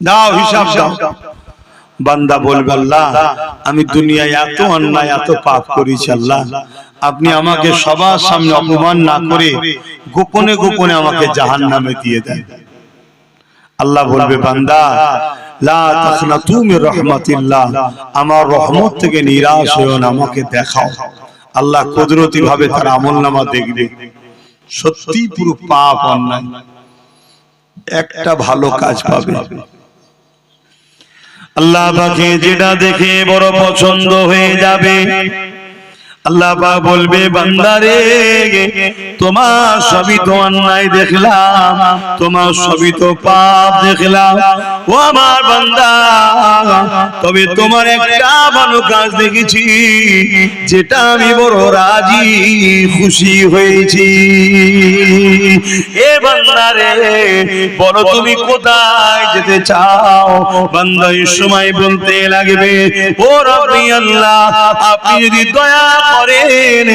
দাও হিসাব দাও। বান্দা বলবে আল্লাহ আমি দুনিয়ায় এত অন্যায় এত পাপ করেছি, আল্লাহ আপনি আমাকে সবার সামনে অপমান না করে গোপনে গোপনে আমাকে জাহান্নামে দিয়ে দেন। আল্লাহ বলবে বান্দা লা তাখনাতু মির রাহমাতিল্লাহ, আমার রহমত থেকে নিরাশ হয়ো না, আমাকে দেখাও। আল্লাহ কুদরতি ভাবে তার আমলনামা দেখবে, সত্যি পুরো পাপ অন্যায়, একটা ভালো কাজ পাবে। আল্লাহ পাকে যেটা দেখে বড় পছন্দ হয়ে যাবে, আল্লাহ পাক বলবে বান্দারে তোমার সবই তো অন্যায় দেখলাম, তোমার সবই তো পাপ দেখলাম, ও আমার বান্দা তবে তোমার একটা ভালো কাজ দেখেছি যেটা আমি বড় রাজি খুশি হয়েছি। এ বান্দারে বলো তুমি কোথায় যেতে চাও? বান্দা এই সময় বলতে লাগবে ও রব্বি আল্লাহ আপনি যদি দয়া করেন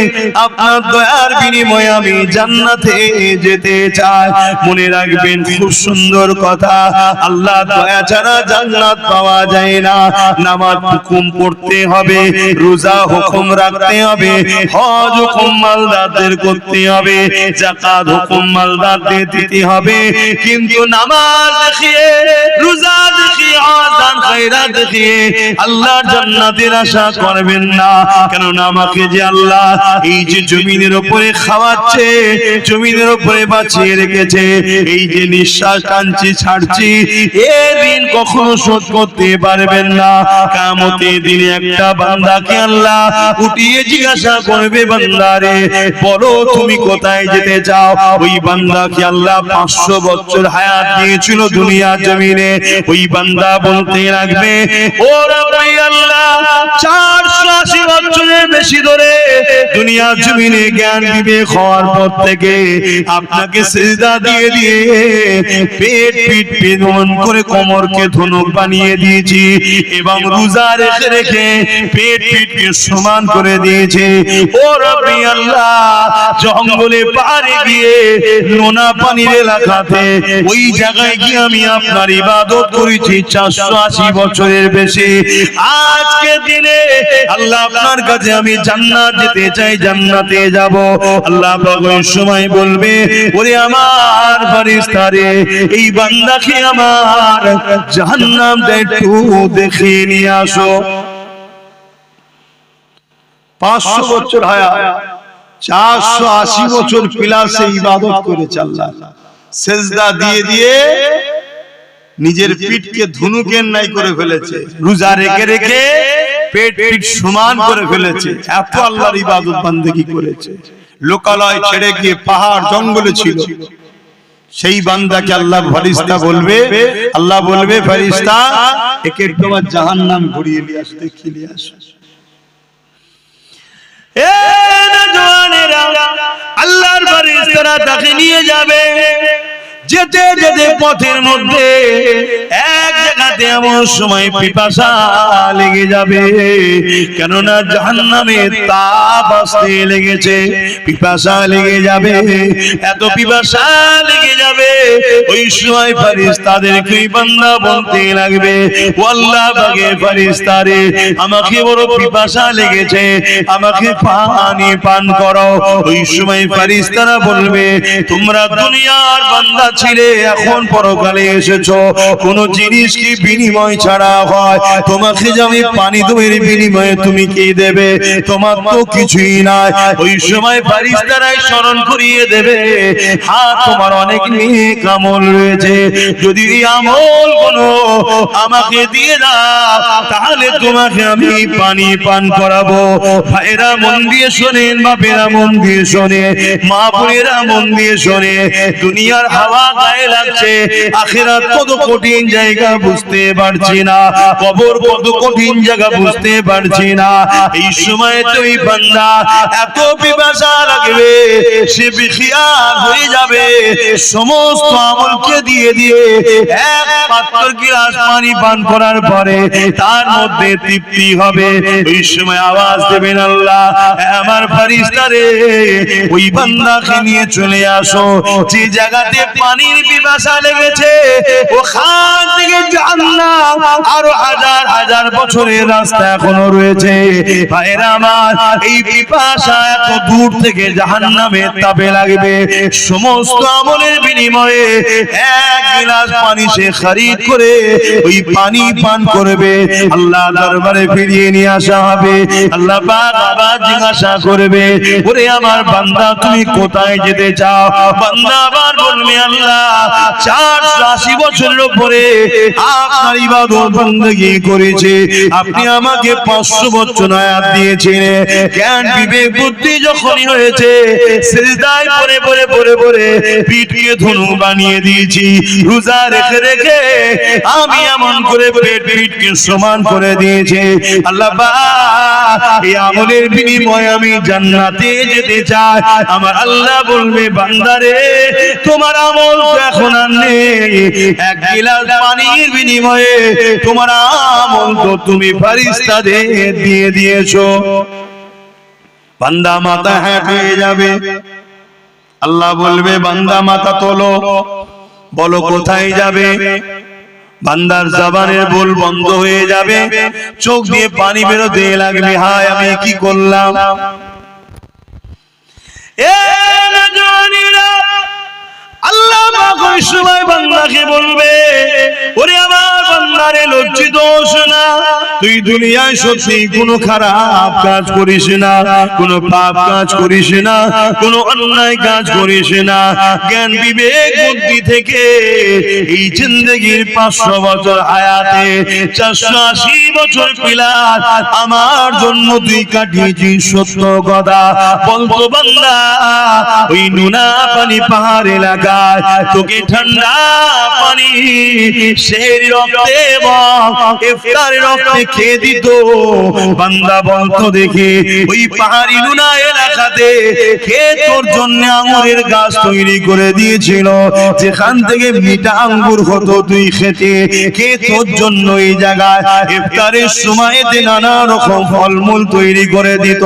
আপনার দয়ার বিনিময়ে আমি জান্নাতে যেতে চাই। মনে রাখবেন খুব সুন্দর কথা, আল্লাহ দয়া ছাড়া জান্নাত পাওয়া যায় না। নামাজ হুকুম পড়তে হবে, রোজা হুকুম রাখতে হবে, হজ হুকুম মালদারদের করতে হবে, যাকাত হুকুম মালদারদের দিতে হবে, কিন্তু নামাজ দেখিয়ে রোজা দেখিয়ে হজ দান খায়রাত দেখিয়ে আল্লাহর জান্নাতের আশা করবেন না। কেননা আমাকে যে আল্লাহ এই যে জমিনের উপরে খাওয়াচ্ছে, জমিনের উপরে বাঁচিয়ে রেখেছে, এই যে নিঃশ্বাস টানছি ছাড়ছি, এর ঋণ কখনো শোধ করতে পারবেন না। কিয়ামতের দিনে একটা বান্দাকে আল্লাহ উঠিয়ে জিজ্ঞাসা করবে বান্দারে বলো তুমি কোথায় যেতে চাও? ওই বান্দাকে আল্লাহ 500 বছর হায়াত দিয়েছিল দুনিয়ার জমিনে, ওই বান্দা বলতে লাগবে ও রব্বি আল্লাহ 480 বছরের বেশি ধরে দুনিয়ার জমিনে জ্ঞান বিবেক হওয়ার পর থেকে আপনাকে সিজদা দিয়ে দিয়ে পেট পিঠ পেদন করে কোমরকে ধনুক বানিয়ে দিয়েছি এবং রোজা রেখে রেখে পেট পিঠকে সমান করে দিয়েছে। ও রব্বি আল্লাহ জঙ্গলে পাহাড়ে গিয়ে নোনা পানির এলাকাতে ওই জায়গায় গিয়ে আমি আপনার ইবাদত করেছি 480 বছরের বেশি। আজকে দিনে আল্লাহ আপনার কাছে আমি জান্নাত যেতে চাই, জান্নাতে যাব। আল্লাহ পাক ওই সময় বলবে ওরে আমার ফেরেশতারে এই বান্দাকে আমার জাহান্নামটা একটু দেখিয়ে নিয়ে আসো। 500 বছর হায়াত, 480 বছর পিলাসে ইবাদত করেছে আল্লাহ, সেজদা দিয়ে দিয়ে নিজের পিঠকে ধনুকের ন্যায় করে ফেলেছে, রোজা রেখে রেখে পেট পিঠ সমান করে ফেলেছে, এত আল্লাহর ইবাদত বান্দেগি করেছে। লোকালয় ছেড়ে গিয়ে পাহাড় জঙ্গলে ছিল। সেই বান্দাকে আল্লাহ ফেরেশতা বলবে, আল্লাহ বলবে ফেরেশতা একে তোমার জাহান্নাম ঘুরিয়ে নিয়ে আসতে খেলে আসো। এ নওজওয়ানেরা আল্লাহর ফেরেশতারা তাকে নিয়ে যাবে। যেতে যেতে পথের মধ্যে এক জায়গাতে এমন সময় পিপাসা লেগে যাবে, কেননা জাহান্নামে তাপ আসতে লেগেছে, পিপাসা লেগে যাবে, এত পিপাসা লেগে যাবে। ওই সময় ফেরেশতাদেরকে বান্দা বলতে লাগবে ও আল্লাহ পাকের ফেরেশতারে আমাকে বড় পিপাসা লেগেছে, আমাকে পানি পান করো। ওই সময় ফেরেশতারা বলবে তোমরা দুনিয়ার বান্দা ছিলে, এখন পরকালে এসেছো, কোন জিনিস কি বিনিময় ছাড়া হয়? তোমাকে যে আমি পানি দেব এর বিনিময়ে তুমি কি দেবে? তোমার তো কিছুই নাই। ওই সময় ফেরেশতারাই স্মরণ করিয়ে দেবে হ্যাঁ তোমার অনেক নেক আমল রয়েছে, যদি এই আমলগুলো আমাকে দিয়ে দাও তাহলে তোমাকে আমি পানি পান করাবো। ভাইরা মন দিয়ে শোনেন, বাপেরা মন দিয়ে শোনে, মা বোনেরা মন দিয়ে শোনে, দুনিয়ার হাওয়া গায়ে লাগছে, আখিরাত কত কঠিন জায়গা বুঝতে পারছি না, কবর কত কঠিন জায়গা বুঝতে পারছি না। এই সময় তুই বান্দা এত পিপাসা লাগবে সে বিখিয়াল হয়ে যাবে, সমস্ত আমলকে দিয়ে দিয়ে এক পাত্র গিলাস পানি পান করার পরে তার মধ্যে তৃপ্তি হবে। ওই সময় আওয়াজ দেবেন আল্লাহ আমার ফেরেশতারে ওই বান্দাকে নিয়ে চলে আসো, যে জায়গাতে পানির পিপাসা লেগেছে ওখান থেকে জাহান্নাম আরো হাজার হাজার বছরের রাস্তা এখনো রয়েছে। ভাইরা আমার, এই পিপাসা এত দূর থেকে জাহান্নামের তাপে লাগবে, সমস্ত আমলের বিনিময়ে এক গিলাস পানি সে খরিদ করে ওই পানি পান করবে। আল্লাহ দরবারে ফিরিয়ে নিয়ে আসা হবে। আল্লাহ পাক আবার জিজ্ঞাসা করবে, ওরে আমার বান্দা তুমি কোথায় যেতে চাও? বান্দা আবার বলবে, আল্লাহ 480 বছরের উপরে আপনার ইবাদত বندگی করেছে, আপনি আমাকে 500 বছর হায়াত দিয়েছেন। জ্ঞান বিবেক বুদ্ধি যখনই হয়েছে, সিজদায় পড়ে পড়ে পড়ে পড়ে পিঠকে ধনু বানিয়ে দিয়েছি। রোজা রেখে রেখে আমি এমন করে পিঠকে সমান করে দিয়েছি। আল্লাহ পাক এই আমলের বিনিময়ে আমি জান্নাতে যেতে চাই। আমার আল্লাহ বলবে, বান্দারে তোমার আমল এখন আর নেই, এক গিলাস পানির বিনিময়ে তোমার আমল তো তুমি ফেরেশতাদের দিয়ে দিয়েছো। বান্দা মাথা হ্যাট হয়ে যাবে। আল্লাহ বলবে, বান্দা মাথা তোলো, বলো কোথায় যাবে? বান্দার জবানের বল বন্ধ হয়ে যাবে, চোখ দিয়ে পানি বেরোতে লাগবে, হায় আমি কি করলাম। আল্লাহ ওই সময় বান্দাকে বলবে, ওরে আমার বান্দারে লজ্জিত হোস না, তুই দুনিয়ায় সত্যি কোনো খারাপ কাজ করিস না, কোনো পাপ কাজ করিস না, কোনো অন্যায় কাজ করিস না। জ্ঞান বিবেক বুদ্ধি থেকে এই জিন্দেগির 500 বছর হায়াতে 480 বছর পিলার আমার জন্য তুই কাটিয়েছিস। সত্য কথা বলতো বান্দা, ওই নুনা পানি পাহাড় এলাকায় তোকে ঠান্ডা পানি সেই রক্তে এবং ইফতার রক্তে খেয়ে দিত। বান্দা বলতো, দেখি ওই পাহাড়ি নুনা এলাকাতে খেয়ে তোর জন্য আঙ্গুরের গাছ তৈরি করে দিয়েছিল, যেখান থেকে মিঠা আঙ্গুর হতো তুই খেতে, খেয়ে তোর জন্য এই জায়গায় ইফতারের সময়তে নানা রকম ফলমূল তৈরি করে দিত।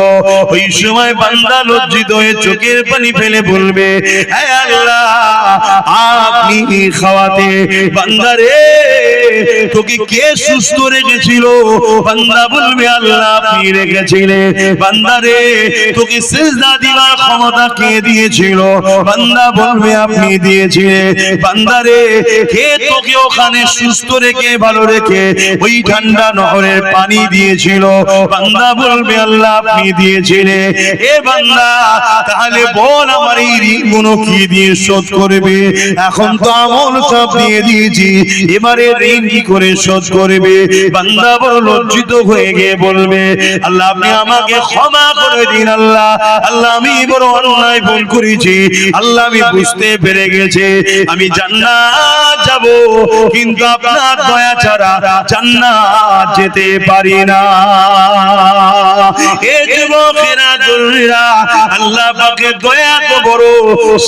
ওই সময় বান্দা লজ্জিত হয়ে চোখের পানি ফেলে বলবে, হে আল্লাহ আপনি খাওয়াতে বান্দারে তোকে কে সুস্থ রেখেছিল? বান্দা বলবে, আল্লাহ আপনি রেখেছিলেন। বান্দারে তোকে সিজদা দিবার ক্ষমতা কে দিয়েছিল? বান্দা বলবে, আপনি দিয়েছিলেন। বান্দারে কে তোকে ওখানে সুস্থ রেখে ভালো রেখে ওই ঠান্ডা নহরের পানি দিয়েছিল? বান্দা বলবে, আল্লাহ আপনি দিয়েছিলেন। এ বান্দা তাহলে বল আমার এই ঋণগুলো কি দিয়ে শোধ করবে? এখন তো আমল সব দিয়ে দিয়েছি, এবারে ঋণ কি করে শোধ করবে? বান্দা বড় লজ্জিত হয়ে গিয়ে বলবে, আল্লাহ আপনি আমাকে ক্ষমা করে দিন। আল্লাহ আল্লাহ আমি বড় অন্যায় ভুল করেছি। আল্লাহ আমি বুঝতে পেরে গেছি আমি জান্নাত যাব, কিন্তু আপনার দয়া ছাড়া জান্নাত যেতে পারি না। এ যুবকেরা তরুণীরা, আল্লাহ পাকের দয়া তো বড়,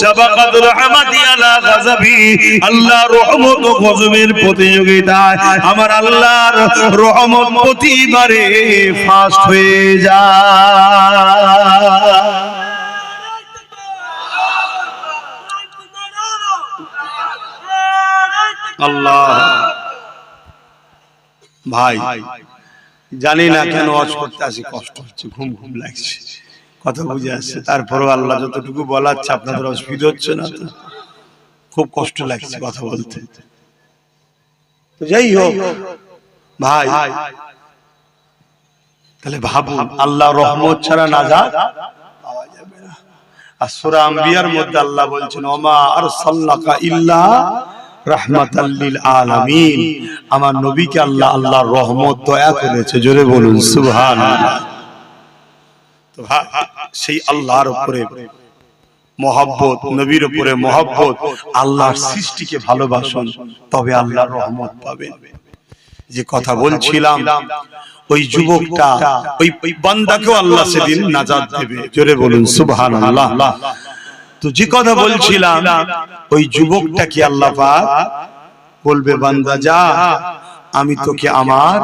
সাবাকাতুর রহমাতি আলা গাযাবি, আল্লাহর রহমত ও গজবের প্রতিযোগিতায় আমার আল্লাহর রহমত প্রতিবারে ফাস্ট হয়ে যায়। আল্লাহ ভাই জানি না কেন ওয়াজ করতে আসি, কষ্ট হচ্ছে, ঘুম ঘুম লাগছে, কথা বুঝে আসছে, তারপরেও আল্লাহ যতটুকু বলাচ্ছে আপনাদের অসুবিধা হচ্ছে না তো? খুব কষ্ট লাগছে কথা বলতে। তো যাই হোক ভাই, তাহলে ভাবুন আল্লাহ রহমত ছাড়া নাজাত পাওয়া যাবে না। আর সূরা আম্বিয়ার মধ্যে আল্লাহ বলছেন, ওমা আরসালনাকা ইল্লা রাহমাতাল লিল আলামিন, আমার নবীকে আল্লাহ আল্লাহর রহমত দয়া করেছে। জোরে বলুন সুবহানাল্লাহ। তো ভাই সেই আল্লাহর উপরে মহব্বত, নবীর উপরে মহব্বত, আল্লাহর সৃষ্টিকে ভালোবাসুন, তবে আল্লাহর রহমত পাবেন। যে কথা বলছিলাম, ওই যুবকটা, ওই বান্দাকেও আল্লাহ সেদিন নাজাত দেবে। জোরে বলুন সুবহানাল্লাহ। তো যে কথা বলছিলাম, ওই যুবকটাকে আল্লাহ পাক বলবে, বান্দা যা, আমি তোকে আমার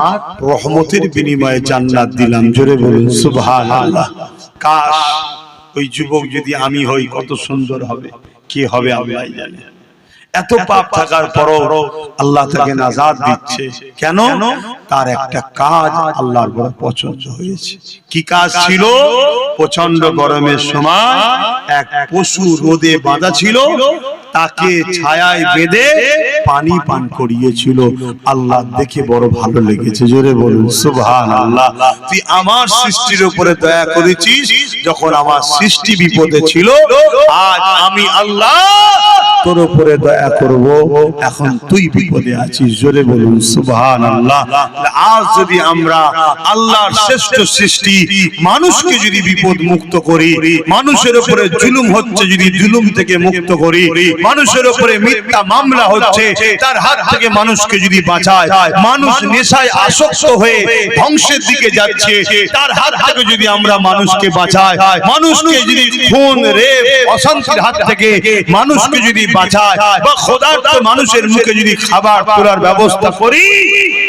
রহমতের বিনিময়ে জান্নাত দিলাম। জোরে বলুন সুবহানাল্লাহ। কাশ ওই যুবক যদি আমি হই, কত সুন্দর হবে। কি হবে আল্লাহ জানে। এত পাপ থাকার পরও আল্লাহ তাকে নাজাত দিচ্ছে কেন? তার একটা কাজ আল্লাহর বড় পছন্দ হয়েছে। কি কাজ ছিল? প্রচন্ড গরমের সময় এক পশু রোদে বাঁধা ছিল, তাকে ছায়ায় বেঁধে পানি পান করিয়েছিল। আল্লাহ দেখে বড় ভালো লেগেছে, জোরে বলুন সুবহানাল্লাহ। তুই আমার সৃষ্টির উপরে দয়া করেছিস, যখন আমার সৃষ্টি বিপদে ছিল, আজ আমি আল্লাহ তোর উপরে দয়া করব, এখন তুই বিপদে আছিস, জোরে বলুন সুবহানাল্লাহ। আজ যদি আমরা আল্লাহর শ্রেষ্ঠ সৃষ্টি মানুষকে যদি বিপদ মুক্ত করি, মানুষের উপরে জুলুম হচ্ছে যদি জুলুম থেকে মুক্ত করি, মানুষের উপরে মিথ্যা মামলা হচ্ছে তার হাত থেকে মানুষকে যদি বাঁচায়, মানুষ নেশায় আসক্ত হয়ে ধ্বংসের দিকে যাচ্ছে তার হাত থেকে যদি আমরা মানুষকে বাঁচাই, মানুষকে যদি খুন রেপ অশান্তির হাত থেকে মানুষকে যদি বাঁচায়, বা ক্ষুধার্ত মানুষের মুখে যদি খাবার তোলার ব্যবস্থা করি,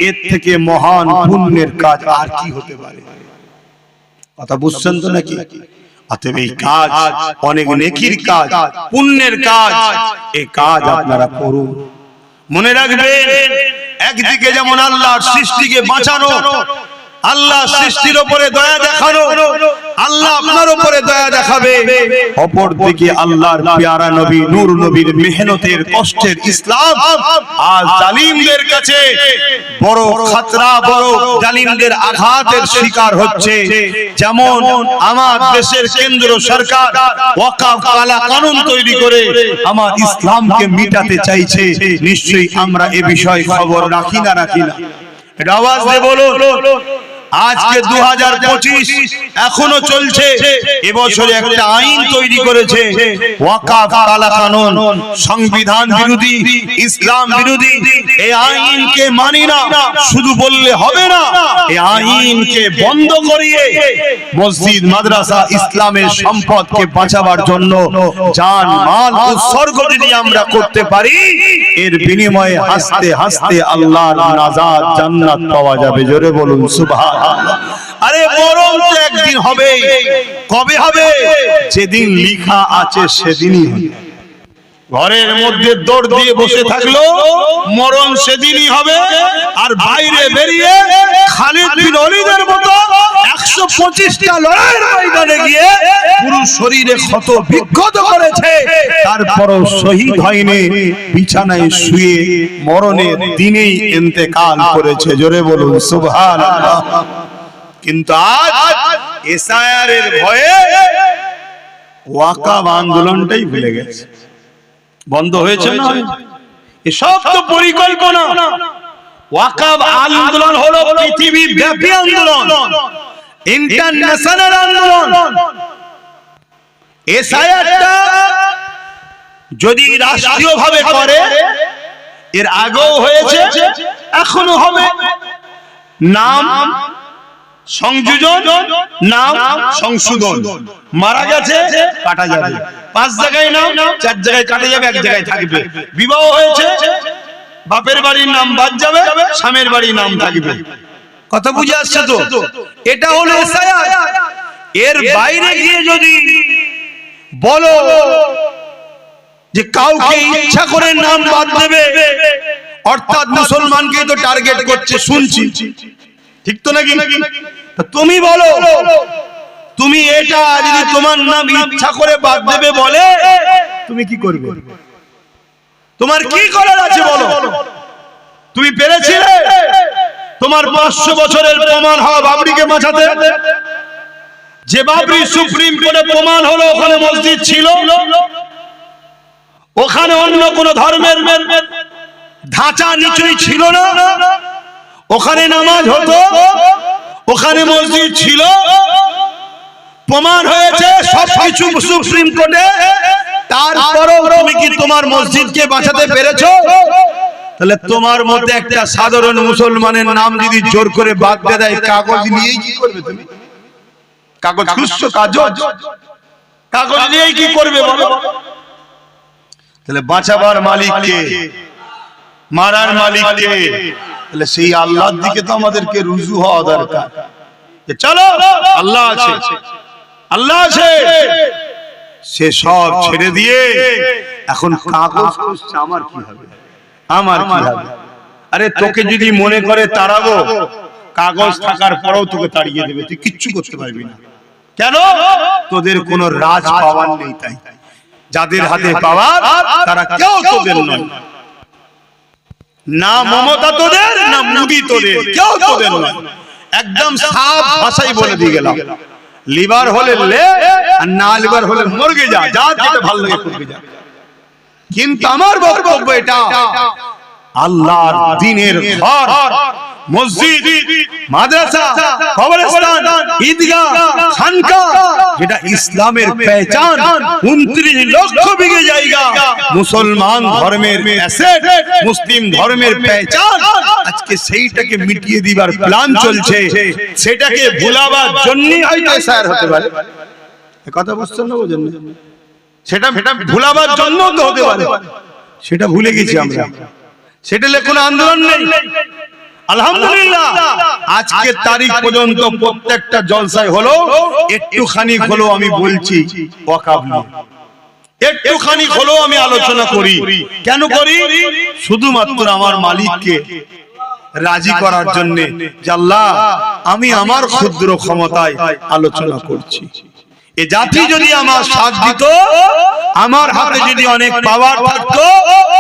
এর থেকে মহান পুণ্যের কাজ আর কি হতে পারে? কথা বুঝছেন তো নাকি? অতএব এই কাজ অনেক নেকির কাজ, পুণ্যের কাজ, এই কাজ আপনারা করুন। মনে রাখবেন, একদিকে যেমন আল্লাহর সৃষ্টিকে বাঁচানো, আল্লাহ সৃষ্টির উপরে দয়া দেখানো, আল্লাহ আপনার উপরে দয়া দেখাবে, অপর দিকে আল্লাহর পেয়ারা নবী নূর নবীর মেহনতের কষ্টের ইসলাম আজ জালিমদের কাছে বড় খতরা, বড় জালিমদের আঘাতের শিকার হচ্ছে। যেমন আমার দেশের কেন্দ্র সরকার ওয়াকফ কালা কানুন তৈরি করে আমার ইসলামকে মিটাতে চাইছে, নিশ্চয়ই আমরা এ বিষয়ে খবর রাখি না? এটা আওয়াজ দিয়ে বলুন। আজকে 2025 এখনো চলছে, এবছরে একটা আইন তৈরি করেছে ওয়াকফ কালা কানুন, সংবিধান বিরোধী, ইসলাম বিরোধী। এই আইনকে মানি না শুধু বললে হবে না, এই আইনকে বন্ধ করিয়ে মসজিদ মাদ্রাসা ইসলামের সম্পদকে বাঁচাবার জন্য জান মাল উৎসর্গ যদি আমরা করতে পারি, এর বিনিময়ে হাসতে হাসতে আল্লাহর নাজাত জান্নাত পাওয়া যাবে, জোরে বলুন সুবহান। আরে মরণ তো একদিন হবে। কবে হবে? যেদিন লিখা আছে সেদিনই হবে। ঘরের মধ্যে দৌড় দিয়ে বসে থাকলো, মরণ সেদিনই হবে। আর বাইরে বেরিয়ে খালিদ বিন ওলীদের মতো 125টা লড়াইয়ের ময়দানে গিয়ে পুরো শরীরে ক্ষত বিক্ষত করেছে, তারপরও শহীদ হয়নি, বিছানায় শুয়ে মরণের দিনেই ইন্তেকাল করেছে, জোরে বলুন সুবহানাল্লাহ। কিন্তু আজ এসআইআর এর ভয়ে ওয়াকফ আন্দোলনটাই ভুলে গেছে। বন্ধ হয়েছে না? এসব তো পরিকল্পনা। ওয়াকফ আন্দোলন হলো পৃথিবী ব্যাপী আন্দোলন, ইন্টারন্যাশনাল আন্দোলন। এসআইআরটা যদি রাষ্ট্রীয়ভাবে করে, এর আগেও হয়েছে, এখনো হবে। নাম সংযোজন, নাম সংশোধন। মারা গেছে কাটা যাবে, 5 জায়গায় নাম, 4 জায়গায় কাটা যাবে, 1 জায়গায় থাকবে। বিবাহ হয়েছে, বাপের বাড়ির নাম বাদ যাবে, স্বামীর বাড়ির নাম থাকবে। কথা বুঝে আসছে তো? এটা হলো এসআইআর। এর বাইরে গিয়ে যদি বলো যে কাউকে ইচ্ছা করে নাম বাদ দেবে, অর্থাৎ মুসলমানকে তো টার্গেট করছে, শুনছি, ঠিক তো নাকি? তুমি বলো, তুমি এটা যদি তোমার নাম ইচ্ছা করে বাদ দেবে বলে, তুমি কি করবে? তোমার কি করার আছে বলো? তুমি পেরেছিলে তোমার 500 বছরের প্রমাণ হওয়া বাবরিকে বাঁচাতে? যে বাবরি সুপ্রিম কোর্টে প্রমাণ হলো ওখানে মসজিদ ছিল, ওখানে অন্য কোন ধর্মের ধাঁচা নিচুই ছিল না, ওখানে নামাজ হতো, ওখানে মসজিদ ছিল, প্রমাণ হয়েছে সবকিছু সুপ্রিম কোর্টে। তারপরও তুমি কি তোমার মসজিদকে বাঁচাতে পেরেছো? তাহলে তোমার মধ্যে একটা সাধারণ মুসলমানের নাম যদি জোর করে বাদ দিয়ে দেয়, কাগজ নিয়েই কি করবে? তুমি কাগজ খুঁজছো? কাগজ নিয়েই কি করবে বলো? তাহলে বাঁচাবার মালিক কে? মারার মালিক কে? তাহলে সেই আল্লাহর দিকে তো আমাদেরকে রুজু হওয়া দরকার। চলো, আল্লাহ আছে, আল্লাহ আছে, সে সব ছেড়ে দিয়ে এখন কাগজ খুঁজছে, আমার কি হবে, আমার কি হবে? আরে তোকে যদি মনে করে তাড়াবো, কাগজ থাকার পরেও তোকে তাড়িয়ে দেবে, তুই কিচ্ছু করতে পারবি না। কেন? তোদের কোনো রাজ পাওয়ার নেই। তাই যাদের হাতে পাওয়ার তারা কেউ তোদের নয়, না মমতা তোদের, না মোদি তোদের, কেউ তোদের নয়। একদম সাফ ভাষায় বলে দিয়ে গেলাম, লিভার হলে লে, আর না লিভার হলে মরগে যা, যা যেটা ভালো লাগে করবে যা। কিন্তু আমার বক্তব্য এটা, আল্লাহর দ্বীনের ঘর, মসজিদ, মাদ্রাসা, কবরস্থান, ঈদগাহ, খানকা, যেটা ইসলামের পহচান, 29 লক্ষ বিঘে জায়গা মুসলমান ধর্মের অ্যাসেট, মুসলিম ধর্মের পহচান, আজকে সেইটাকে মিটিয়ে দিবার প্ল্যান চলছে। সেটাকে ভুলাবার জন্যই হয়তো স্যার হতে পারে, কথা বুঝছেন না? বুঝেন না? সেটা ভুলাবার জন্য তো হতে পারে, সেটা ভুলে গেছি আমরা। সেটা কোনো আন্দোলন নেই। আলহামদুলিল্লাহ আজকে তারিখ পর্যন্ত প্রত্যেকটা জলসায় হলো একটুখানি হলো আমি বলছি ওয়াকফ নিয়ে, একটুখানি হলো আমি আলোচনা করি। কেন করি? শুধুমাত্র আমার মালিককে রাজি করার জন্য, যে আল্লাহ আমি আমার ক্ষুদ্র ক্ষমতায় আলোচনা করছি। এ জাতি যদি আমার সাথ দিত, আমার হাতে যদি অনেক পাওয়ার থাকতো,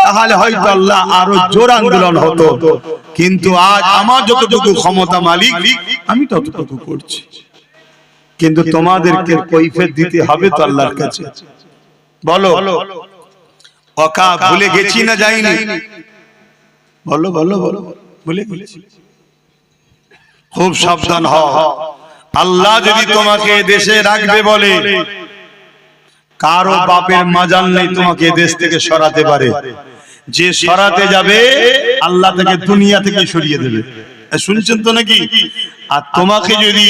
তাহলে হয়তো আল্লাহ আরো জোর আন্দোলন হতো। কিন্তু আজ আমার যতটুকু ক্ষমতা মালিক, আমি ততটুকু করছি। কিন্তু তোমাদেরকে কৈফিয়ত দিতে হবে তো আল্লাহর কাছে। বলো ওয়াকফ ভুলে গেছি না যাইনি? বলো বলো বলো, ভুলে গেছি। খুব সাবধান হও। আল্লাহ যদি তোমাকে দেশে রাখবে বলে, কারো বাপের মাজাল নেই তোমাকে দেশ থেকে সরাতে পারে। যে সরাতে যাবে আল্লাহ তাকে দুনিয়া থেকে সরিয়ে দেবে। শুনছেন তো নাকি? আর তোমাকে যদি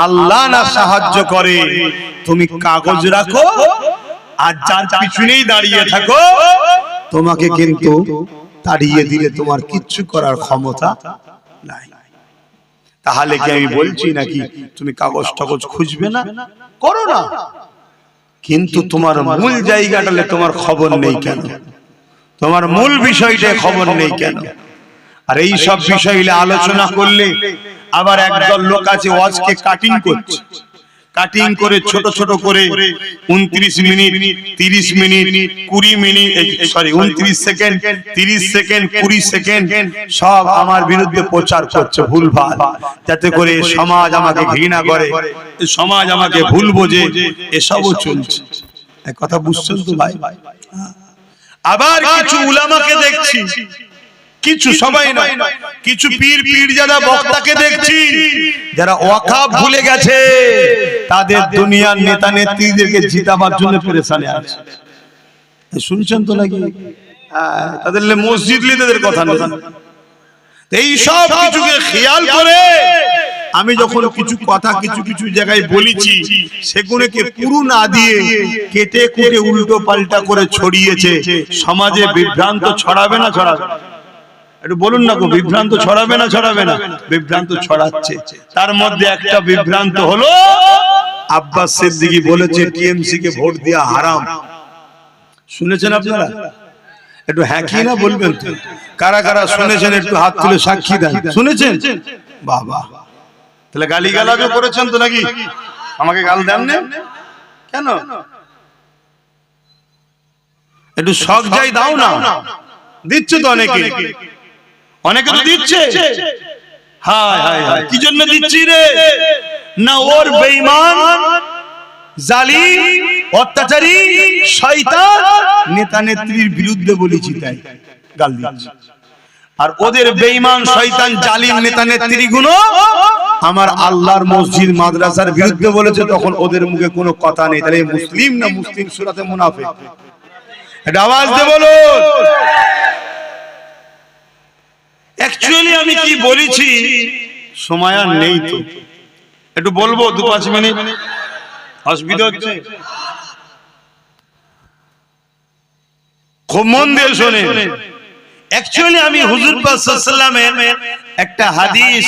আল্লাহ না সাহায্য করে, তুমি কাগজ রাখো আর যার পিছনেই দাঁড়িয়ে থাকো, তোমাকে কিন্তু তাড়িয়ে দিলে তোমার কিচ্ছু করার ক্ষমতা নাই। তাহলে কি আমি বলছি নাকি তুমি কাগজ টাগজ খুঁজবে না? করো না, কিন্তু তোমার মূল জায়গাটালে তোমার খবর নেই কেন? তোমার মূল বিষয়টা খবর নেই কেন? আর এই সব বিষয়গুলো আলোচনা করলে আবার একদল লোক আছে ওয়াজকে কাটিং করছে, কাটিং করে ছোট ছোট করে 29 minute, 30 minute, 20 minute, sorry 29 second, 30 second, 20 second সব আমার বিরুদ্ধে প্রচার করছে ভুলভাল, যাতে করে সমাজ আমাকে ঘৃণা করে, সমাজ আমাকে ভুল বোঝে। এসবও চলছে। এক কথা বুঝছেন তো ভাই? আবার কিছু উলামাকে দেখছি, কিছু সবাই নয়, কিছু পীর পীরজাদা বক্তাকে দেখছি যারা ওয়াকফ ভুলে গেছে, তাদের দুনিয়ার নেতা নেত্রীদেরকে জিতাবার জন্য পেরেশানে আছে। শুনছেন তো নাকি? তাদের মসজিদ লিদের কথা নেই। এই সব কিছুকে খেয়াল করে আমি যখন কিছু কথা কিছু কিছু জায়গায় বলেছি, সেগুলোকে পুরো না দিয়ে কেটে কুটে উল্টো পাল্টা করে ছড়িয়েছে। সমাজে বিভ্রান্ত ছড়াবে না ছড়াবে? একটু বলুন না গো, বিভ্রান্ত ছড়াবে না ছড়াবে না? বিভ্রান্ত ছড়াচ্ছে। তার মধ্যে একটা বিভ্রান্ত হলো আব্বাস সিদ্দিকী বলেছে টিএমসি কে ভোট দেওয়া হারাম। শুনেছেন আপনারা? একটু হ্যাঁ কি না বলবেন তো? কারা কারা শুনেছেন একটু হাত তুলে সাক্ষী দেন। শুনেছেন? বাবা, তাহলে গালি গালাজও করেছেন তো নাকি? আমাকে গাল দেন না কেন? একটু শখ যাই দাও না। দিচ্ছে তো অনেকে, অনেকে তো দিচ্ছে। হায় হায় হায়, কি জন্য দিচ্ছি রে? না ওর বেঈমান, জালিম, অত্যাচারী, শয়তান নেতা নেত্রীর বিরুদ্ধে বলেছি তাই গাল দিচ্ছে। আর ওদের বেঈমান, শয়তান, জালিম নেতা নেত্রীগুলো আমার আল্লাহর মসজিদ মাদ্রাসার বিরুদ্ধে বলেছে, তখন ওদের মুখে কোনো কথা নেই। তাহলে মুসলিম না মুসলিম সূরাতে মুনাফিক? এটা আওয়াজ দিয়ে বলো। অ্যাকচুয়ালি আমি কি বলেছি সময় আর নেই তো, একটু বলবো 2-5 মিনিট, অসুবিধা হচ্ছে? খুব মন দিয়ে শোনেন। অ্যাকচুয়ালি আমি হুজুর পাক সাল্লাল্লাহু আলাইহি ওয়াসাল্লামের একটা হাদিস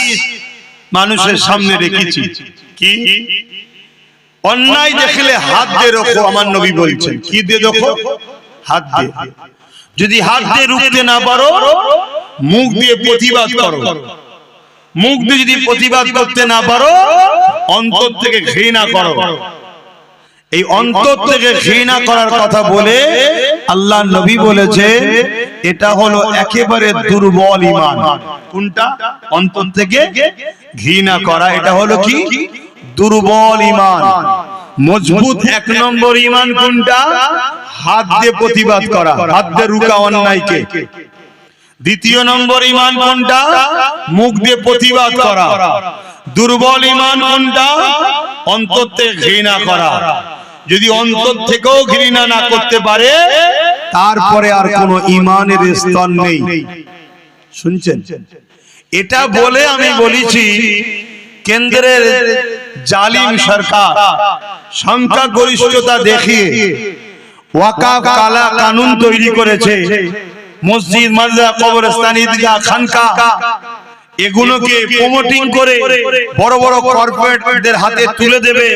মানুষের সামনে রেখেছি। কি? অন্যায় দেখলে হাত দিয়ে রোখো, আমার নবী বলছেন। কি দিয়ে রোখো? হাত দিয়ে। যদি হাত দিয়ে রুখতে না পারো, মুখ দিয়ে প্রতিবাদ করো। মুখ দিয়ে যদি প্রতিবাদ করতে না পারো, অন্তর থেকে ঘৃণা করো। এই অন্তর থেকে ঘৃণা করার কথা বলে আল্লাহ নবী বলেছে এটা হলো একেবারে দুর্বল ঈমান। কোনটা? অন্তর থেকে ঘৃণা করা, এটা হলো কি? দুর্বল ঈমান। মজবুত এক নম্বর ঈমান কোনটা? হাত দিয়ে প্রতিবাদ করা, হাত দিয়ে রুখা অন্যায়কে। দ্বিতীয় নম্বর ঈমান কোনটা? মুখ দিয়ে প্রতিবাদ করা। দুর্বল ঈমান কোনটা? অন্তর থেকে ঘৃণা করা। যদি অন্তর থেকেও ঘৃণা না করতে পারে, তারপরে আর কোনো ঈমানের স্তর নেই। শুনছেন? এটা বলে আমি বলেছি কেন্দ্রের জালিম সরকার সংখ্যা গরিষ্ঠতা দেখিয়ে ওয়াকফ কালা কানুন তৈরি করেছে। মসজিদ, মাদ্রাসা, কবরস্থান, ঈদগাহ, খানকা এগুলোকে প্রমোটিং করে বড় বড় কর্পোরেটদের হাতে তুলে দেবে,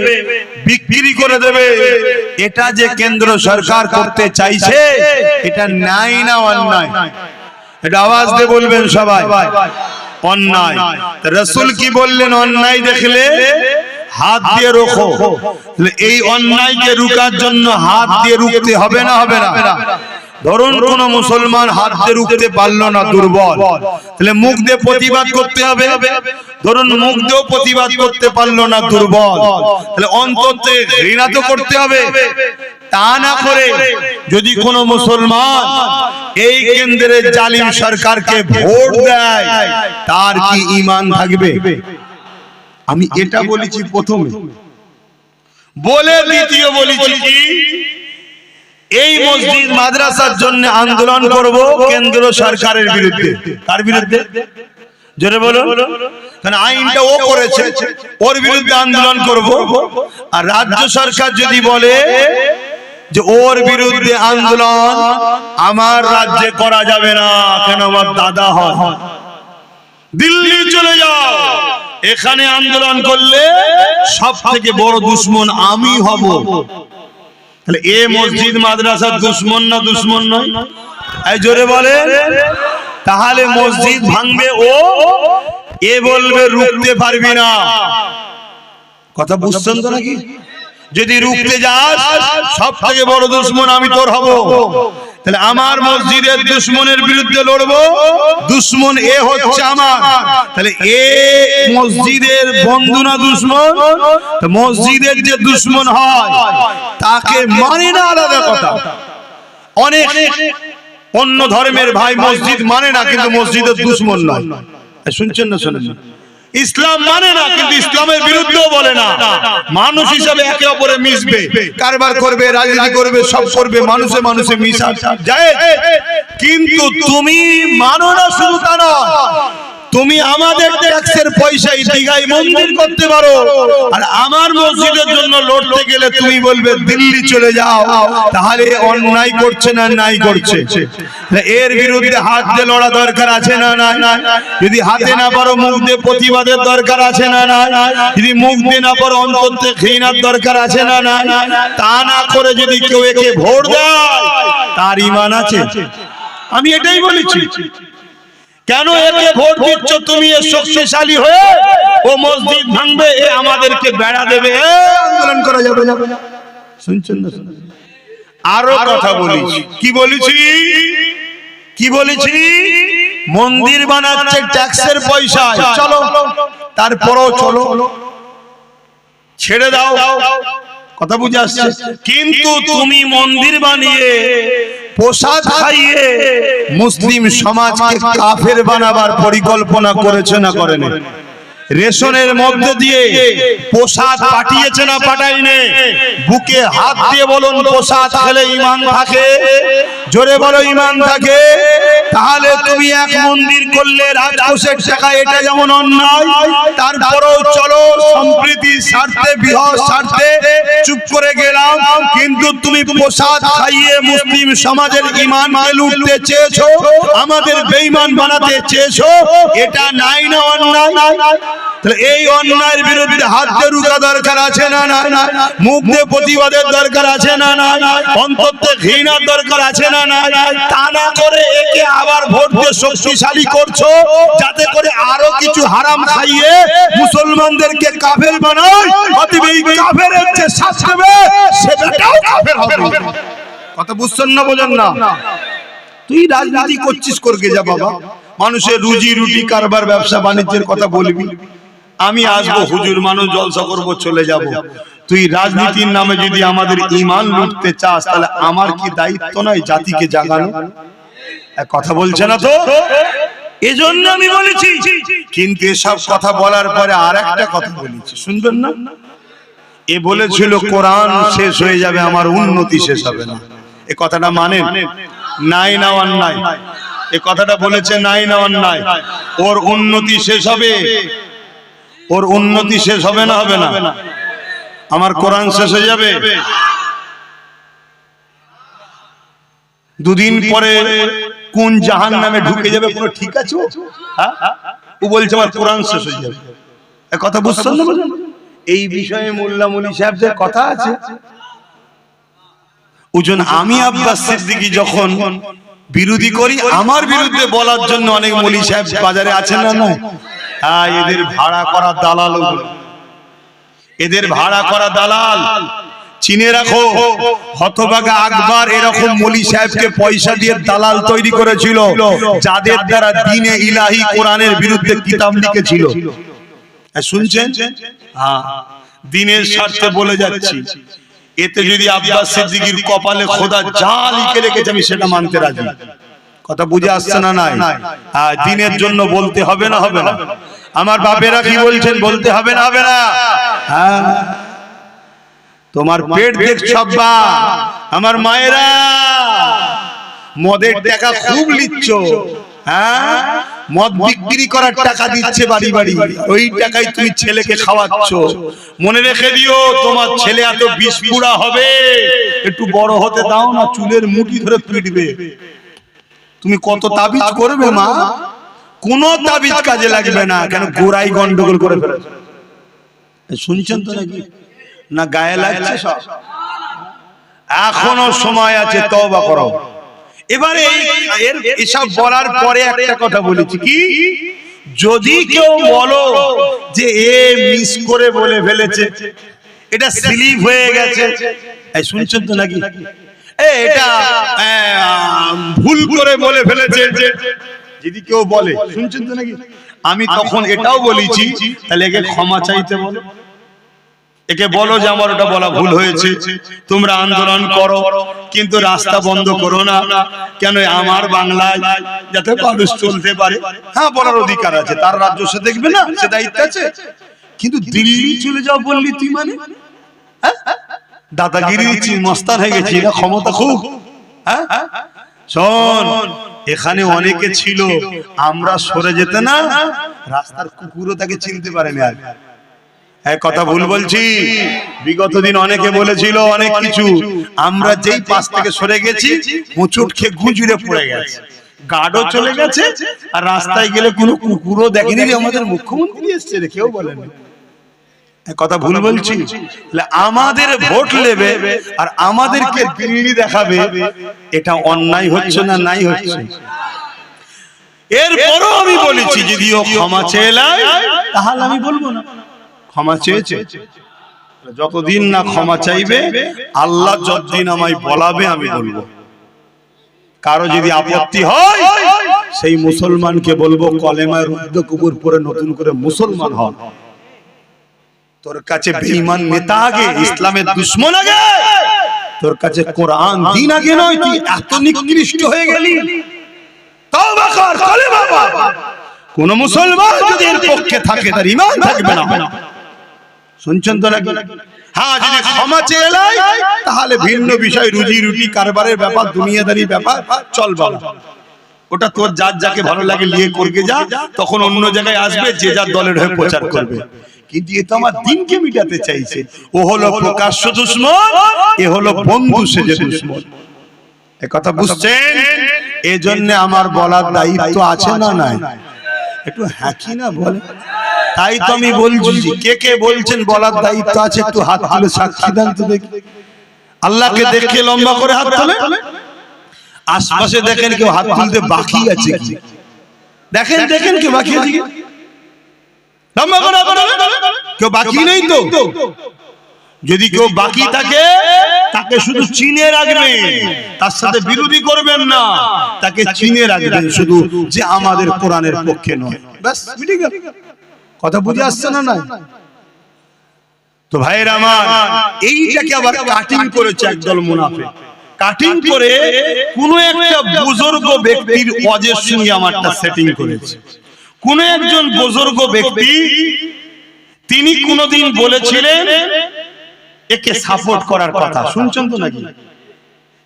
বিক্রি করে দেবে। এটা যে কেন্দ্র সরকার করতে চাইছে, এটা নাই না অন্যায়? এটা আওয়াজ দিয়ে বলবেন সবাই, অন্যায়। রাসূল কি বললেন? অন্যায় দেখলে হাত দিয়ে রোখো। এই অন্যায়কে রুখার জন্য হাত দিয়ে রুখতে হবে না? হবে না? ধরুন কোন মুসলমান হাত দিয়ে রুখতে পারলো না, দুর্বল, তাহলে মুখ দিয়ে প্রতিবাদ করতে হবে। ধরুন মুখ দিয়েও প্রতিবাদ করতে পারলো না, দুর্বল, তাহলে অন্তর থেকে ঘৃণা তো করতে হবে। তা না করে যদি কোন মুসলমান এই কেন্দ্রের জালিম সরকারকে ভোট দেয়, তার কি ঈমান থাকবে? আমি এটা বলেছি প্রথমে, বলে দ্বিতীয় বলেছি কি এই মসজিদ মাদ্রাসার জন্য আন্দোলন করব কেন্দ্র সরকারের বিরুদ্ধে। কার বিরুদ্ধে? জোরে বলুন। কারণ আইনটা ও করেছে, ওর বিরুদ্ধে আন্দোলন করব। আর রাজ্য সরকার যদি বলে যে ওর বিরুদ্ধে আন্দোলন আমার রাজ্যে করা যাবে না, কেন আমার দাদা হয়, দিল্লি চলে যাও, এখানে আন্দোলন করলে সব থেকে বড় দুশমন আমি হব। তাহলে এ মসজিদ মাদ্রাসার দুশমন না দুশমন নয়? এই জোরে বলে। তাহলে মসজিদ ভাঙবে ও, এ বলবে রুখতে পারবি না। কথা বুঝছেন তো নাকি? যদি রুখতে যাস, সব থেকে বড় দুশমন আমি তোর হব। তাহলে আমার মসজিদের দুশমনের বিরুদ্ধে লড়বো, দুশমন এ হচ্ছে আমার। তাহলে এ মসজিদের বন্ধু না দুশমন? মসজিদের যে দুশমন হয় তাকে মানে না, আলাদা কথা। অনেক অন্য ধর্মের ভাই মসজিদ মানে না, কিন্তু মসজিদের দুশমন নয়। শুনছেন না? শোনেন না? ইসলাম মানে না, কিন্তু ইসলামের বিরুদ্ধেও বলে না। মানুষ হিসাবে একে অপরে মিশবে, কারবার করবে, রাজনীতি করবে, সব করবে, মানুষে মানুষে মিশা যায়। কিন্তু তুমি মানো না, শুধু তা নয়, তুমি আমাদের ট্যাক্সের পয়সায় দীঘায় মন্দির করতে পারো, আর আমার মসজিদের জন্য লড়তে গেলে তুমি বলবে দিল্লি চলে যাও। তাহলে অন্যায় করছে না নাই করছে? এর বিরুদ্ধে হাত দিয়ে লড়া দরকার আছে না নাই? যদি হাতে না পারো, মুখ দিয়ে প্রতিবাদের দরকার আছে না নাই? যদি মুখ দিয়ে না পারো, অন্তর থেকে ঘৃণার দরকার আছে না নাই? তা না করে যদি কেউ একে ভোট দেয়, তার ঈমান আছে? আমি এটাই বলেছি। কেন একে ভোট দিচ্ছ তুমি? এ শক্তিশালী হয়ে ও মসজিদ ভাঙবে, এ আমাদেরকে বেড়া দেবে, আন্দোলন করা যাবে না। শুনছেন না? আরো কথা বলেছি। কি বলেছি? কি বলেছি? মন্দির বানাচ্ছে ট্যাক্সের পয়সায়, চলো, তারপরও চলো, ছেড়ে দাও, কথা বুঝে আসছে। কিন্তু তুমি মন্দির বানিয়ে প্রসাদ খাইয়ে মুসলিম সমাজকে কাফের বানাবার পরিকল্পনা করেছে না করেনি? রেশনের মধ্যে দিয়ে প্রসাদ পাঠিয়েছে না পাঠায়নি? বুকে হাত দিয়ে বলুন, প্রসাদ খেলে ঈমান থাকে? জোরে বলো, ঈমান থাকে। তাহলে তুমি এক মন্দির করলে রাজকোষের টাকা, এটা যেমন অন্যায়, তারপরেও চলো সম্প্রীতির স্বার্থে, বৃহৎ স্বার্থে চুপ করে গেলাম। কিন্তু তুমি প্রসাদ খাইয়ে মুসলিম সমাজের ঈমানকে লুটতে চেয়েছো, আমাদের বেঈমান বানাতে চেয়েছো, এটা নাই না অন্যায়? তাহলে এই অন্যায়ের বিরুদ্ধে হাত দিয়ে রুখা দরকার আছে না না? মুখ দিয়ে প্রতিবাদের দরকার আছে না না? অন্তর দিয়ে ঘৃণার দরকার আছে না না? তা না করে একে আবার ভোট দিয়ে শক্তিশালী করছো, যাতে করে আরো কিছু হারাম খাইয়ে মুসলমানদেরকে কাফের বানায়। অতএব এই কাফেরের যে শাস্তি হবে সেটাও কাফের হবে। কথা বুঝছেন না? বোঝেন না? তুই রাজনীতি করছিস করকে যা বাবা, মানুষের রুজি রুটি কারবার ব্যবসা বাণিজ্যের কথা বলবি। আমি আসবো হুজুর মানুষ জলসা করবো চলে যাব। তুই রাজনীতির নামে যদি আমাদের ঈমান লুটতে চাস, তাহলে আমার কি দায়িত্ব নয় জাতিকে জাগানো? কথা বলছে না তো? এজন্য আমি বলেছি। কিন্তু এসব কথা বলার পরে আর একটা কথা বলেছি, শুনবেন না? এ বলেছিল কোরআন শেষ হয়ে যাবে, আমার উন্নতি শেষ হবে না। এ কথাটা মানেন? নাই না অন্যায়? এ কথাটা বলেছে নাই না অন্যায়? ওর উন্নতি শেষ হবে, ওর উন্নতি শেষ হবে না হবে না? আমার কোরআন শেষ হয়ে যাবে, দুদিন পরে কোন জাহান্নামে ঢুকে যাবে কোনো ঠিক আছে? ও বলছে আমার কোরআন শেষ হয়ে যাবে। এ কথা বুঝছেন না? এই বিষয়ে মোল্লা মুলি সাহেবদের কথা আছে। ওজন আমি আব্বাস সিদ্দিকী যখন বিরোধী করি, আমার বিরুদ্ধে বলার জন্য অনেক মুলি সাহেব বাজারে আছেন না না? হ্যাঁ, এদের ভাড়া করা দালাল, এদের ভাড়া করা দালাল। চিনে রাখো, হতভাগা আকবর এরকম মুলি সাহেবকে পয়সা দিয়ে দালাল তৈরি করেছিল, যাদের দ্বারা দ্বীনে ইলাহি কোরআনের বিরুদ্ধে কিতাব লিখেছিল। শুনছেন? হ্যাঁ, দ্বীনের স্বার্থে বলে যাচ্ছি। এতে যদি আব্বাস সিদ্দিকীর কপালে খোদা যা লিখে রেখেছে আমি সেটা মানতে রাজি। কথা বুঝে আসছে না? নাই? হ্যাঁ, দ্বীনের জন্য বলতে হবে না হবে না? আমার বাপেরা কি বলছেন, বলতে হবে না হবে না? হ্যাঁ, তোমার পেট দেখছ আব্বা, আমার মায়েরা মদের টাকা খুব লিচ্ছ। হ্যাঁ, মদ বিক্রি করার টাকা দিচ্ছে বাড়ি বাড়ি, ওই টাকায় তুমি ছেলেকে খাওয়াচ্ছ। মনে রেখে দিও, তোমার ছেলে এত বিষপুরা হবে, একটু বড় হতে দাও না, চুলের মুঠি ধরে পিটবে। তুমি কত তাবিজ করবে মা? কোন তাবিজ কাজে লাগবে না। কেন? গোড়াই গন্ডগোল করে ফেলেছে। শুনছেন তো নাকি? না গায়ে লাগছে সব? এখনো সময় আছে, তওবা করো। এবারে এসব বলার পরে একটা কথা বলেছি, কি যদি কেউ বলো যে এ মিস করে বলে ফেলেছে, এটা স্লিপ হয়ে গেছে, শুনছেন তো নাকি? এটা ভুল করে বলে ফেলেছে, যদি কেউ বলে, শুনছেন তো নাকি? আমি তখন এটাও বলেছি, তাহলে একে ক্ষমা চাইতে বলো, একে বলো যে আমার ওটা বলা ভুল হয়েছে, তোমরা আন্দোলন করো, কিন্তু রাস্তা বন্ধ করো না। কেন? আমার বাংলায় যাতে মানুষ চলতে পারে। হ্যাঁ, বলার অধিকার আছে, তার রাজ্য সে দেখবে না, সে দায়িত্ব আছে। কিন্তু দিল্লি চলে যাও বললি তুই, মানে দাদাগিরি দিচ্ছি, মস্তান হয়ে গেছি, না ক্ষমতা খুব। হ্যাঁ, শোন, এখানে অনেকে ছিল, আমরা সরে যেতে না, রাস্তার কুকুরও তাকে চিনতে পারেনি। আর এক কথা ভুল বলছি? বিগত দিন অনেকে বলেছিল অনেক কিছু, আমরা যেই পাশ থেকে সরে গেছি মুচুট খেয়ে গুজুরে পড়ে গেছে, গার্ডও চলে গেছে, আর রাস্তায় গেলে কোনো কুকুরও দেখেনি যে আমাদের মুখ্যমন্ত্রী এসছে রে, কেউ বলেনি। কথা ভুল বলছি? আমাদের ভোট নেবে আর আমাদেরকে দিল্লি দেখাবে, এটা অন্যায় হচ্ছে না? নাই হচ্ছে? এরপরও আমি বলেছি যদিও ক্ষমা চেয়ে তাহলে আমি বলবো না ক্ষমা চেয়েছে। যতদিন না ক্ষমা চাইবে, আল্লাহ যতদিন আমায় বলাবে আমি বলবো। কারো যদি আপত্তি হয়, সেই মুসলমানকে বলবো কলেমায় রুদ্ধ কুকুর পরে নতুন করে মুসলমান হন। তোর কাছে বেঈমান নেতা আগে, ইসলামের দুশমন আগে, তোর কাছে কোরআন দিন আগে নয়। তুই এত নিকৃষ্ট হয়ে গেলি, তওবা কর, কলেমা পড়। কোন মুসলমান যদি এর পক্ষে থাকে তার ঈমান থাকবে না। শুনছেন তো নাকি? হ্যাঁ, যদি ক্ষমা চেয়ে এলাই তাহলে ভিন্ন বিষয়, রুজি রুটি কারবারের ব্যাপার, দুনিয়াদারি ব্যাপার চলবে, ওটা তোর যার যাকে ভালো লাগে নিয়ে করবে যা, তখন অন্য জায়গায় আসবে, যে যার দলের হয়ে প্রচার করবে। কিন্তু এ তো আমার দিনকে মিটাতে চাইছে। ও হলো প্রকাশ্য দুশমন, এ হলো বন্ধু সেজে দুশমন। এ কথা বুঝছেন? এজন্য আমার বলার দায়িত্ব আছে না নাই? একটু হ্যাঁ কি না বলে? তাই তো আমি বলছি, কে কে বলছেন বলার দায়িত্ব আছে, একটু হাত তুলে সাক্ষী দেন তো দেখি। আল্লাহকে দেখে লম্বা করে হাত তোলে। আশপাশে দেখেন কেউ হাত তুলতে বাকি আছে কি? দেখেন দেখেন কেউ বাকি আছে কি? লম্বা করে কেউ বাকি নেই তো? যদি কেউ বাকি থাকে তাকে শুধু চিনে রাখবেন, তার সাথে বিরোধী করবেন না, তাকে চিনে রাখবেন শুধু যে আমাদের কোরআনের পক্ষে নয়, ব্যাস মিটে গেল। কথা বুঝে আসছে না? না তো ভাইরা আমার, এইটাকে আবার কাটিং করেছে একদল মুনাফিক। কাটিং করে কোন একটা বুজুর্গ ব্যক্তির ওয়াজের সঙ্গে আমারটা সেটিং করেছে। কোন একজন বুজুর্গ ব্যক্তি তিনি কোনদিন বলেছিলেন একে সাপোর্ট করার কথা, শুনছেন তো নাকি?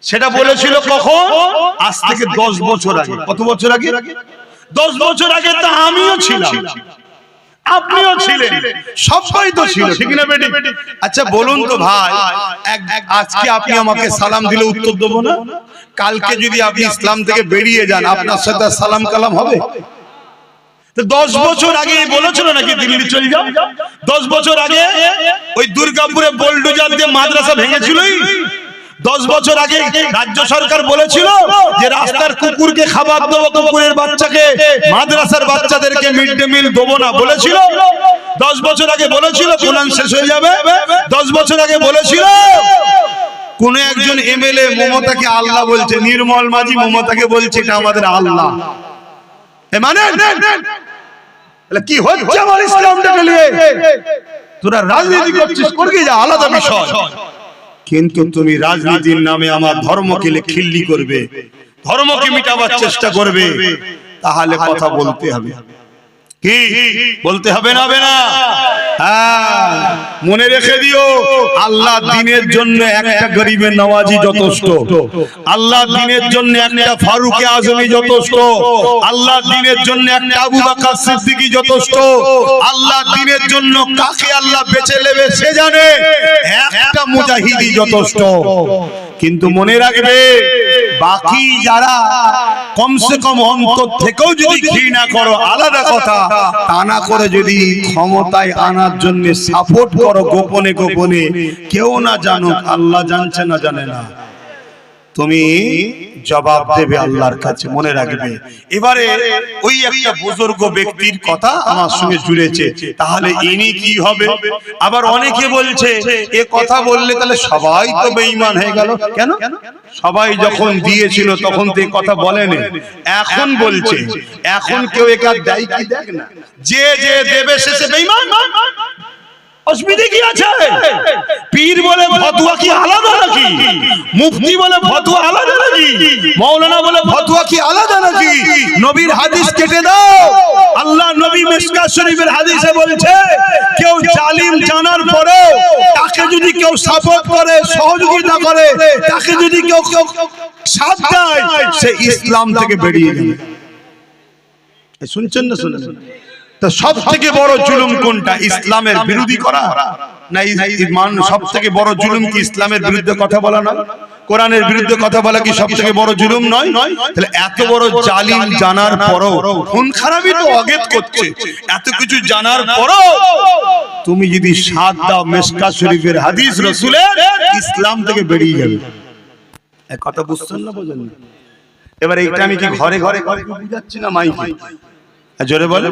সেটা বলেছিল কখন? আজ থেকে 10 বছর আগে। কত বছর আগে? 10 বছর আগে তো আমিও ছিলাম, আপনিও ছিলেন, সবাই তো ছিল, ঠিক না বেটি? আচ্ছা বলুন তো ভাই, আজকে আপনি আমাকে সালাম দিলে উত্তর দেবো না? কালকে যদি আপনি ইসলাম থেকে বেরিয়ে যান, আপনার সাথে সালাম কালাম হবে? 10 বছর আগে বলেছিল নাকি দিল্লি চলে যাও? 10 বছর আগে ওই দুর্গাপুরে বোলডোজার দিয়ে মাদ্রাসা ভেঙেছিল। 10 বছর আগে রাজ্য সরকার বলেছিল যে রাস্তার কুকুরকে খাবার দেবো, কুকুরের বাচ্চাকে, মাদ্রাসার বাচ্চাদেরকে মিড ডে মিল দেবো না, বলেছিল। 10 বছর আগে বলেছিল কোরআন শেষ হয়ে যাবে। 10 বছর আগে বলেছিল কোন একজন এমএলএ মমতাকে আল্লাহ বলছে, নির্মল মাঝি মমতাকে বলছে এটা আমাদের আল্লাহ। মানে কি হচ্ছে আমার ইসলামটাকে নিয়ে? তোরা রাজনীতি করছিস, করবি যা, আলাদা বিষয়, কিন্তু তুমি রাজনীতির নামে আমার ধর্মকে খিল্লি করবে, ধর্মকে মিটাবার চেষ্টা করবে, তাহলে কথা বলতে হবে। কি বলতে হবে না? হবে না? হ্যাঁ, মনে রেখে দিও, আল্লাহ দ্বীনের জন্য একটা গরিবের নওয়াজি যথেষ্ট, আল্লাহ দ্বীনের জন্য একটা ফারুক আজমি যথেষ্ট, আল্লাহ দ্বীনের জন্য একটা আবু বকর সিদ্দিকী যথেষ্ট, আল্লাহ দ্বীনের জন্য কাকে আল্লাহ বেছে নেবে সে জানে, একটা মুজাহিদি যথেষ্ট। কিন্তু মনে রাখবে, বাকি যারা কমসে কম অন্তর থেকেও যদি ঘৃণা করো আলাদা কথা, তা না করে যদি ক্ষমতায় আনার জন্য সাপোর্ট করো গোপনে গোপনে, কেউ না জানুক, আল্লাহ জানছে না জানে না, তুমি জবাব দেবে আল্লাহর কাছে, মনে রাখবে। এবারে ওই একটা বুজুর্গ ব্যক্তির কথা আমার সঙ্গে জুড়েছে, তাহলে ইনি কি হবে? আবার অনেকে বলছে এ কথা বললে তাহলে সবাই তো বেঈমান হয়ে গেল। কেন? সবাই যখন দিয়েছিল তখন তো এই কথা বলেনি, এখন বলছে। এখন কেউ একা দেয় কি? দেখ না, যে যে দেবে শেষে বেঈমান। অসুবিধা কি আছে? পীর বলে ফতোয়া কি আলাদা নাকি? মুফতি বলে ফতোয়া আলাদা নাকি? মাওলানা বলে ফতোয়া কি আলাদা নাকি? নবীর হাদিস কেটে দাও। আল্লাহ নবী মিশকাত শরীফের হাদিসে বলছে, কেউ জালিম জানার পরেও তাকে যদি কেউ সাপোর্ট করে, সহযোগিতা করে, তাকে যদি কেউ সাথ দেয়, সে ইসলাম থেকে বেরিয়ে যাবে। শুনছেন না? শুনেন। তো সব থেকে বড় জুলুম কোনটা? ইসলামের বিরোধী করা না? সব থেকে বড় জুলুম কি ইসলামের বিরুদ্ধে কথা বলা নয়? কোরআনের বিরুদ্ধে কথা বলা কি সব থেকে বড় জুলুম নয়? তাহলে এত বড় জালিম জানার পরও, খুন খারাপই তো অগেত করছে, এত কিছু জানার পরও তুমি যদি সাথ দাও, মিশকাত শরীফের হাদিস রাসূলের, ইসলাম থেকে বেরিয়ে যাবে। এক কথা বুঝছেন না? বোঝেন না? এবার এইটা আমি কি ঘরে ঘরে বুঝাচ্ছি না মাইকে? জোরে বলে,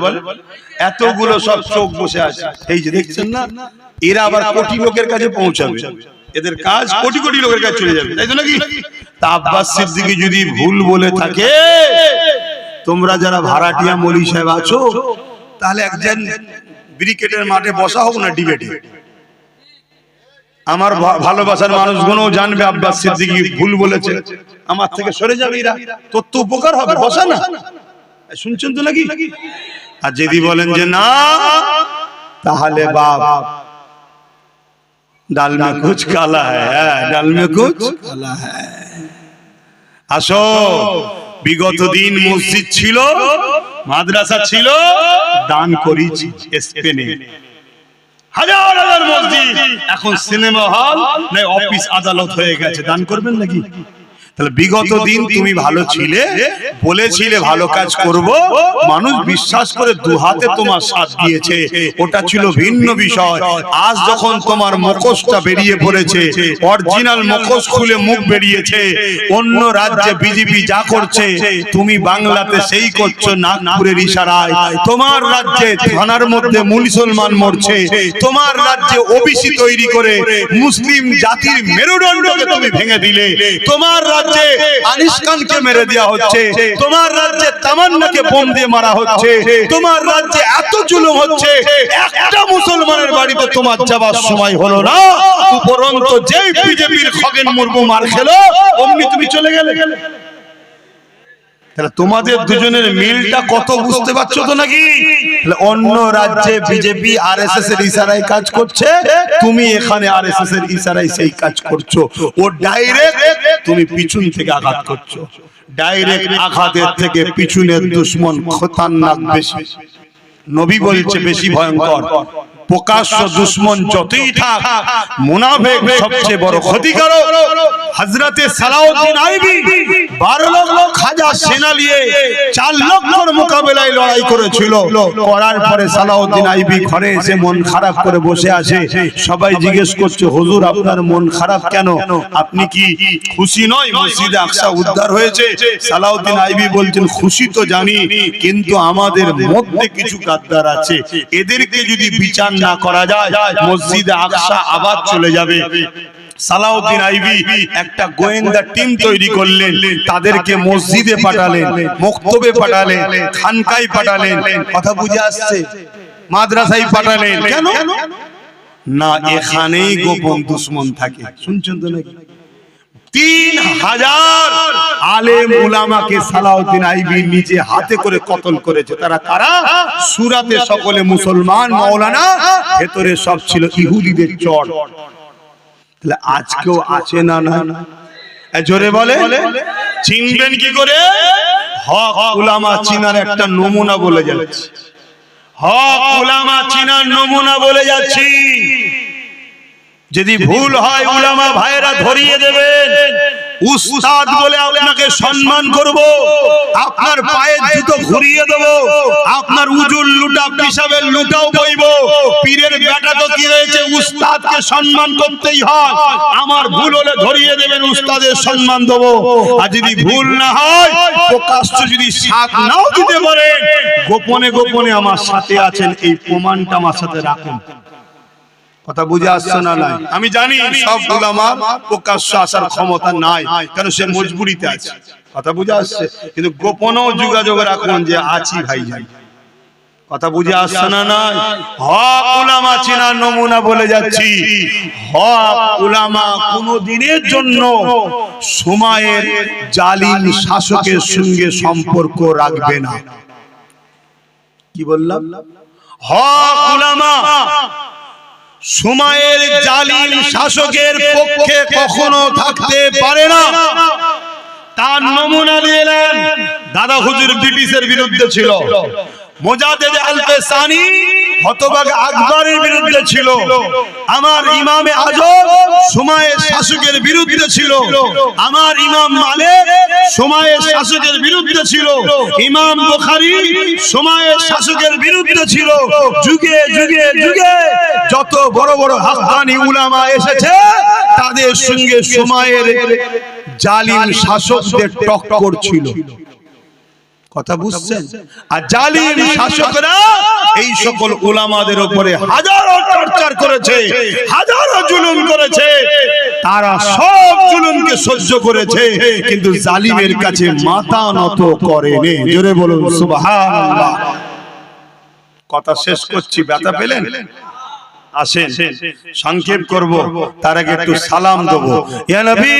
এতগুলো সব চোখ বসে আছে, এই যে দেখছেন না, এরা আবার কোটি লোকের কাছে পৌঁছাবে, এদের কাজ কোটি কোটি লোকের কাছে চলে যাবে, তাই তো নাকি? তা আব্বাস সিদ্দিকী যদি ভুল বলে থাকে, তোমরা যারা ভাড়াটিয়া মৌলী সাহেব আছো, তাহলে একজন ব্রিকেটের মাঠে বসা হোক না ডিবেটে, আমার ভালোবাসার মানুষগুলো জানবে আব্বাস সিদ্দিকী ভুল বলেছে, আমার থেকে সরে যাবে, এরা তোর তো উপকার হবে, বসা না। শুনছেন তো নাকি? আর যদি বলেন যে না, তাহলে বাপ ডাল মে কুছ কালা হ্যায়, ডাল মে কুছ কালা হ্যায়। আসো, বিগত দিন মসজিদ ছিল, মাদ্রাসা ছিল, দান করেছি স্পেনে, হাজার হাজার মসজিদ এখন সিনেমা হল, না অফিস আদালত হয়ে গেছে, দান করবেন নাকি? তাহলে বিগত দিন তুমি ভালো ছিলে, বলেছিলে ভালো কাজ করব, মানুষ বিশ্বাস করে দুহাতে তোমার সাথ দিয়েছে, ওটা ছিল ভিন্ন বিষয়। আজ যখন তোমার মুখোশটা বেরিয়ে পড়েছে, অরিজিনাল মুখোশ খুলে মুখ বেরিয়েছে, অন্য রাজ্যে বিজেপি যা করছে তুমি বাংলাতে সেই করছো নাগপুরের ইশারায়। তোমার রাজ্যে থানার মধ্যে মুসলমান মরছে, তোমার রাজ্যে ওবিসি তৈরি করে মুসলিম জাতির মেরুদণ্ডকে তুমি ভেঙে দিলে, তোমার রাজ্যে আনিস খানকে মেরে দেওয়া হচ্ছে, তোমার রাজ্যে তামান্নাকে বোম দিয়ে মারা হচ্ছে, তোমার রাজ্যে এত জুলুম হচ্ছে, একটা মুসলমানের বাড়িতে তোমার যাবার সময় হলো না, উপরন্ত যেই বিজেপির খগেন মুর্মু মার খেলো অমনি তুমি চলে গেলে। তাহলে তোমাদের দুজনের মিলটা কত বুঝতে পারছো তো নাকি? অন্য রাজ্যে বিজেপি আরএসএস এর ইশারায় কাজ করছে, তুমি এখানে আরএসএস এর ইশারায় সেই কাজ করছো। ও ডাইরেক্ট, তুমি পিছন থেকে আঘাত করছো। ডাইরেক্ট আঘাতের থেকে পিছনের দুশমন খতরনাক বেশি। নবী বলছে বেশি ভয়ঙ্কর। প্রকাশ্য দুশমন যতই থাক, মুনাফিক সবচেয়ে বড় ক্ষতিকারক। হযরতে সালাউদ্দিন আইবি 12 লক্ষ খাজা সেনা নিয়ে 4 লক্ষর মোকাবেলায় লড়াই করেছিল। করার পরে সালাউদ্দিন আইবি ঘরে এসে মন খারাপ করে বসে আছে। সবাই জিজ্ঞেস করছে, হুজুর আপনার মন খারাপ কেন? আপনি কি খুশি নয় মসজিদে আকসা উদ্ধার হয়েছে? সালাউদ্দিন আইবি বলছেন, খুশি তো জানি, কিন্তু আমাদের মধ্যে কিছু গাদ্দার আছে, এদেরকে যদি বিচার না করা যায় মসজিদে আকসা আবার চলে যাবে। সালাউদ্দিন আইবি একটা গোয়েন্দা টিম তৈরি করলেন, তাদেরকে মসজিদে পাঠালেন, মক্তবে পাঠালেন, খানকায় পাঠালেন, কথা বুঝে আসছে, মাদ্রাসায় পাঠালেন। কেন না? এখানেই গোপন দুশমন থাকে। শুনছেন তো নাকি? 3000 আলেম উলামাকে সালাউদ্দিন আইবি নিজে হাতে করে কতল করেছে। তারা কারা? সুরাতে সকলে মুসলমান মাওলানা, ভেতরে সব ছিল ইহুদিদের চর। তাহলে আজকেও আছে না? না জোরে বলে। চিনবেন কি করে? হক উলামা চিনার একটা নমুনা বলে যাচ্ছি। হক উলামা চিনার নমুনা বলে যাচ্ছি। যদি ভুল হয় উলামা ভাইরা ধরিয়ে দেবেন। উস্তাদ বলে আপনাকে সম্মান করব, আপনার পায়ের জুতো ঘুরিয়ে দেব, আপনার উজুল লুটা পিসাবের লুটাও বইব। পীরের বেটা তো কি হয়েছে, উস্তাদকে সম্মান করতেই হয়। আমার ভুল হলে ধরিয়ে দেবেন, উস্তাদের সম্মান দেব। আর যদি ভুল না হয়, প্রকাশ্য যদি সাথ নাও দিতে পারেন, গোপনে গোপনে আমার সাথে আছেন, এই প্রমাণটা আমার সাথে রাখুন। কথা বুঝে আসছে না? নাই আমি জানি সব উলামার প্রকাশ্য আসার ক্ষমতা নাই, কারণ সে মজবুরিতে আছে। কথা বুঝে আসছে? কিন্তু গোপনও যোগাযোগ রাখুন যে আছি ভাইজান। কথা বুঝে আসছে না? নাই হক উলামা চেনার নমুনা বলে যাচ্ছি। হক উলামা কোন দিনের জন্য সময়ের জালিম শাসকের সঙ্গে সম্পর্ক রাখবে না। কি বললাম? হক উলামা সময়ের জালিম শাসকের পক্ষে কখনো থাকতে পারে না। তার নমুনা দিলেন। দাদা হুজুর ব্রিটিশের বিরুদ্ধে ছিল, মুজাদ্দেদ আল-ফেসানি হতভাগ আকবরের বিরুদ্ধে ছিল, আমার ইমামে আজম সময়ের শাসকের বিরুদ্ধে ছিল, আমার ইমাম মালিক সময়ের শাসকের বিরুদ্ধে ছিল, ইমাম বুখারী সময়ের শাসকের বিরুদ্ধে ছিল। যুগে যুগে যুগে যত বড় বড় হাক্কানি উলামা এসেছে, তাদের সঙ্গে সময়ের জালিম শাসকদের টক্কর ছিল। কথা বুঝছেন? আর জালিম শাসকরা এই সকল উলামাদের উপরে হাজারো টর্চার করেছে, হাজারো জুলুম করেছে। তারা সব জুলুমকে সহ্য করেছে, কিন্তু জালিমের কাছে মাথা নত করেনি। জোরে বলুন সুবহানাল্লাহ। কথা শেষ করছি, ব্যথা পেলেন? আসেন সংক্ষেপ করব, তার আগে একটু সালাম দেব। ইয়া নবী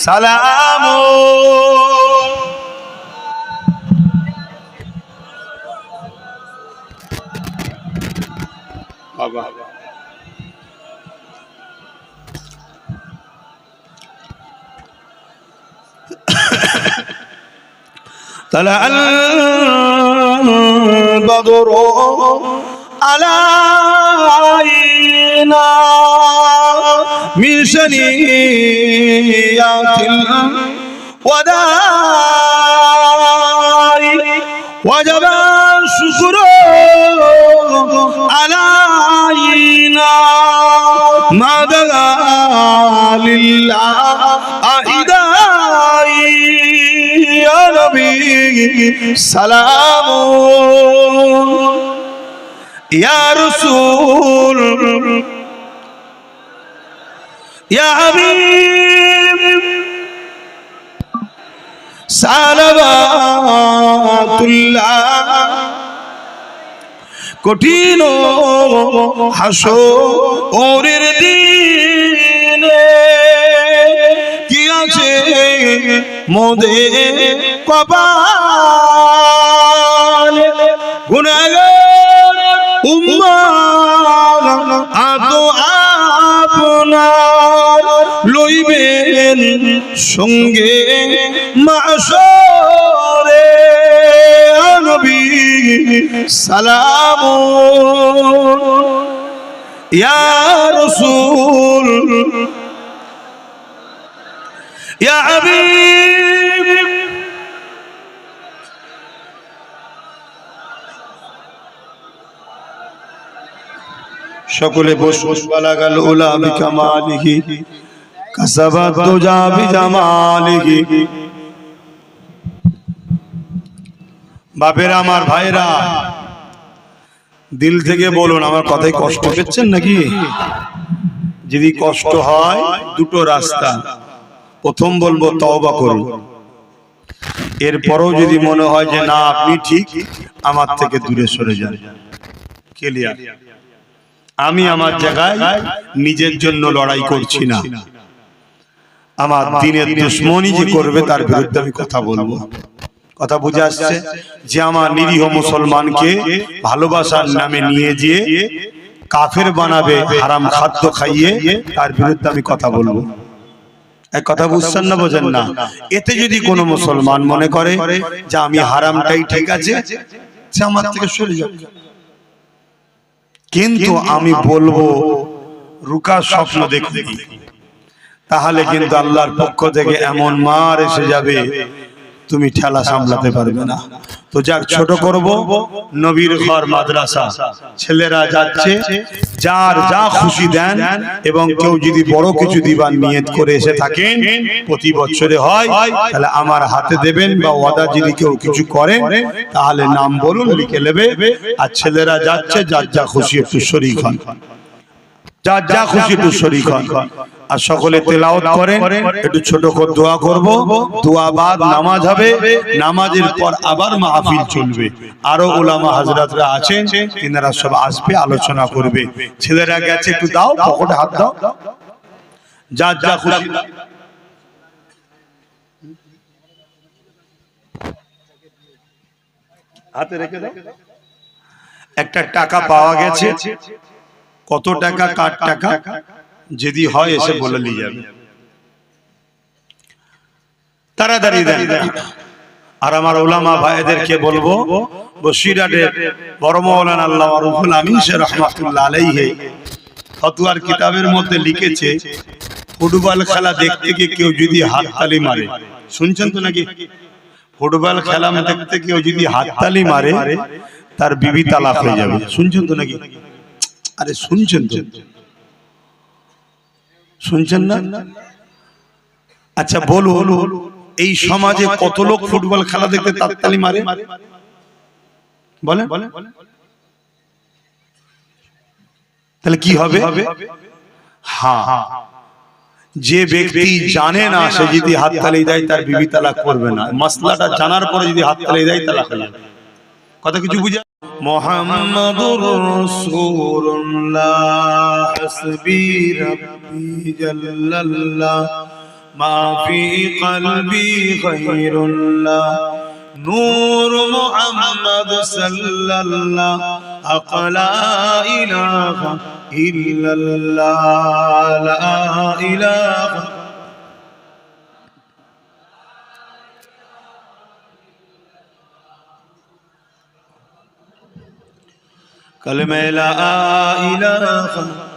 সালাম। বাবা তালা আল বদর আলাইনা من سنيات الوداع وجب الشكر علينا ما دعا لله أعدائي يا نبي سلام يا رسول يا حبيب صلوات الله কঠিন হাসরের দিনে কি আছে মোদের কপালে গুনাহগার উম্মাহ আতো আপনার লইবেন সঙ্গে মাশরে নবী সালাম ইয়া রাসূল ইয়া হাবিব সকলে বসুন বালাগাল উলা বিকামালিহি কাসাবাত দুজা বিজামালিহি বাপেরা আমার ভাইরা দিল থেকে বলুন আমার কথায় কষ্ট পেচ্ছেন নাকি যদি কষ্ট হয় দুটো রাস্তা প্রথম বলবো তওবা করুন এরপরও যদি মনে হয় যে না আপনি ঠিক আমার থেকে দূরে সরে যান ক্লিয়ার আমি আমার জায়গায় নিজের জন্য লড়াই করছি না আমার দ্বীনের দুশমনি যে করবে তার বিরুদ্ধে আমি কথা বলবো কথা বুঝে আসছে যে আমার নিরীহ মুসলমানকে ভালোবাসার নামে নিয়ে গিয়ে কাফের বানাবে হারাম খাদ্য খাইয়ে তার বিরুদ্ধে আমি কথা বলবো এক কথা বুঝছেন না বোঝেন না এতে যদি কোনো মুসলমান মনে করে যে আমি হারামটাই ঠিক আছে সে আমার থেকে সরে যাবে কিন্তু আমি বলবো রুকা স্বপ্ন দেখতে তাহলে কিন্তু আল্লাহর পক্ষ থেকে এমন মার এসে যাবে তুমি ঠেলা সামলাতে পারবে না তো যাক ছোট করব নবীর ঘর মাদ্রাসা ছেলেরা যাচ্ছে যার যা খুশি দেন এবং কেউ যদি বড় কিছু দিবার নিয়ত করে এসে থাকেন প্রতি বছরে হয় তাহলে আমার হাতে দেবেন বা ওয়াদা যদি কেউ কিছু করেন তাহলে নাম বলুন লিখে নেবে আর ছেলেরা যাচ্ছে যার যা খুশি একটু শরীক হন যার যা খুশি একটু শরীক হন আর সকলে তেলাওয়াত করেন একটু ছোট করে দোয়া করব দোয়া বাদ নামাজ হবে নামাজের পর আবার মাহফিল চলবে আরো উলামা হযরতরা আছেন তিনারা সব আসবে আলোচনা করবে ছেলেরা গেছে একটু দাও পকেটে হাত দাও যার যা খুশি হাতে রেখে দাও একটা টাকা পাওয়া গেছে কত টাকা কার টাকা যদি হয় এসে বলে নিয়ে যাবে তাড়াতাড়ি দেন আর আমার উলামা ভাইদেরকে বলবো বসিরহাটের বড় মাওলানা আল্লামা রুহুল আমিন শাহ রাহমাতুল্লাহ আলাইহি ফতোয়ার কিতাবের মধ্যে লিখেছে ফুটবল খেলা দেখতে গিয়ে কেউ যদি হাততালি মারে শুনছেন তো নাকি ফুটবল খেলা দেখতে কেউ যদি হাততালি মারে তার বিবি তালাক হয়ে যাবে শুনছেন তো নাকি আরে শুনছেন তো শুনছেন না আচ্ছা বলুন এই সমাজে কত লোক ফুটবল খেলা দেখতে তালি মারে বলেন তাহলে কি হবে হ্যাঁ যে ব্যক্তি জানে না সে যদি হাততালি দেয় তার বিবি তালাক করবে না মাসলাটা জানার পরে যদি হাততালি দেয় তালাক হয়ে যাবে কথা কিছু বুঝা মুহাম্মাদুর রাসূলুল্লাহ হাসবি রাব্বি জাল্লাল্লাহ মা ফি কলবি খায়রুল্লাহ নূর মুহাম্মদ সাল্লাল্লাহ আলা ইলাহা ইল্লাল্লাহ লা ইলাহা कलमे ला इलाहा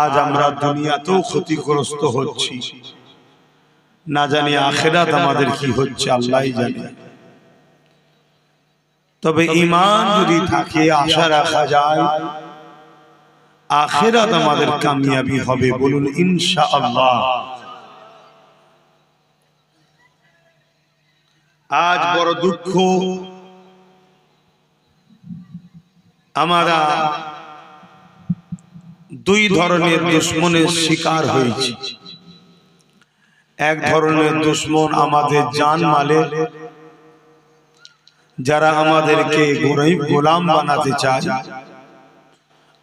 আজ আমরা দুনিয়াতেও ক্ষতিগ্রস্ত হচ্ছি, না জানি আখিরাত আমাদের কি হচ্ছে আল্লাহই জানে। তবে ঈমান যদি থাকে, আশা রাখা যায় আখিরাত আমাদের কামিয়াবি হবে, বলুন ইনশাআল্লাহ। আজ বড় দুঃখ, আমরা দুই ধরনের দুশমনের শিকার হয়েছি। এক ধরনের দুশমন আমাদের জান মালের, যারা আমাদেরকে গোলাম বানাতে চায়,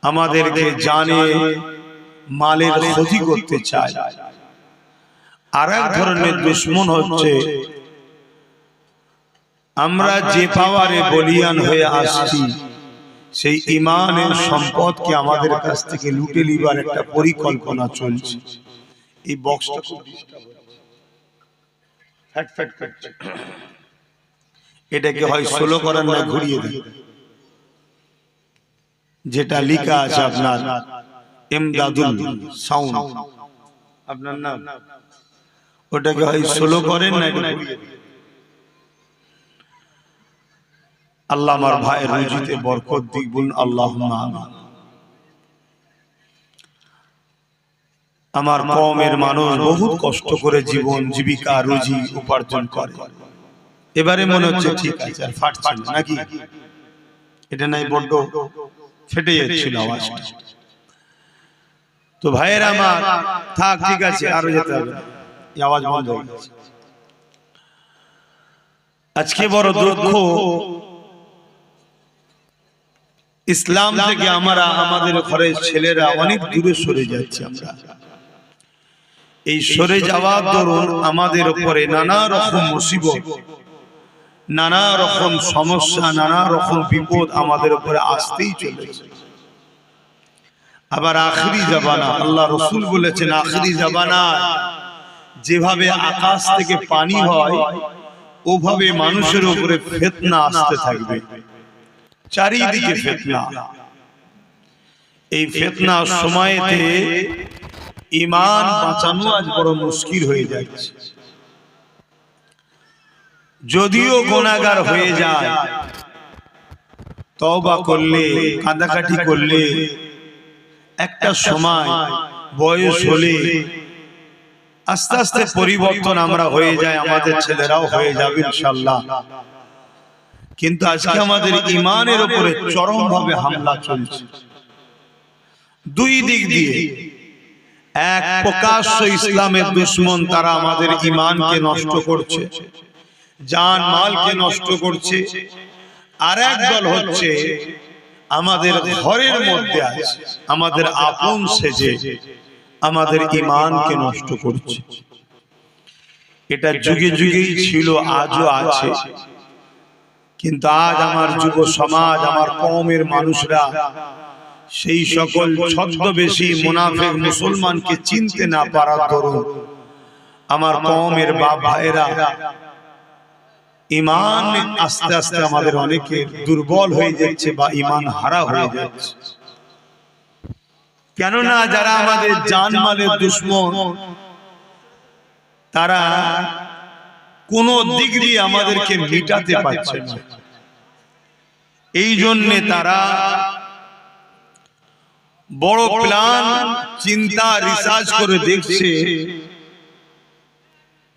আমাদেরকে জানে মালের ক্ষতি করতে চায়। আর এক ধরনের দুশমন হচ্ছে আমরা যে পাওয়ারে বলিয়ান হয়ে আসছি, সেই ঈমানের সম্পদকে আমাদের কাছ থেকে লুটে নিবার একটা পরিকল্পনা চলছে। এই বক্সটা খুব ডিস্টার্ব হচ্ছে, ফ্যাট ফ্যাট করছে, এটাকে হয় স্লো করার না ঘুরিয়ে দেন। যেটা লেখা আছে আপনার এমদাদুল সাউন্ড, আপনার নাম, ওটাকে হয় স্লো করেন না এটা ঘুরিয়ে দেন। আল্লাহ আমার ভাইয়ের রুজিতে বরকত দিক, বলুন আল্লাহুম্মা আমিন। আমার কওমের মানুষ বহুত কষ্ট করে জীবন জীবিকা রুজি উপার্জন করে, এবারে মনে হচ্ছে ঠিক আছে আর ফাটছে না নাকি? এটা নাই বড্ড ফেটে যাচ্ছিল আওয়াজটা। তো ভাইয়ের আমার থাক, ঠিক আছে, আরো যেতে হবে, এই আওয়াজ বন্ধ হয়ে গেছে। আজকে বড় দুঃখ, ইসলাম থেকে আমরা আমাদের ঘরের ছেলেরা অনেক দূরে সরে যাচ্ছি। আমরা এই সরে যাওয়ার দরুন আমাদের উপরে নানা রকম মুসিবত, নানা রকম সমস্যা, নানা রকম বিপদ আমাদের উপরে আসতেই চলেছে। আবার আখিরি জামানা, আল্লাহ রাসূল বলেছেন আখিরি জামানা যেভাবে আকাশ থেকে পানি হয়, ওভাবে মানুষের উপরে ফিতনা আসতে থাকবে, চারিদিকে ফিতনা। এই ফিতনার সময়তে ঈমান বাঁচানো আজ বড় মুশকিল হয়ে যাচ্ছে। যদিও গুনাহগার হয়ে যায়, তওবা করলে, কাঁদাকাটি করলে, একটা সময় বয়স হলে আস্তে আস্তে পরিবর্তন আমরা হয়ে যায়, আমাদের ছেলেরাও হয়ে যাবে ইনশাআল্লাহ। কিন্তু আজকে আমাদের ঈমানের উপরে চরমভাবে হামলা চলছে দুই দিক দিয়ে। এক, প্রকাশ্য ইসলামের দুশমন, তারা আমাদের ঈমানকে নষ্ট করছে, জান মালকে নষ্ট করছে। আর এক দল হচ্ছে আমাদের ঘরের মধ্যে আছে, আমাদের আপন সেজে আমাদের ঈমানকে নষ্ট করছে। এটা যুগে যুগেই ছিল, আজও আছে। কিন্তু আজ আমার যুব সমাজ, আমার কওমের মানুষরা সেই সকল ছদ্মবেশী মুনাফিক মুসলমানকে চিনতে না পারার দরুন আমার কওমের বাপ ভাইরা ঈমান আস্তে আস্তে আমাদের অনেকের দুর্বল হয়ে যাচ্ছে বা ঈমান হারা হয়ে যাচ্ছে। কেননা যারা আমাদের জানমালের দুশমন, তারা কোন দিক দিয়ে আমাদেরকে মিটাতে পারছে না। এই জন্যে তারা বড় প্ল্যান, চিন্তা, রিসার্চ করে দেখছে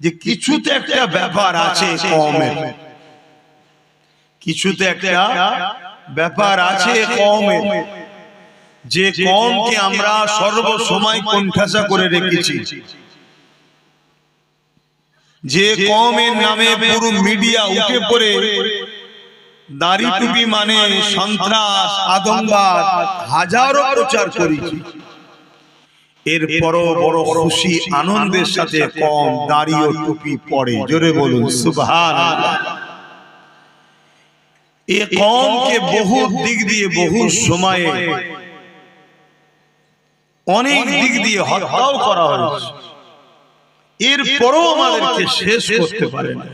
যে কিছুতে একটা ব্যাপার আছে কওমের, কিছুতে একটা ব্যাপার আছে কওমের, যে কওমকে আমরা সর্বসময় কোণঠাসা করে রেখেছি, যে কওমের নামে পুরো মিডিয়া উঠে পড়ে দাড়ি টুপি মানে সন্ত্রাস, আতঙ্কবাদ হাজারো প্রচার করেছি, এরপরও বড় খুশি আনন্দের সাথে কওম দাড়ি ও টুপি পরে। জোরে বলুন সুবহানাল্লাহ। এই কওমকে বহু দিক দিয়ে, বহু সময়ে, অনেক দিক দিয়ে হত্যাও করা হয়েছে, এরপরও আমাদেরকে শেষ করতে পারে না।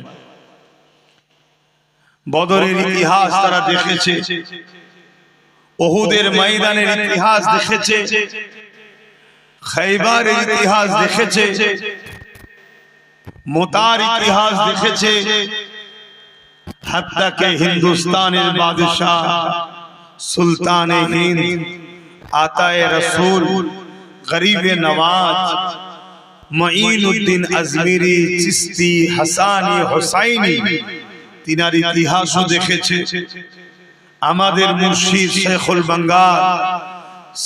বদরের ইতিহাস তারা দেখেছে, উহুদের ময়দানের ইতিহাস দেখেছে, খৈবারের ইতিহাস দেখেছে, মোতার ইতিহাস দেখেছে, হাত্তা কে হিন্দুস্তানের বাদশাহ সুলতানে হিন্দ আতায়ে রাসূল গরিবে নওয়াজ মুঈনুদ্দিন আজমিরি চিশতি হাসানি হুসাইনি তিনার ইতিহাসও দেখেছে। আমাদের মুর্শিদ শেখুল বাঙ্গাল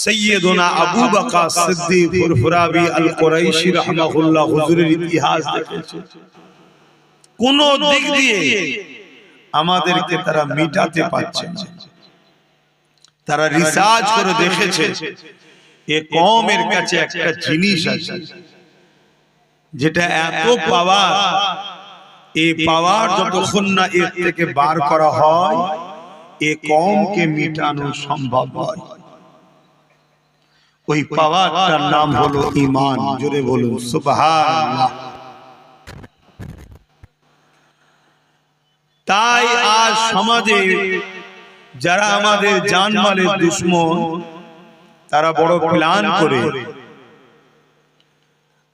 সৈয়দনা আবু বকর সিদ্দিক ফুরফুরাবি আল কুরাইশি রাহমাহুল্লাহ হুজুরের ইতিহাস দেখেছে। কোন দিক দিয়ে আমাদেরকে তারা মিটাতে পারছে না। তারা রিসার্চ করে দেখেছে এ কওমের কাছে একটা জিনিস আছে যেটা এত পাওয়ার, এই পাওয়ার যতক্ষণ না এর থেকে বার করা হয় এ কওমকে মিটানো সম্ভব হয়। ওই পাওয়ারটার নাম হলো ঈমান। জোরে বলুন সুবহানাল্লাহ। তাই আজ সমাজে যারা আমাদের জানমালের দুশমন, তারা বড় প্ল্যান করে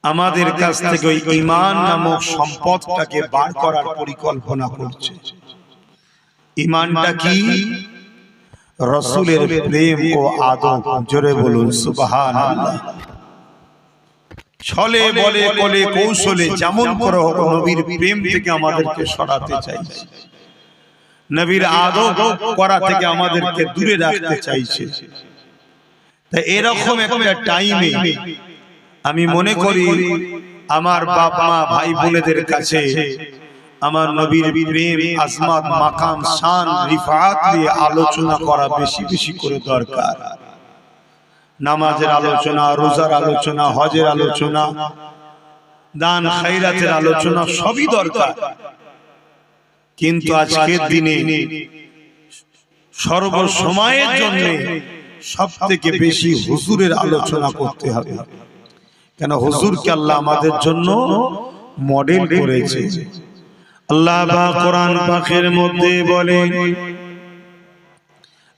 আমাদের কাছ থেকে ওই ঈমান নামক সম্পদটাকে বার করার পরিকল্পনা করছে। ঈমানটা কি? রাসূলের প্রেম ও আদব। জোরে বলুন সুবহানাল্লাহ। ছলে বলে কোলে কৌশলে যেমন করে হোক নবীর প্রেম থেকে আমাদেরকে সরাতে চাইছে, নবীর আদব করা থেকে আমাদেরকে দূরে রাখতে চাইছে। তাই এরকম একটা টাইমে আমি মনে করি আমার বাপ মা ভাই বোনেদের কাছে আমার নবীর প্রেম, আজমত, মাকাম, শান, রিফাত নিয়ে আলোচনা করা বেশি বেশি করে দরকার। নামাজের আলোচনা, রোজার আলোচনা, হজের আলোচনা, দান খায়রাতের আলোচনা সবই দরকার। কিন্তু আজকের দিনে সর্বসময়ের জন্য সবথেকে বেশি হুজুরের আলোচনা করতে হবে। কেন? হুজুরকে আল্লাহ আমাদের জন্য মডেল করেছে। আল্লাহ পাক কোরআন পাকের মধ্যে বলেন,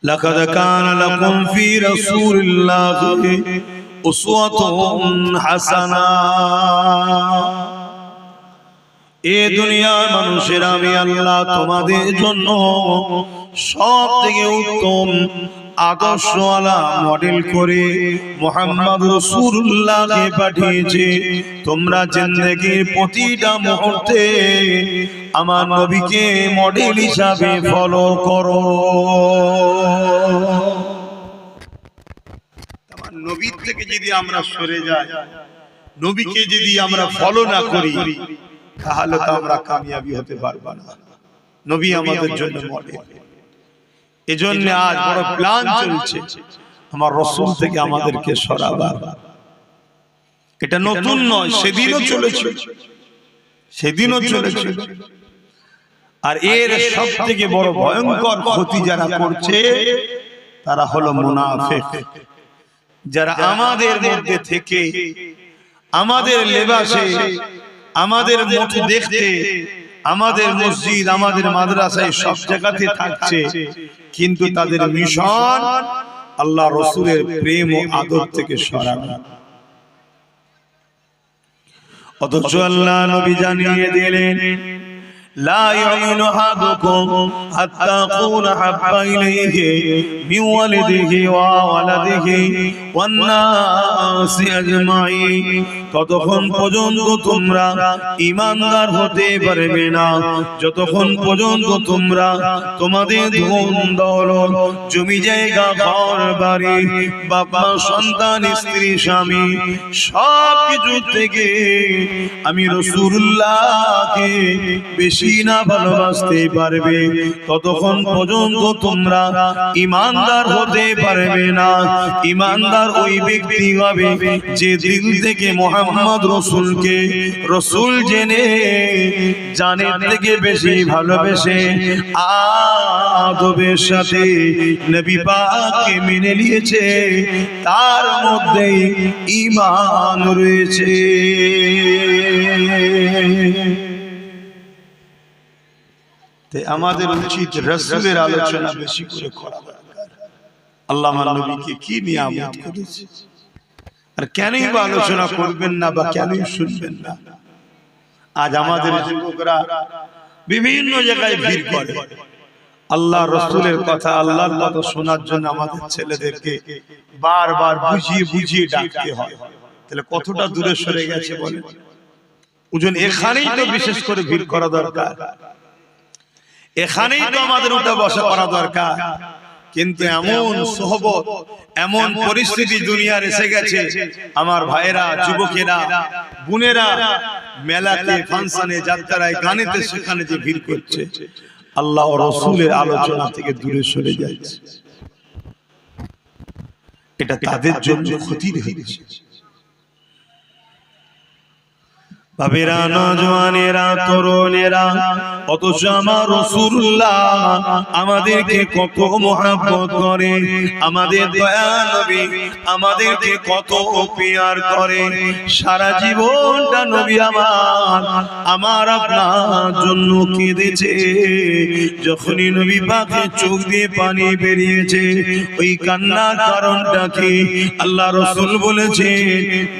লাকাদ কানা লাকুম ফি রাসূলিল্লাহি উসওয়াতুন হাসানা। এ দুনিয়ার মানুষেরা আমি আল্লাহ তোমাদের জন্য সবথেকে উত্তম আদর্শওয়ালা মডেল করে মুহাম্মদ রাসূলুল্লাহকে পাঠিয়েছে। তোমরা জিন্দেগির প্রতিটা মুহূর্তে আমার নবীকে মডেল হিসাবে ফলো করো। আমার নবীর থেকে যদি আমরা সরে যাই, নবীকে যদি আমরা ফলো না করি, তাহলে তো আমরা কামিয়াবি হতে পারবো না। নবী আমাদের জন্য মডেল। এজন্য আজ বড় প্ল্যান চলছে আমার রাসূল থেকে আমাদেরকে সরাবার। এটা নতুন নয়, সেদিনও চলেছে, সেদিনও চলেছে। আর এর সবথেকে বড় ভয়ঙ্কর ক্ষতি যারা করছে তারা হলো মুনাফিক, যারা আমাদের মধ্যে থেকে আমাদের লেবাসে, আমাদের মতো দেখতে, আমাদের মসজিদ, আমাদের মাদ্রাসায় সব জায়গাতে থাকছে, কিন্তু তাদের মিশন আল্লাহ রাসূলের প্রেম ও আদব থেকে সরানো। অথচ আল্লাহ নবী জানিয়ে দিলেন, লা ইউমিনু আহাদুকুম হাত্তা আকুনা হাব্বা ইলাইহি মিন ওয়ালিদিহি ওয়া ওয়ালাদিহি ওয়ান নাসি আজমাইন। ততক্ষণ পর্যন্ত তোমরা ঈমানদার হতে পারবে না যতক্ষণ পর্যন্ত তোমরা তোমাদের ধন দৌলত, জমি জায়গা, ঘর বাড়ি, বাপ মা, সন্তান, স্ত্রী, স্বামী সব কিছু থেকে আমি রাসূলুল্লাহকে বেশি না ভালোবাসতে পারবে, ততক্ষণ পর্যন্ত তোমরা ঈমানদার হতে পারবে না। ঈমানদার ওই ব্যক্তি হবে যে দিল থেকে মুহাম্মদ রাসূলকে রাসূল জেনে জানের থেকে বেশি ভালোবেসে আদবের সাথে নবী পাককে মেনে নিয়েছে, তার মধ্যেই ঈমান রয়েছে। আমাদের উচিত রাসূলের আলোচনা বেশি করে করা দরকার। আল্লাহ আমার নবীকে কি নিয়ামত করেছে, আর কেনই বা আলোচনা করবেন না বা কেনই শুনবেন না? আজ আমাদের যুবকরা বিভিন্ন জায়গায় ভিড় করে আল্লাহ রসুলের কথা, আল্লাহর কথা শোনার জন্য আমাদের ছেলেদেরকে বারবার বুঝিয়ে বুঝিয়ে ডাকতে হয়। তাহলে কতটা দূরে সরে গেছে বলে? ওজন এখানেই তো বিশেষ করে ভিড় করা দরকার, এখানেই তো আমাদের উঠা বসা করা দরকার। কিন্তু এমন সোহবত, এমন পরিস্থিতি দুনিয়ার এসে গেছে, আমার ভাইয়েরা, যুবকেরা, বোনেরা মেলাতে, ফাংশনে, যাত্রায়, গানেতে সেখানে যে ভিড় করছে, আল্লাহ ও রাসূলের আলোচনা থেকে দূরে সরে যাচ্ছে। এটা তাদের জন্য ক্ষতির হয়েছে। বাবেরা, নওজওয়ানেরা, তরুণেরা, অথচ আমার রাসূলুল্লাহ আমাদেরকে কত মহব্বত করে, আমাদের দয়া নবী আমাদেরকে কত প্যার করে। সারা জীবনটা নবী আমার আপনার জন্য কেঁদেছে। যখনই নবী পাকের চোখ দিয়ে পানি বেরিয়েছে, ওই কান্নার কারণটা কি? আল্লাহ রাসূল বলেছে,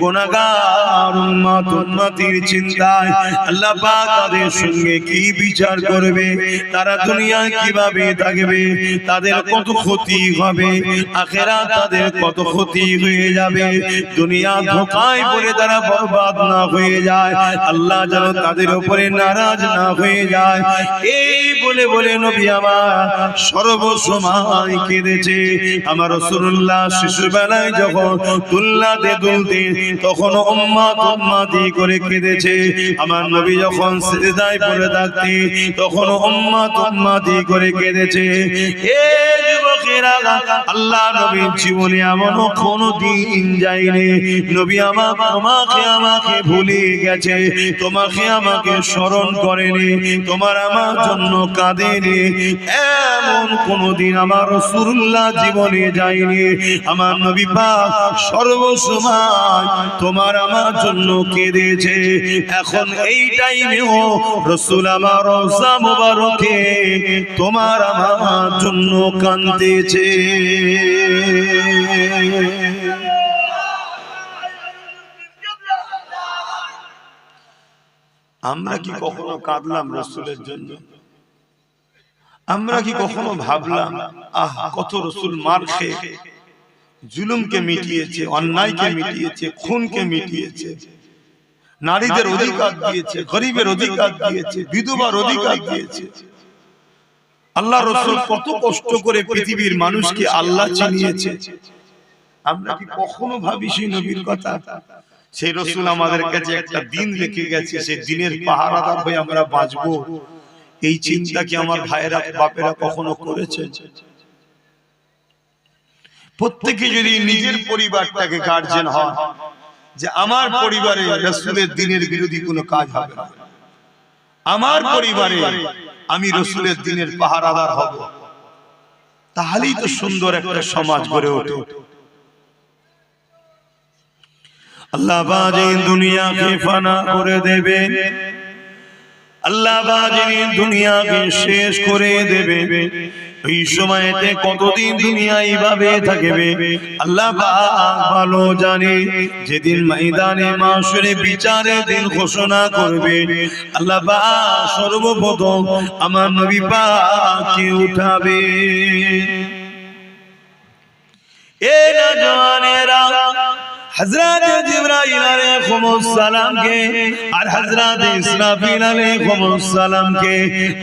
গুনাহগার উম্মত উম্মতির চিন্তায় আল্লাহ পাক তাদের সঙ্গে কি বিচার করবে, তারা দুনিয়ায় কিভাবে থাকবে, তাদের কত ক্ষতি হবে, আখিরাত তাদের কত ক্ষতি হয়ে যাবে, দুনিয়া ধোঁকায় পড়ে তারা বরবাদ না হয়ে যায়, আল্লাহ যেন তাদের উপরে নারাজ না হয়ে যায়। এই বলে বলে নবী আমার সর্বসময় কেঁদেছে। আমার রাসূলুল্লাহ শিশুবেলায় যখন দুলনাতে দুলতে, তখন উম্মত উম্মতি করে কেঁদেছে। আমার নবী যখন সিজদায় পড়ে থাকতে, তখন উম্মত উম্মতি করে কেঁদেছে। হে যুবকেরা, আল্লাহ নবীর জীবনে এমন কোনো দিন যায়নি নবী তোমাকে আমাকে ভুলে গেছে, তোমাকে আমাকে স্মরণ করেনি, তোমার আমার জন্য কাঁদেনি, এমন কোনদিন আমার রাসূলুল্লাহ জীবনে যায়নি। আমার নবী পাক সর্বসময় তোমার আমার জন্য কেঁদেছে। এখন এই টাইমেও রাসূল আমার রওজা মুবারকে তোমার আমার জন্য কাঁদতেছে। আমরা কি কখনো কাঁদলাম রাসূলের জন্য? আমরা কি কখনো ভাবলাম, আহ কত রাসূল মার খেয়ে জুলুমকে মিটিয়েছে, অন্যায়কে মিটিয়েছে, খুনকে মিটিয়েছে, নারীদের অধিকার দিয়েছে, গরিবের অধিকার দিয়েছে, বিধবার অধিকার দিয়েছে। আল্লাহ রাসূল কত কষ্ট করে পৃথিবীর মানুষকে আল্লাহ চিনিয়েছে। আমরা কি কখনো ভাবি সেই নবীর কথা? সেই রাসূল আমাদের কাছে একটা দিন রেখে গেছে, সেই দিনের পাহারাদার হয়ে আমরা বাঁচবো, এই চিন্তা কি আমার ভাইয়েরা, বাপেরা কখনো করেছে? প্রত্যেকে যদি নিজের পরিবারটাকে গার্জিয়ান হয় যে আমার পরিবারে রাসূলের দ্বীনের বিরোধী কোনো কাজ হবে না, আমার পরিবারে আমি রাসূলের দ্বীনের পাহারাদার হব, তাহলেই তো সুন্দর একটা সমাজ গড়ে ওঠে। আল্লাহ বাজে দুনিয়াকে ফানা করে দেবে, আল্লাহ বাজে দুনিয়াকে শেষ করে দেবে। এই সময়তে কতদিন দুনিয়া এইভাবে থাকবে আল্লাহ পাক ভালো জানে। যেদিন ময়দানে মাশরে বিচারের দিন ঘোষণা করবে, আল্লাহ পাক সর্বপ্রথম আমার নবী পাককে উঠাবে। এ নওজওয়ানেরা, हजरत जिब्राइल अलैहिस्सलाम के और हजरत इस्राफील अलैहिस्सलाम के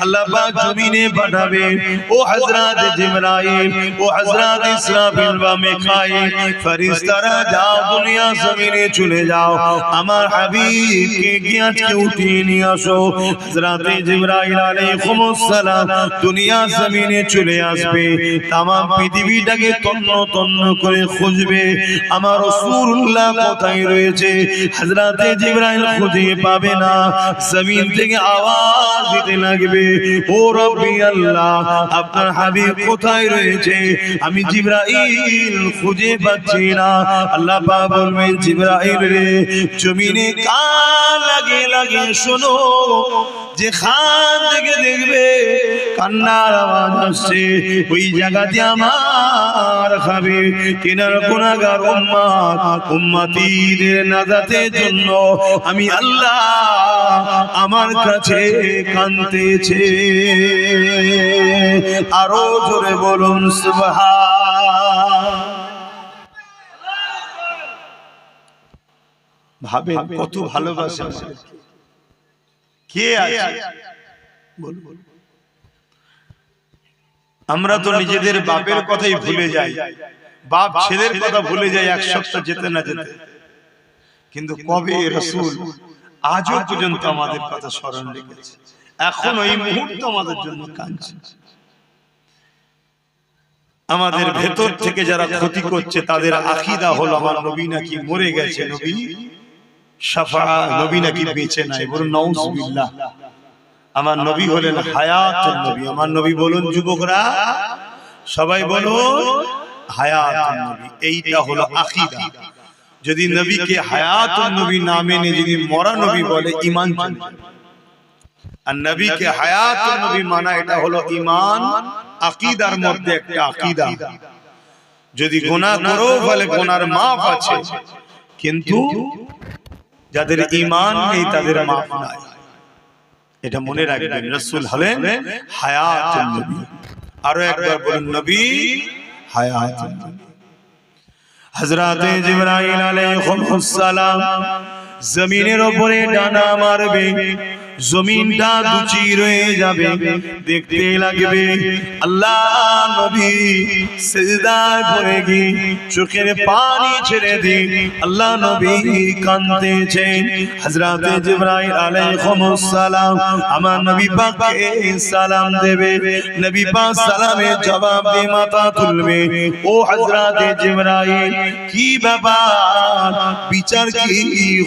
अल्लाह पाक जमीने पाठाबे। ओ हजरत जिब्राइल, ओ हजरत इस्राफील व मिकाईल फरिश्तारा जाओ दुनिया जमीने चले जाओ, আমার হাবিবকে গিয়ে আজকে উঠিয়ে নিয়ে আসো। হযরত জিবরাইল আলাইহিসসালাম দুনিয়া জমিনে চলে আসবে, तमाम পৃথিবীটাকে তন্ন তন্ন করে খুঁজবে আমার রাসূল কোথায় রয়েছে। হযরত জিবরাইল খুঁজে পাবে না, জমিন থেকে আওয়াজ দিতে লাগবে, ও রব্বি আল্লাহ, আপনার হাবিব কোথায় রয়েছে? আমি জিবরাইল খুঁজে পাচ্ছি না। আল্লাহ পাক বলবেন, জিবরাইল রে, জমিনে কান লাগিয়ে লাগিয়ে শোনো, যেখান থেকে দেখবে কান্নার আওয়াজ আসছে ওই জায়গাতে আমার খাবে কিনার গুনাহগার উম্মতিদের নাজাতের জন্য আমি আল্লাহ আমার কাছে কাঁদতেছে। আরো জোরে বলুন সুবহান। ভাবে কত ভালোবাসা কে আছে বলুন। আমরা তো নিজেদের বাপের কথাই ভুলে যাই, বাপ ছেলের কথা ভুলে যাই এক সপ্তাহ যেতে না যেতে, কিন্তু কবে রাসূল আজও পর্যন্ত আমাদের কথা স্মরণ রেখেছে, এখন এই মুহূর্তে আমাদের জন্য কাঁদছে। আমাদের ভেতর থেকে যারা ক্ষতি করছে তাদের আকীদা হলো আমার নবী নাকি মরে গেছে, নবী শাফাআত, নবী নাকি বেঁচে নাই। বলুন নাউযুবিল্লাহ। আমার নবী হলেন হায়াতুন নবী। আমার নবী বলুন যুবকরা সবাই বলুন হায়াতুন নবী। এইটা হলো আকীদা। যদি নবীকে হায়াতুন নবী না মেনে যদি মরা নবী বলে ঈমান চলে যাবে। আর নবীকে হায়াতুন নবী মানা এটা হলো ঈমান, আকীদার মধ্যে একটা আকীদা। যদি গুনাহ করো বলে গুনার মাফ আছে, কিন্তু যাদের ঈমান নেই তাদের মাফ নাই। এটা মনে রাখবেন, রাসূল হলেন হায়াতুন নবী। আরো একবার বলুন নবী হায়াতুন নবী। হযরতে জিবরাইল আলাইহিস সালাম জমিনের উপরে ডানা মারবে, জমিনটা দুচি রয়ে যাবে, দেখতে লাগবে আল্লাহ নবী সিজদায় পড়ে গিয়ে চোখের পানি ছেড়ে দিয়ে আল্লাহ নবী কাঁদতেছেন। হযরতে জিবরাইল আলাইহিস সালাম আমার নবী পাককে সালাম দেবে, নবী পাক সালামের জবাব দিয়ে মাথা তুলবে। ও হযরতে জিবরাইল কি ব্যাপার, বিচার কি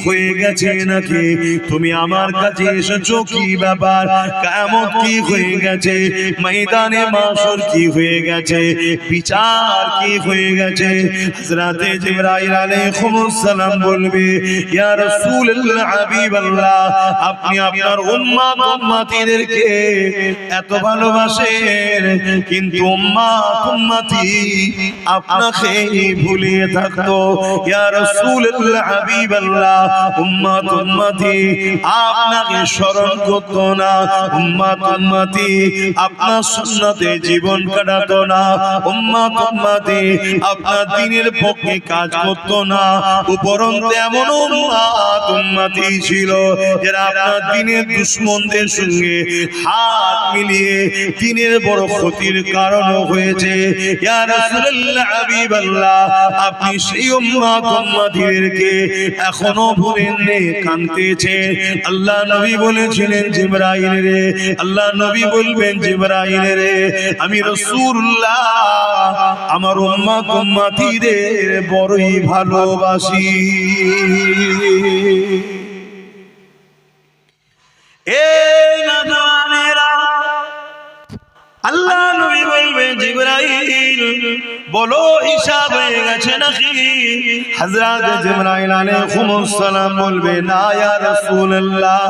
হয়ে গেছে নাকি? তুমি আমার কাছে এসেছো কি ব্যাপার? কিয়ামত কি হয়ে গেছে? ময়দানে মাশর কি হয়ে গেছে? বিচার কি হয়ে গেছে? হযরতে জিবরাইল আলাইহিস সালাম বলবে ইয়া রাসূলুল্লাহ হাবিবাল্লাহ, আপনি আপনার উম্মতিদেরকে এত ভালোবাসেন, কিন্তু উম্মতি আপনাকে ভুলে থাকতো। ইয়া রাসূলুল্লাহ হাবিবাল্লাহ, উম্মতি আপনাকে স্মরণ করতো না, উম্মতি আপনার সুন্নতে জীবন কাটাতো না, উম্মতি আপনার দ্বীনের পক্ষে কাজ করতো না। উপরন্তু এমন উম্মতি ছিল যারা আপনার দ্বীনের দুশমনদের সঙ্গে হাত মিলিয়ে দ্বীনের বড় ক্ষতির কারণ হয়েছে। ইয়া রাসূলুল্লাহ হাবিবাল্লাহ, আপনি সেই উম্মতিদেরকে এখনো ভুলেননি, কাঁদতেছে। আল্লাহ নবী বলেছিলেন জিবরাইল রে, আল্লাহ নবী বলবেন জিবরাইল রে, আমি রাসূলুল্লাহ আমার উম্মতিদের বড়ই ভালোবাসি। এ নওজওয়ানেরা, আল্লাহ নবী বলবেন জিবরাইল বলো হিসাব হয়ে গেছে নাকি? হযরত জিবরাইল আলাইহিস সালাম বলবে না ইয়া রাসূলুল্লাহ,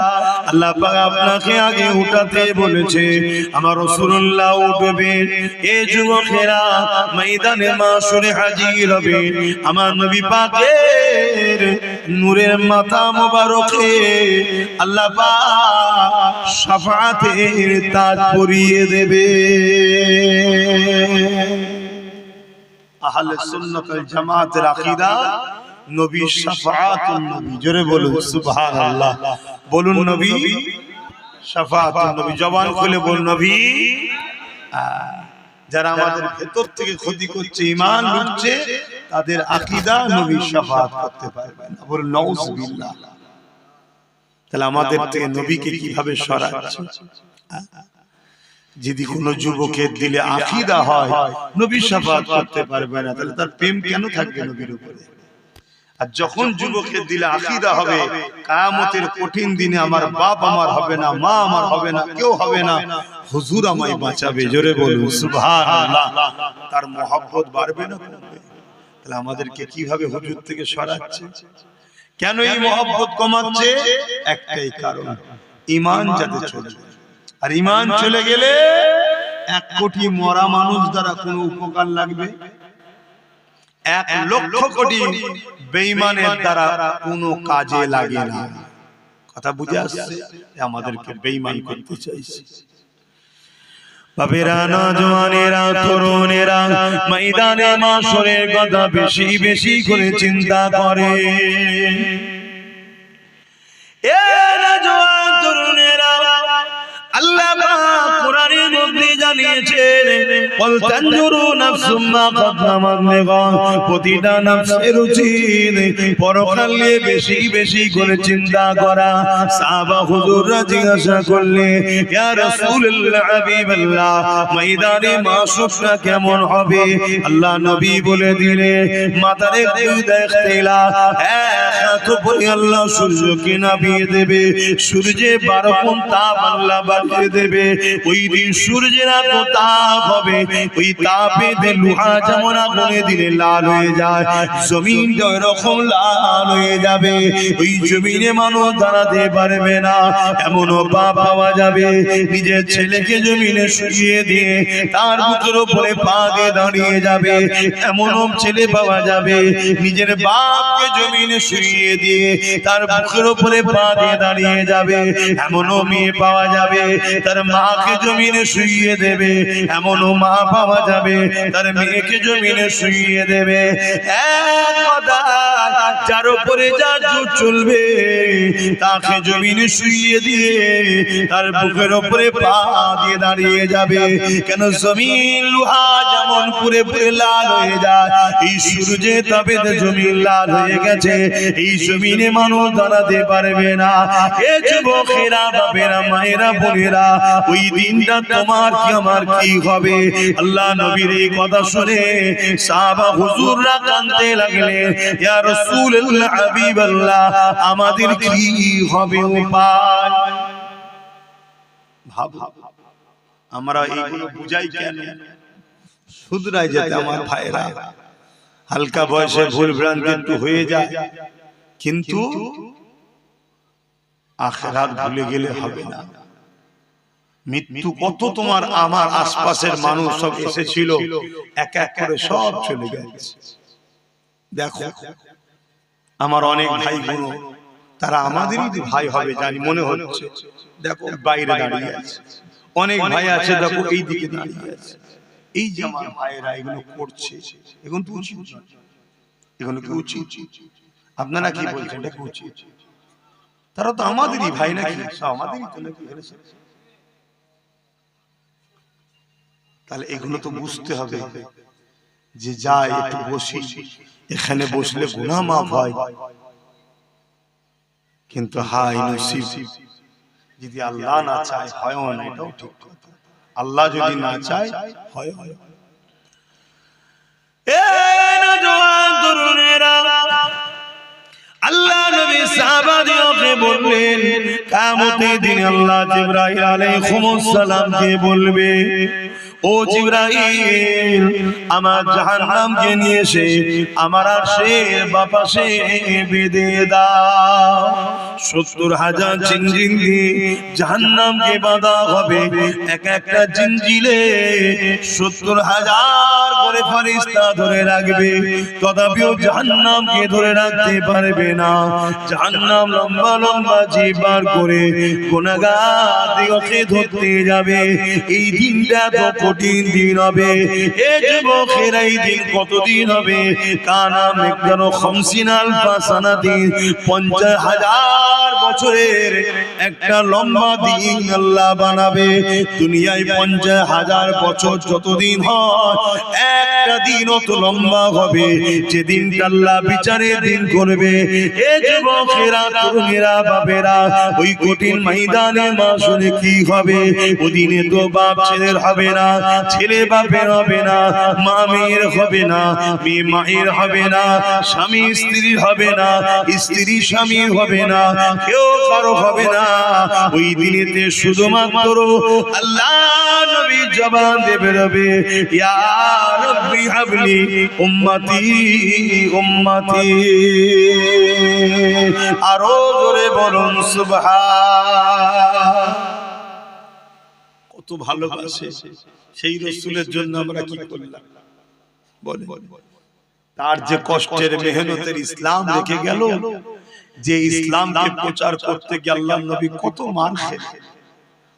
আল্লাহ পাক আপনাকে আগে উঠাতে বলেছে, আমার রাসূলুল্লাহ উঠবেন। এই যুবকেরা ময়দানে মাশরে হাজির হবে, আমার নবী পাকের নূরের মাথা মোবারকে আল্লাহ পাক শাফাআতের তাজ পরিয়ে দেবে। আহলে সুন্নাত ওয়াল জামাতের আকীদা নবী শাফাআতুন নবী। জোরে বলুন সুবহানাল্লাহ। বলুন নবী শাফাআতুন নবী। জবান খুলে বলুন নবী। যারা আমাদের ভেতর থেকে ক্ষতি করছে, ঈমান লুটছে, তাদের আকীদা নবী শাফাআত করতে পারবে না। বলুন নাউযুবিল্লাহ। তাহলে আমাদের থেকে নবীকে কিভাবে সরাচ্ছে? যদি কোন যুবকের দিলে আকীদা হয় নবী শাফাআত করতে পারবে না, তাহলে তার প্রেম কেন থাকবে নবীর উপরে? আর যখন যুবকের দিলে আকীদা হবে, কিয়ামতের কঠিন দিনে আমার বাপ আমার হবে না, মা আমার হবে না, কেউ হবে না, হুজুর আমায় বাঁচাবে। জোরে বলুন সুবহানাল্লাহ। তার মহব্বত বাড়বে না কমবে? তাহলে আমাদেরকে কিভাবে হুজুর থেকে সরাচ্ছে? কেন এই মহব্বত কমাচ্ছে? একটাই কারণ, ঈমান যাতে চলে যায়। আর ঈমান চলে গেলে 1 কোটি মরা মানুষ দ্বারা কোনো উপকার লাগবে, 1 লক্ষ কোটি বেঈমানের দ্বারা কোনো কাজে লাগে না। কথা বুঝে আসছে? আমাদেরকে বেঈমান করতে চাইছে। বাবেরা, নওজওয়ানেরা, তরুণেরা ময়দানে মাশরের কথা বেশি বেশি করে চিন্তা করে। এ নওজওয়ান তরুণেরা, আল্লাহ পাক কোরআনের মধ্যে জানিয়েছেন, ওয়াল তানজুরু নাফসুম মা কদ্দামাত লিগাদ, প্রতিটা নফসের উচিত পরকালে বেশি বেশি করে চিন্তা করা। সাহাবা হুজুররা জিজ্ঞাসা করলে, ইয়া রাসূলুল্লাহ, হাবিবাল্লাহ, ময়দানে মাশরটা কেমন হবে? আল্লাহ নবী বলে দিলে, মাথার একটু দেখতেলা এত পরে আল্লাহ সূর্যকে নামিয়ে দেবে, সূর্যে 12 গুণ তাপ আল্লাহ বাড়িয়ে দেবে। ওই দিন সূর্যের এত তাপ হবে, ওই তাপে লোহা যেমন আগুনে দিলে লাল হয়ে যায়, জমিনটা এরকম লাল হয়ে যাবে। ওই জমিনে মানুষ দাঁড়াতে পারবে না। এমনও পাপ পাওয়া যাবে, নিজের ছেলেকে জমিনে শুইয়ে দিয়ে তার বুকের উপরে পা দিয়ে দাঁড়িয়ে যাবে। এমনও ছেলে পাওয়া যাবে, নিজের বাপকে জমিনে শুইয়ে দিয়ে তার বুকের উপরে পা দিয়ে দাঁড়িয়ে যাবে। এমনও মেয়ে পাওয়া যাবে, তার মাকে জমিনে শুইয়ে দেবে। এমনও মা পাওয়া যাবে, তার মেয়েকে জমিনে শুইয়ে দেবে। এক কথা, যার উপরে যা জোর চলবে তাকে জমিনে শুইয়ে দিয়ে তার বুকের উপরে পা দিয়ে দাঁড়িয়ে যাবে। কেন? জমিন লোহা যেমন পুরে পুরে লাল হয়ে যায়, এই সূর্যে তাপে জমিন লাল হয়ে গেছে, এই জমিনে মানুষ দাঁড়াতে পারবে না। এ যুবকেরা, বাবেরা, মায়েরা, বোনেরা, ওই দিনটা তোমার কি আমার কি হবে? আল্লাহ নবীর এই কথা শুনে সাহাবা হুজুররা কাঁদতে লাগলেন, ইয়া রাসূলুল্লাহ, হাবিবাল্লাহ, আমাদের কি হবে উপায়? ভাব, আমরা এইগুলো বুঝাই কেন? শুধরাই যেতে আমার ভাইরা, হালকা বয়সে ভুল ভ্রান্তি একটু হয়ে যায়, কিন্তু আখিরাত ভুলে গেলে হবে না। মৃত্যু কত তোমার আমার আশপাশের মানুষ সব এসেছিল, এক এক করে সব চলে গেছে। দেখো, আমার অনেক ভাই বোন, তারা আমাদেরই ভাই হবে জানি মনে হচ্ছে। দেখো বাইরে দাঁড়িয়ে আছে, অনেক ভাই আছে, দেখো এই দিকে দাঁড়িয়ে আছে। এই যে আমার ভাইয়েরা এগুলো করছে, এখন তো উচিত, এগুলো কি উচিত? আপনারা কি বলছেন? এটা উচিত? তারা তো আমাদেরই ভাই নাকি? আমাদেরই তো নাকি? তাহলে এগুলো তো বুঝতে হবে যে যাই একটু বসি, এখানে বসলে গুনাহ মাফ হয়, কিন্তু হাই নসিব যদি আল্লাহ না চায় হয় না, এটাও ঠিক কথা। আল্লাহ যদি না চায় হয়। এ নওজওয়ান তরুণেরা, আল্লাহ নবী সাহাবাদেরকে বললেন, কিয়ামতের দিন আল্লাহ জিবরাইল আলাইহিস সালামকে বলবে, ও জিবরাইল, আমার জাহান্নামকে নিয়ে এসে আমার আরশের বাপাশে বেঁধে দাও। 70,000 জিনজিল দিয়ে জাহান্নামকে বাঁধা হবে। এক একটা জিনজিলে 70,000 করে ফেরেশতা ধরে রাখবে, তথাপিও জাহান্নামকে ধরে রাখতে পারবে না। জাহান্নাম লম্বা লম্বা জিহ্বার করে গুনাহগারদেরকে ধরতে যাবে। এই দিনটা তো কঠিন দিন হবে। এ যুবকেরা, এই দিন কতদিন হবে? কানা মিকদারু 50 আলফা সানাতিন, 50,000 বছরের একটা লম্বা দিন আল্লাহ বানাবে। দুনিয়ায় 50,000 বছর যতদিন হয়, একটা দিন অত লম্বা হবে যেদিন আল্লাহ বিচারের দিন করবে। এ যুবকেরা, তরুণেরা, বাবেরা, ওই কঠিন ময়দানে মাশরে কি হবে? ওদিনে তো বাপ ছেলের হবে না, ছেলে বাপের হবে না, মা মেয়ের হবে না, মেয়ে মায়ের হবে না, স্বামী স্ত্রীর হবে না, স্ত্রী স্বামীর হবে না, কেউ কারো হবে না। ওই দিনেতে শুধুমাত্র আল্লাহ নবী জবান দিয়ে বেরোবে, ইয়া রাব্বি হাবলি উম্মতি উম্মতি। আরো জোরে বলুন সুবহান। কত ভালোবাসে সেই রাসূলের জন্য আমরা কি করলাম বলেন। তার যে কষ্টের মেহনতের ইসলাম রেখে গেল, যে ইসলামকে প্রচার করতে গিয়ে আল্লাহর নবী কত মার খেলেন,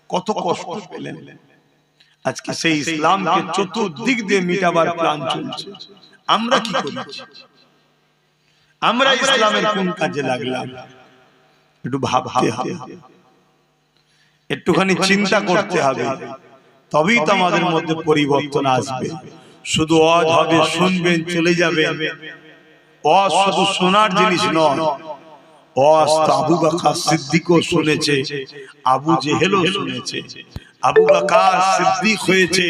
কত কষ্ট পেলেন। আজকে সেই ইসলামকে চতুর্দিক দিয়ে মিটাবার প্ল্যান চলছে। আমরা কি করেছি? আমরা ইসলামের কোন কাজে লাগলাম? একটু ভাবতে হবে, একটুখানি চিন্তা করতে হবে, তবেই তো আমাদের মধ্যে পরিবর্তন আসবে। শুধু ওয়াজ হবে, শুনবেন, চলে যাবেন। ওয়াজ শুধু শোনার জিনিস নয়, ওয়াজ তো আবু বকর সিদ্দিকও শুনেছে, আবু জেহেলও শুনেছে। আবু বকর সিদ্দিক হয়েছে,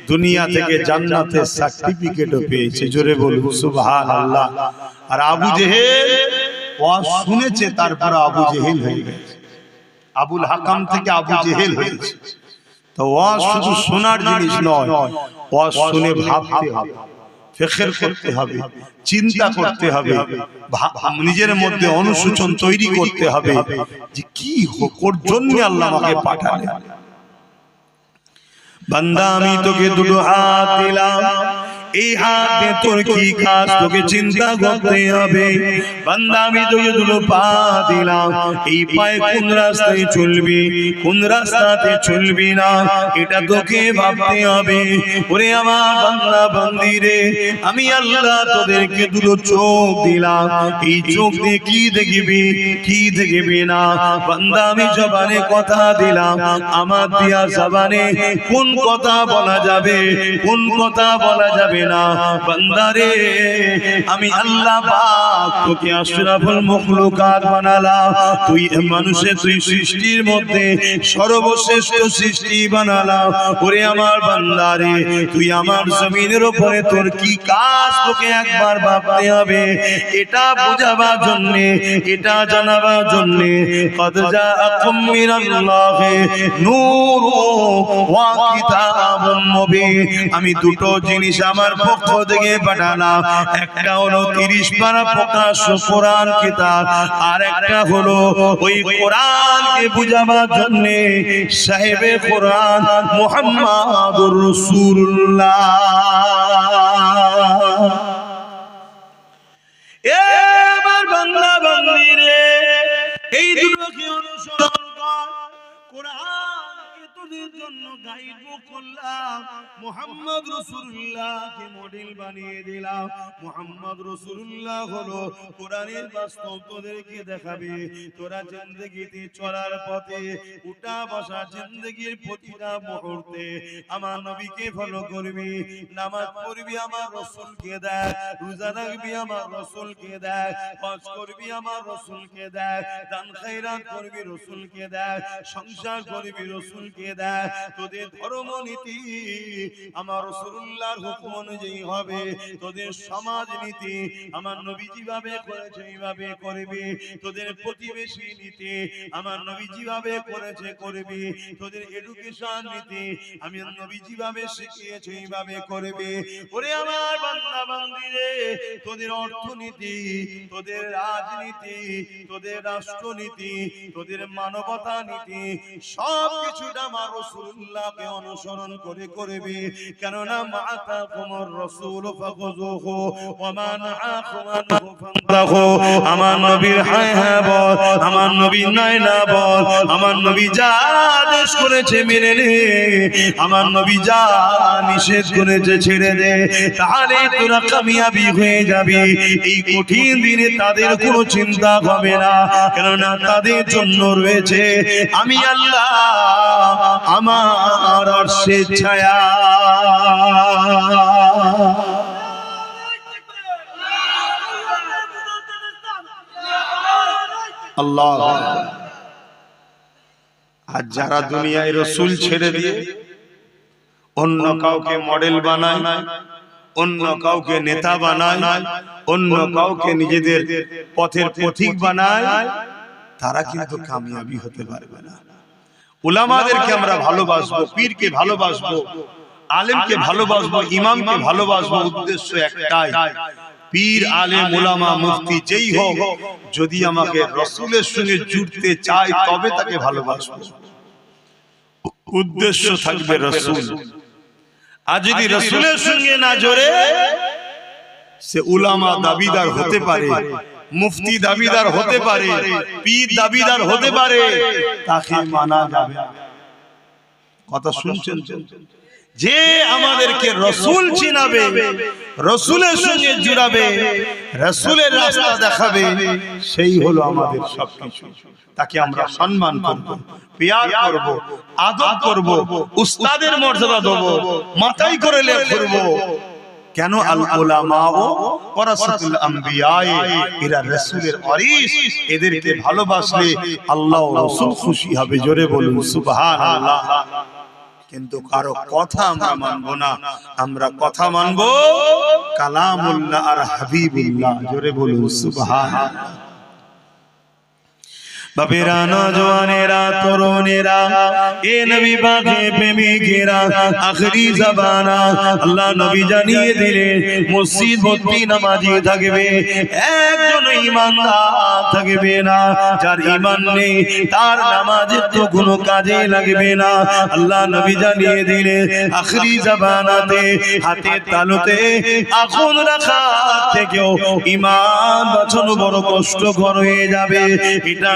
দুনিয়া থেকে জান্নাতের সার্টিফিকেটও পেয়েছে। জোরে বলুন সুবহানাল্লাহ। আর আবু জেহেল ওয়াজ শুনেছে, তারপর আবু জেহেল হয়ে গেছে। আবুল হাকাম থেকে আবু জেহেল হয়েছে। তো ওয়াজ শুধু শোনার জিনিস নয়, ওয়াজ শুনে ভাবতে হবে, ফিকির করতে হবে, চিন্তা করতে হবে, নিজের মধ্যে অনুশোচন তৈরি করতে হবে যে কি কোর জন্য আল্লাহ আমাকে পাঠালেন। বান্দা আমি তোকে দুটো হাত দিলাম, এই হাতে তোর কি কাজ তোকে চিন্তা করতে হবে। বান্দা আমি তোকে দুটো পা দিলাম, এই পায়ে কোন রাস্তায় চলবি, কোন রাস্তাতে চলবি না, এটা তোকে ভাবতে হবে। ওরে আমার বান্দা বান্দি রে, আমি আল্লাহ তোদেরকে দুটো চোখ দিলাম, এই চোখ দিয়ে কি দেখবি, কি দেখবি না। বান্দা আমি জবানে কথা দিলাম, আমার দিয়া জবানে কোন কথা বলা যাবে, কোন কথা বলা যাবে না। বান্দারে আমি আল্লাহ পাক তোকে আশরাফুল মাখলুকাত বানালাম, তুই মানুষের, তুই সৃষ্টির মধ্যে সর্বশ্রেষ্ঠ সৃষ্টি বানালাম। ওরে আমার বান্দারে, তুই আমার জমিনের উপরে তোর কি কাজ তোকে একবার ভাবতে হবে। এটা বোঝাবার জন্য, এটা জানাবার জন্য কদ জাআকুম মিনাল্লাহি নূরুন ওয়া কিতাবুম মুবিন, আমি দুটো জিনিস আমার পক্ষ থেকে পাঠালাম। একটা হলো 30 পারা প্রকাশ্য কোরআন কিতাব, আর একটা হলো ওই কোরআনকে বুঝাবার জন্য সাহেবে কোরআন মুহাম্মাদুর রাসূলুল্লাহ। এবার বাংলা বাঙালি রে, এই দুটোকে অনুসরণ কর। কোরআনকে তোদের জন্য গাইড করলাম, মুহাম্মদ রাসূলুল্লাহকে মডেল বানিয়ে দিলাম। মুহাম্মদ রাসূলুল্লাহ হলো কোরআনের বাস্তব তোদেরকে দেখাবে। তোরা জিন্দেগিতে চলার পথে, উঠা বসা জিন্দেগির প্রতিটা মুহূর্তে আমার নবীকে ফলো করবি, নামাজ পড়বি আমার রাসূলকে দেখ, রোজা রাখবি আমার রাসূলকে দেখ, হজ করবি আমার রাসূলকে দেখ, দান খয়রাত করবি রাসূলকে দেখ, সংসার করবি রাসূলকে দেখ। তোদের ধর্ম নীতি আমার রাসূলুল্লাহর হুকুম অনুযায়ী হবে, তোদের সমাজ নীতি আমার নবী যেভাবে করেছে এইভাবে করবি, তোদের প্রতিবেশী নীতি আমার নবী যেভাবে করেছে করবি, তোদের এডুকেশন নীতি আমি নবী যেভাবে শিখিয়েছে এইভাবে করবি। ওরে আমার বান্দা বান্দি রে, তোদের অর্থনীতি, তোদের রাজনীতি, তোদের রাষ্ট্রনীতি, তোদের মানবতা নীতি সব কিছুটা আমার রাসূলুল্লাহকে অনুসরণ করে করবি। কেননা মাআতাকুমুর রাসূল ফাখুযুহু ওয়া মা নাহাকুম আনহু ফান্তাহু। আমার নবীর হ্যাঁ হ্যাঁ বল, আমার নবী নাই না বল, আমার নবী যা আদেশ করেছে মেনে নে, আমার নবী যা নিষেধ করেছে ছেড়ে দে, তাহলে তোরা কামিয়াবি হয়ে যাবি। এই কঠিন দিনে তাদের কোনো চিন্তা হবে না, কেননা তাদের জন্য রয়েছে আমি আল্লাহ, আমার আরশের ছায়া। আল্লাহ। আর যারা দুনিয়ায় রাসূল ছেড়ে দিয়ে অন্য কাউকে মডেল বানায়, অন্য কাউকে নেতা বানায়, অন্য কাউকে নিজেদের পথের পথিক বানায়, তারা কিন্তু কামিয়াবি হতে পারবে না। উলামাদেরকে আমরা ভালোবাসবো, পীরকে ভালোবাসবো, আলেমকে ভালোবাসবো, ইমামকে ভালোবাসবো, উদ্দেশ্য একটাই, পীর আলেম উলামা মুফতি যেই হোক, যদি আমাকে রাসূলের সঙ্গে জুড়তে চায় তবে তাকে ভালোবাসবো। উদ্দেশ্য থাকবে রাসূল। আর যদি রাসূলের সঙ্গে না জোড়ে, সে উলামা দাবিদার হতে পারে, মুফতি দাবিদার হতে পারে, পীর দাবিদার হতে পারে, তাকে মানা যাবে না। কথা শুনছেন? যে আমাদেরকে রাসূল চিনাবে, রাসূলের সঙ্গে জুড়াবে, রাসূলের রাস্তা দেখাবে, সেই হলো আমাদের সবকিছু। তাকে আমরা সম্মান করব, প্যার করব, আদর করব, উস্তাদের মর্যাদা দেব, মাথায় করে করব। কেন? আল উলামা ওয়ারাসাতুল আম্বিয়া, এরা রাসূলের ওয়ারিস। এদেরকে ভালোবাসলে আল্লাহ ও রাসূল খুশি হবে। জোরে বলুন সুবহানাল্লাহ। কিন্তু কারো কথা আমরা মানবো না, আমরা কথা মানবো কালামুল্লাহ আর হাবিবুল্লাহ। জোরে বলুন সুবহানাল্লাহ। বাপেরা, নওজওয়ানেরা, তরুণেরা, এ নবী পাকে প্রেমিকেরা, আখরি জামানা আল্লাহ নবী জানিয়ে দিলেন, মসজিদ ভর্তি নামাজি থাকবে, একজন ঈমানদার থাকবে না। যার ঈমান নেই তার নামাজের তো কোনো কাজে লাগবে না। আল্লাহ নবী জানিয়ে দিলেন, আখরি জামানাতে হাতের তালুতে আগুন রাখা থেকেও ঈমান বাঁচানো বড় কষ্টকর হয়ে যাবে। এটা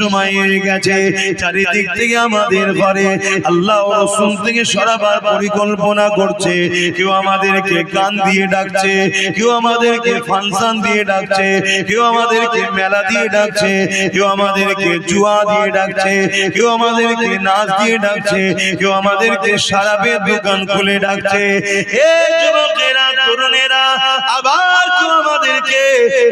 সময় হয়ে গেছে, চারিদিক থেকে আমাদের ঘরে আল্লাহ ও রাসূল থেকে সরাবার পরিকল্পনা করছে। কেউ আমাদেরকে গান দিয়ে ডাকছে, কেউ আমাদেরকে ফাংশন দিয়ে ডাকছে, কেউ আমাদেরকে মেলা দিয়ে ডাকছে, কেউ আমাদেরকে জুয়া দিয়ে ডাকছে, কেউ আমাদেরকে নাচ দিয়ে ডাকছে, কেউ আমাদেরকে শরাবের দোকান খুলে ডাকছে। এই যুবকেরা, তরুণেরা, আবার কেউ আমাদেরকে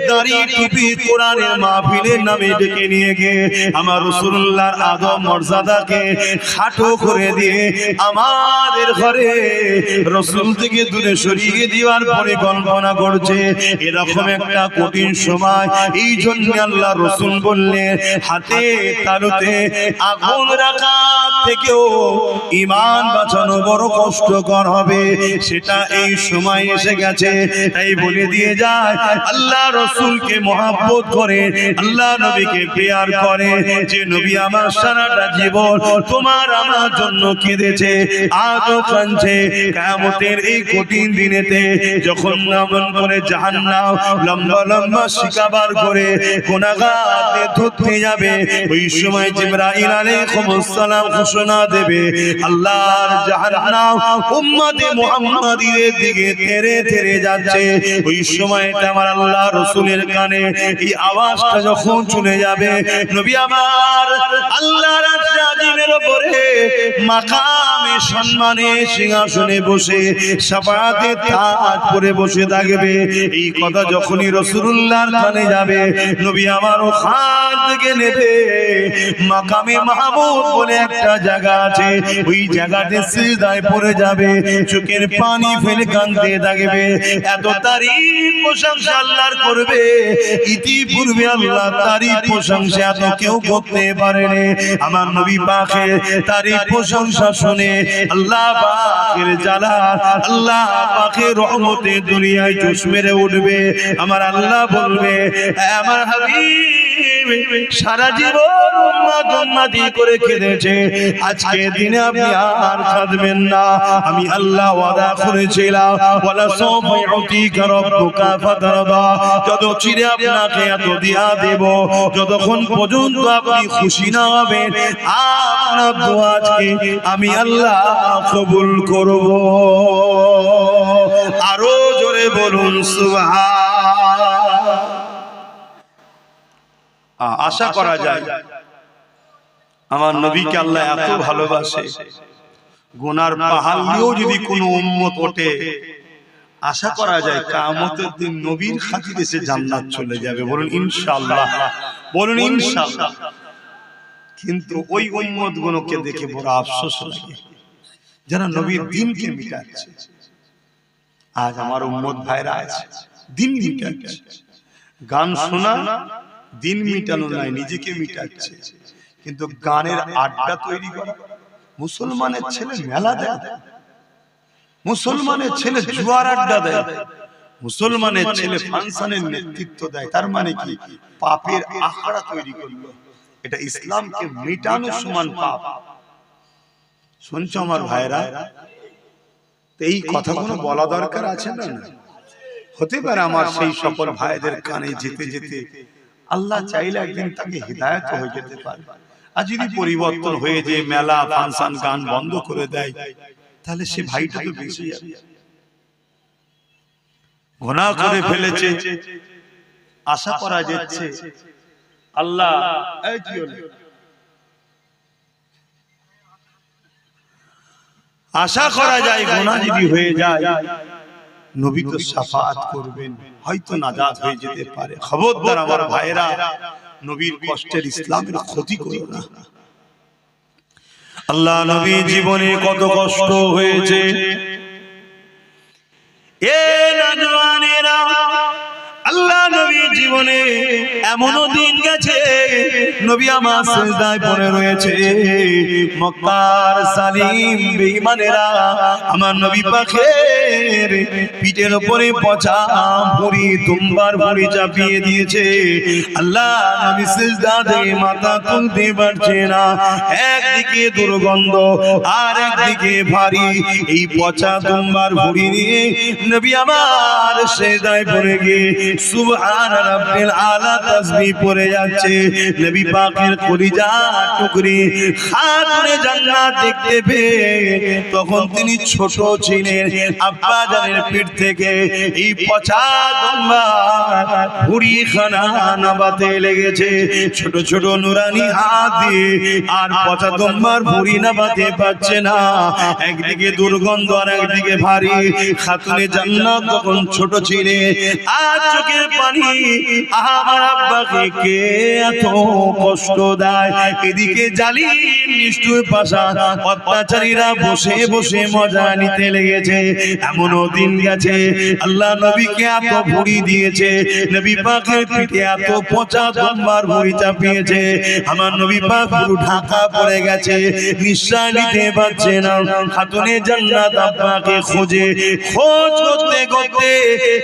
দাড়ি টুপি কোরআনের মাহফিলের নামে ডেকে নিয়ে গিয়ে আমার রাসূলুল্লাহর আদব মর্যাদাকে খাটো করে দিয়ে আমাদের ঘরে রাসূল থেকে দূরে সরিয়ে দেওয়ার পরিকল্পনা করছে। এরকম একটা কঠিন সময়, এই জন্য আল্লাহ রাসূল বললেন, হাতে তালুতে আগুন রাখা থেকেও ঈমান বাঁচানো বড় কষ্টকর হবে। সেটা এই সময় এসে গেছে। তাই বলে দিয়ে যায়, আল্লাহ রাসূলকে মহব্বত করে, আল্লাহ নবীকে প্যার করে, যে নবী আমার সারাটা জীবন তোমার আমার জন্য কেঁদেছে, আজও কাঁদছে। কিয়ামতের এই কঠিন দিনেতে যখন নামন করে জাহান্নাম লম্বা লম্বা শিকাবার করে গুনাহগারদের ধরতে যাবে, ওই সময় জিবরাইল আলাইহিস সালাম ঘোষণা দেবে, আল্লাহর জাহান্নাম উম্মতে মুহাম্মাদির দিকে তেরে তেরে যাচ্ছে। ওই সময়টা আমার আল্লাহ রাসূলের কানে এই আওয়াজটা যখন চলে যাবে, নবী আমার আল্লাহর আরশে আজিমের উপরে মাকামে সম্মানে সিংহাসনে বসে শাফাআতের তাজ পরে বসে থাকবে। এই কথা যখনই রাসূলুল্লাহর কানে যাবে, নবী আমার ওখান থেকে নেবে মাকামে মাহমুদ বলে একটা জায়গা আছে, ওই জায়গাতে সিজদায় পড়ে যাবে, চোখের পানি ফেলে কাঁদতে থাকবে। এত তারিফ প্রশংসা আল্লাহর করবে, ইতিপূর্বে আল্লাহ তারিফ প্রশংসা এত কেউ করতে পারেনি। আমার নবী পাকের তারিফ প্রশংসা শুনে আল্লাহ পাকের জালাল, আল্লাহ পাকের রহমতে দুনিয়ায় জোশ মেরে উঠবে। আমার আল্লাহ বলবে, আমার হাবিব সারা জীবন উম্মত উম্মতি করে কেঁদেছে, আজকে দিনে আপনি আর কাঁদবেন না। আমি আল্লাহ ওয়াদা করেছিলাম, ওয়ালা সাওফা ইউতিকা রাব্বুকা ফাতারদা, যত চিরে আপনাকে এত দিয়া দেব, যতক্ষণ পর্যন্ত আপনি খুশি না হবেন, আপনার দোয়াকে আমি আল্লাহ কবুল করব। আরো জোরে বলুন সুবহান। আশা করা যায় আমার নবীকে আল্লাহ এত ভালোবাসে, গুনার পাহাড় দিয়েও যদি কোনো উম্মত ওঠে, আশা করা যায় কিয়ামতের দিন নবীর খাতিরে সে জান্নাত চলে যাবে। বলুন ইনশাআল্লাহ, বলুন ইনশাআল্লাহ। কিন্তু ওই উম্মত গুলোকে দেখে বড় আফসোস লাগে, যারা নবীর দিনকে মিটাচ্ছে। আজ আমার উম্মত ভাইরা আছে দিন মিটাচ্ছে, গান শোনা দিন মিটানো নয়, নিজেকে মিটাচ্ছে। কিন্তু গানের আড্ডা তৈরি করা, মুসলমানের ছেলে মেলা দেয়, মুসলমানের ছেলে জুয়ার আড্ডা দেয়, মুসলমানের ছেলে ফাংশনের নেতৃত্ব দেয়, তার মানে কি পাপের আখড়া তৈরি করলো। এটা ইসলামকে মিটানোর সমান পাপ। শুনছো আমার ভাইরা? এই কথাগুলো বলা দরকার আছে না? হতে পারে আমার সেই সকল ভাইদের কানে যেতে যেতে আল্লাহ চাইলে একদিন তাকে হিদায়াত হয়ে যেতে পারে। আর যদি পরিবর্তন হয়ে যে মেলা ফাংশন গান বন্ধ করে দেয়, তাহলে সে ভাইটা তো বেঁচে যাবে। গুনাহ করে ফেলেছে, আশা করা যাচ্ছে আল্লাহ আশা করা যায় গুনাহ যদি হয়ে যায় নবী তো শাফাআত করবেন, হয়তো নাজাত হয়ে যেতে পারে। খবরদার আমার ভাইরা, নবীর কষ্টের ইসলামের ক্ষতি করো না। আল্লাহ নবী জীবনে কত কষ্ট হয়েছে। এ নওজওয়ানেরা, আল্লাহ নবী জীবনে এমনও দিন গেছে নবী আমার সিজদায় পড়ে রয়েছে। মক্কার সালিম বেঈমানেরা আমার নবী পাকের পিঠের উপরে পচা ভুঁড়ি, দুম্বার ভুঁড়ি চাপিয়ে দিয়েছে। আল্লাহ নবী সিজদাতে মাথা তুলতে পারছে না। একদিকে দুর্গন্ধ আর একদিকে ভারী, এই পচা দুম্বার ভুঁড়ি নিয়ে নবী আমার সিজদায় পড়ে গিয়ে সুবহান রাব্বিল আলা তাসবিহ পড়ে যাচ্ছে। নবী পাকের কলিজা টুকরি খাতুনে জান্নাত দেখতে পেয়ে তখন তিনি ছোট ছিলেন। আব্বা জানের পিঠ থেকে এই পচা দুম্বা ভুঁড়ি খানা নাবাতে লেগেছে। ছোট ছোট নুরানি হাত দিয়ে আর পচা দুম্বার ভুঁড়ি নাবাতে পারছে না। একদিকে দুর্গন্ধ আর একদিকে ভারী। খাতুনে জান্নাত তখন ছোট ছিলেন, আর চোখের পানি আমার আব্বাকে কে এত কষ্ট দেয়। এদিকে জালিম নিষ্ঠুর পাশা অত্যাচারীরা বসে বসে মজা নিতে লেগেছে। এমনও দিন গেছে আল্লাহ নবীকে এত ভুঁড়ি দিয়েছে, নবী পাকের পিঠে এত পচা দুম্বার ভুঁড়ি চাপিয়েছে, আমার নবী পাক পুরো ঢাকা পড়ে গেছে, নিঃশ্বাস নিতে পারছে না। খাতুনে জান্নাত আব্বাকে খোঁজ করতে করতে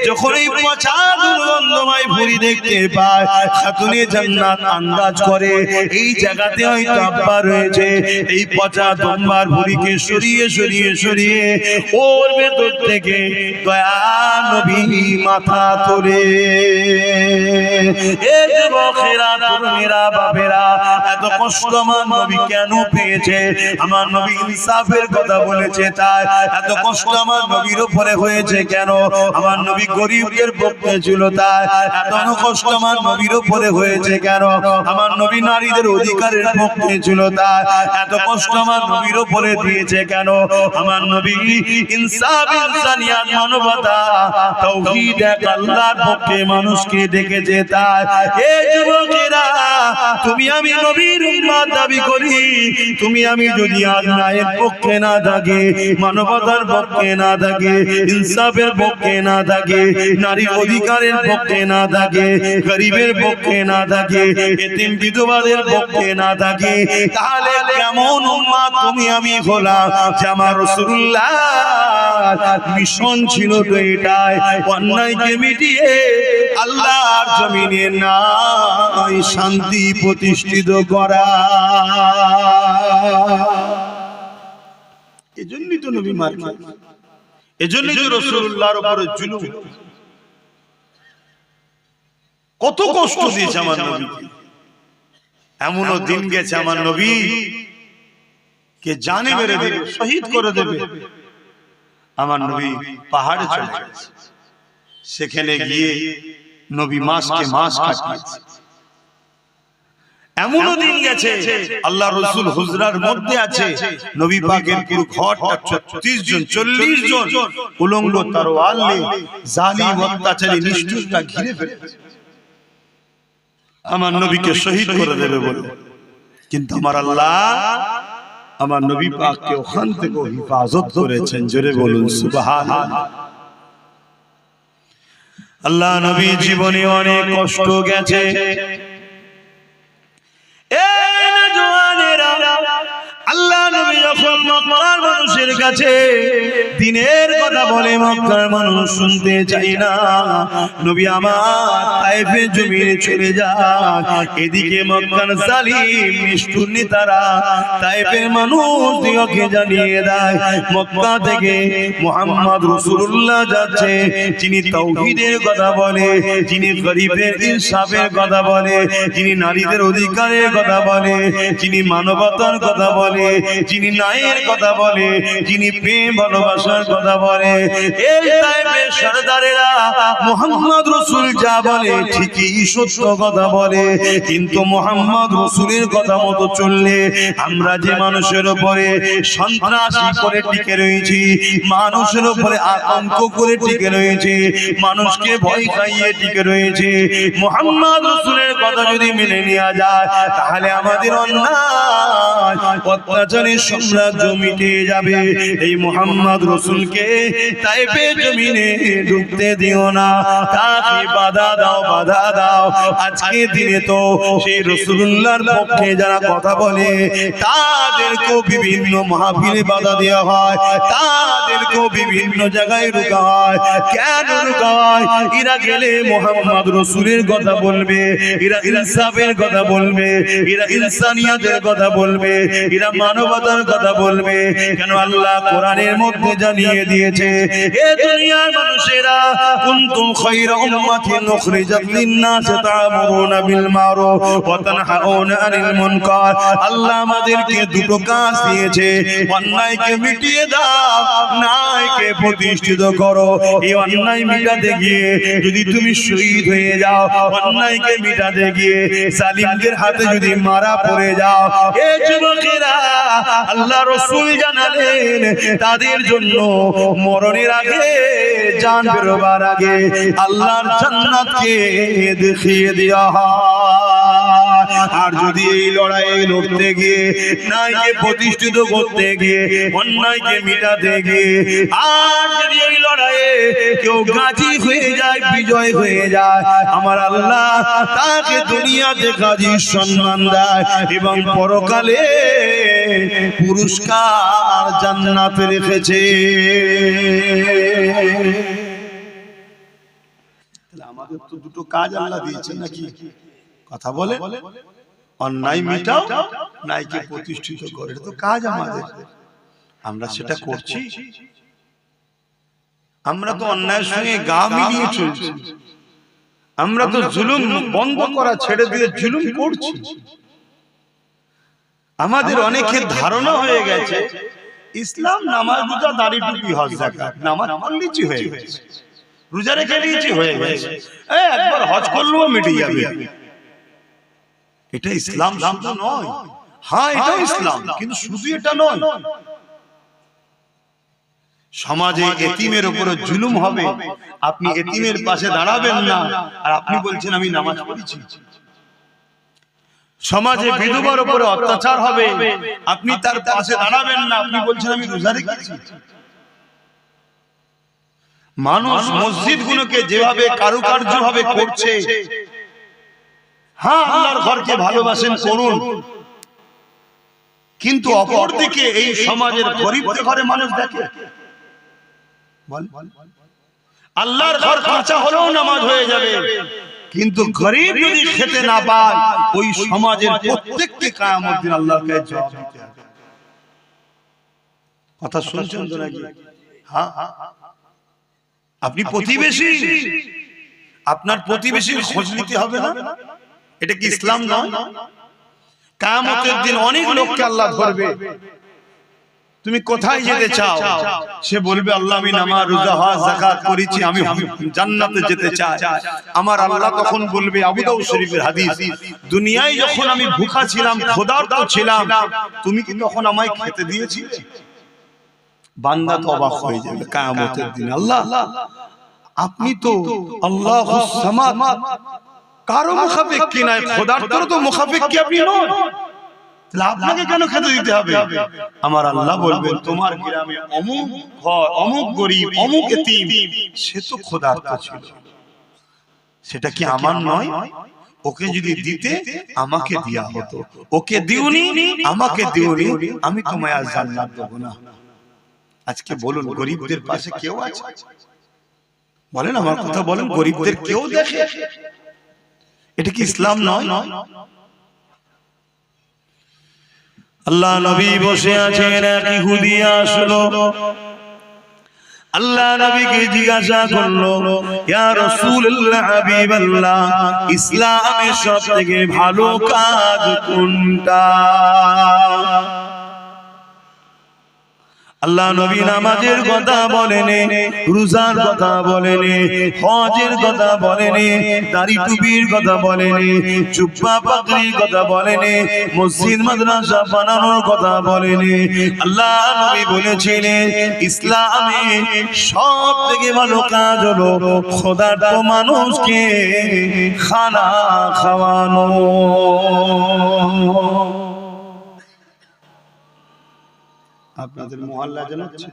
যখন এই পচা দুর্গন্ধময় ভুঁড়ি দেখতে পায়, খাতুনে জান্নাত আন্দাজ করে এই জায়গাতে হয়তো আব্বা রয়েছে। এই পচা দুম্বার ভুঁড়িকে সরিয়ে সরিয়ে সরিয়ে ওর ভেতর থেকে দয়া নবী মাথা তোলে। এ যুবকেরা, তরুণেরা, বাপেরা, এত কষ্ট আমার নবী কেন পেয়েছে? আমার নবী ইনসাফের কথা বলেছে তাই। এত কষ্ট আমার নবীর উপরে হয়েছে কেন? আমার নবী গরিবদের পক্ষে ছিল তাই। এত কষ্ট আমার নবীর উপরে হয়েছে কেন? আমার নবী নারীদের অধিকারের পক্ষে ছিল তাই। এত কষ্ট আমার নবীর উপরে দিয়েছে কেন? আমার নবী ইনসাফ, ইনসানিয়াত, মানবতা, তাওহীদ, এক আল্লাহর পক্ষে মানুষকে ডেকেছে তাই। এই যুবকেরা, তুমি আমি নবীর উম্মত দাবি করি, তুমি আমি যদি আজ ন্যায়ের পক্ষে না থাকি, মানবতার পক্ষে না থাকি, ইনসাফের পক্ষে না থাকি, নারীর অধিকারের পক্ষে না থাকি, গরিবের পক্ষে না থাকি, এতিম বিধবাদের পক্ষে না থাকি, তাহলে কেমন উম্মত তুমি আমি হলাম? যে আমার রাসূলুল্লাহ মিশন ছিল তো এটাই, অন্যায়কে মিটিয়ে আল্লাহর জমিনে নাই শান্তি প্রতিষ্ঠিত করা। এজন্যই তো নবী মার খেয়ে, এজন্যই তো রাসূলুল্লাহর উপরে জুলুম, কত কষ্ট দিয়েছে আমার নবী। এমনও দিন গেছে আমার নবী কে জানে মেরে দেবে, শহীদ করে দেবে। আমার নবী পাহাড়ে চলে গেছে, সেখানে গিয়ে নবী মাসকে মাস কাটিয়েছে। এমনও দিন গেছে আল্লাহ রাসূল হুজরার মধ্যে আছে, নবী পাকের পুরো ঘরটা 36 জন 40 জন উলঙ্গ তরোয়াল নিয়ে জালিম অত্যাচারী নিষ্ঠুরটা ঘিরে ফেলেছে আমার নবীকে শহীদ করে দেবে বলে। কিন্তু আমার আল্লাহ আমার নবী পাককে ওখান থেকে হিফাজত করেছেন। জোরে বলুন সুবহানাল্লাহ। আল্লাহ নবী জীবনে অনেক কষ্ট গেছে। আল্লাহ নবী যখন মক্কার মানুষের কাছে দিনের কথা বলে মক্কার মানুষ শুনতে চায় না। নবী আমার তায়েফের জমিনে চলে যায়। এদিকে মক্কার জালিম নিষ্ঠুর নেতারা তায়েফের মানুষদিগকে জানিয়ে দেয় মক্কা থেকে মুহাম্মদ রাসূলুল্লাহ যাচ্ছে, যিনি তাওহীদের কথা বলে, যিনি গরিবের ইনসাফের কথা বলে, যিনি নারীদের অধিকারের কথা বলে, যিনি মানবতার কথা বলে, যিনি ন্যায়ের কথা বলে, যিনি প্রেম ভালোবাসার কথা বলে। এই তায়েফের সরদারেরা মুহাম্মদ রাসূল যা বলে ঠিকই সত্য কথা বলে, কিন্তু মুহাম্মদ রাসূলের কথা মতো চললে আমরা যে মানুষের উপরে সন্ত্রাসী করে টিকে রয়েছি, মানুষের উপরে আতঙ্ক করে টিকে রয়েছে, মানুষকে ভয় খাইয়ে টিকে রয়েছে, মুহাম্মদ রাসূলের কথা যদি মেনে নেওয়া যায় তাহলে আমাদের অন্যায় অত্যাচারের সাম্রাজ্য মিটে যাবে। এই মুহাম্মদ রাসূলকে তায়েফের জমিনে ঢুকতে দিও না, তাকে বাধা দাও, বাধা দাও। আজকে দিনে তো সেই রাসূলুল্লাহর পক্ষে যারা কথা বলে তাদেরকেও বিভিন্ন মাহফিলে বাধা দেওয়া হয়, তাদেরকেও বিভিন্ন জায়গায় রোকা হয়। কেন রোকা হয়? এরা গেলে মুহাম্মদ রাসূলের কথা বলবে, এরা ইনসাফের কথা বলবে, এরা ইনসানিয়াতের কথা বলবে, এরা মানবতার কথা বলবে। কেন? আল্লাহ কোরআনের মধ্যে জানিয়ে দিয়েছে, এ দুনিয়ার মানুষেরা কুনতুম খায়রা উম্মাতিন উখরিজাত লিন-নাস তা'মুরুনা বিল মারুফ ওয়া তানহাউনা আনিল মুনকার। আল্লাহ আমাদেরকে দুটো কাজ দিয়েছে, অন্যায়কে মিটিয়ে দাও, ন্যায়কে প্রতিষ্ঠিত করো। এই অন্যায় মিটাতে গিয়ে যদি তুমি শহীদ হয়ে যাও, অন্যায়কে মিটাতে গিয়ে জালিমদের হাতে যদি মারা পড়ে যাও, এ যুবকেরা আল্লাহ রাসূল জানালেন তাদের জন্য মরণের আগে, জান বেরোবার আগে আল্লাহর জান্নাতকে দেখিয়ে দেওয়া হয়। আর যদি এই লড়াইয়ে লড়তে গিয়ে, ন্যায়কে প্রতিষ্ঠিত করতে গিয়ে, অন্যায়কে মিটাতে গিয়ে আর যদি এই লড়াইয়ে কেউ গাজী হয়ে যায়, বিজয় হয়ে যায়, আমার আল্লাহ তাকে দুনিয়াতে গাজী সম্মান দেয় এবং পরকালে পুরস্কার জান্নাতে রেখেছে। আমাদের তো দুটো কাজ আল্লাহ দিয়েছেন নাকি? কথা বলে, অন্যায় মিটাও, ন্যায়কে প্রতিষ্ঠিত করে, এটা তো কাজ আমাদের। আমরা সেটা করছি? আমরা তো অন্যায়ের সঙ্গে গা মিলিয়ে চলছি, আমরা তো জুলুম বন্ধ করা ছেড়ে দিয়ে জুলুম করছি। আমাদের অনেকের ধারণা হয়ে গেছে ইসলাম নামাজ, রোজা, দাড়ি, টুপি, হজ, যাকাত, নামাজ পড়লেই হয়ে গেছে, রোজা রেখে নিয়েছি হয়ে গেছে, একবার হজ করলেও মিটে যাবে। এটা ইসলাম শুধু নয়, হ্যাঁ এটাও ইসলাম, কিন্তু শুধু এটা নয়। সমাজে এতিমের উপরে জুলুম হবে, আপনি এতিমের পাশে দাঁড়াবেন না, আর আপনি বলছেন আমি নামাজ পড়েছি। সমাজে বিধবার উপরে অত্যাচার হবে, আপনি তার পাশে দাঁড়াবেন না, আপনি বলছেন আমি রোজা রেখেছি। মানুষ মসজিদগুলোকে যেভাবে কারুকার্য ভাবে করছে, হ্যাঁ আল্লাহর ঘরকে ভালোবাসেন, করুন, কিন্তু অপরদিকে এই সমাজের গরিবদের ঘরে মানুষ দেখে, আল্লাহর ঘর কাঁচা হলেও নামাজ হয়ে যাবে, কিন্তু গরিব যদি খেতে না পায়, ওই সমাজের প্রত্যেককে কিয়ামত দিন আল্লাহর কাছে জবাব দিতে হবে। কথা শুনছেন তো নাকি? হ্যাঁ, আপনি প্রতিবেশী, আপনার প্রতিবেশীর খোঁজ নিতে হবে না? এটা কি ইসলাম নয়? কিয়ামতের দিন অনেক লোককে আল্লাহ ধরবে, তুমি কোথায় যেতে চাও? সে বলবে আল্লাহ আমি নামাজ, রোজা, হজ, যাকাত করেছি, আমি জান্নাতে যেতে চাই। আমার আল্লাহ তখন বলবে, আবু দাউদ শরীফের হাদিস, দুনিয়ায় যখন আমি ভুখা ছিলাম, ক্ষুধার্ত ছিলাম, তুমি কি তখন আমায় খেতে দিয়েছিলে? বান্দা তো অবাক হয়ে যাবে কিয়ামতের দিন, আল্লাহ আপনি তো আল্লাহুস সামাদ, কারো মুখাপেক্ষী নাই, খোদার তো মুখাপেক্ষী আপনি নন। তাহলে আপনাকে কেন খেতে দিতে হবে? আমার আল্লাহ বলবেন তোমার গ্রামে অমুক ঘর, অমুক গরিব, অমুক এতিম, সে তো ক্ষুধার্ত ছিল, সেটা কি আমার নয়? ওকে যদি দিতে আমাকে দেয়া হতো, ওকে দিওনি আমাকে দিওনি, আমি তোমায় আজ জান্নাত দেব না। আজকে বলুন গরিবদের পাশে কেউ আছে? বলেন, আমার কথা বলেন, গরিবদের কেউ দেখে? এটা কি ইসলাম নয়? আল্লাহ নবী বসে আছেন, এক ইহুদি আসলো, আল্লাহ নবীকে জিজ্ঞাসা করলো, ইয়া রাসূলুল্লাহ, হাবিবাল্লাহ, ইসলামের সবথেকে ভালো কাজ কোনটা? আল্লাহ নবী নামাজের কথা বলেনি, রোজার কথা বলেনি, হজের কথা বলেনি, দাড়ি টুপির কথা বলেনি, জুব্বা পাগড়ির কথা বলেনি, মসজিদ মাদ্রাসা বানানোর কথা বলেনি। আল্লাহ নবী বলেছিলেন ইসলামে সবথেকে ভালো কাজ হলো ক্ষুধার্ত মানুষকে খানা খাওয়ানো। আপনাদের মহল্লা জানাচ্ছে?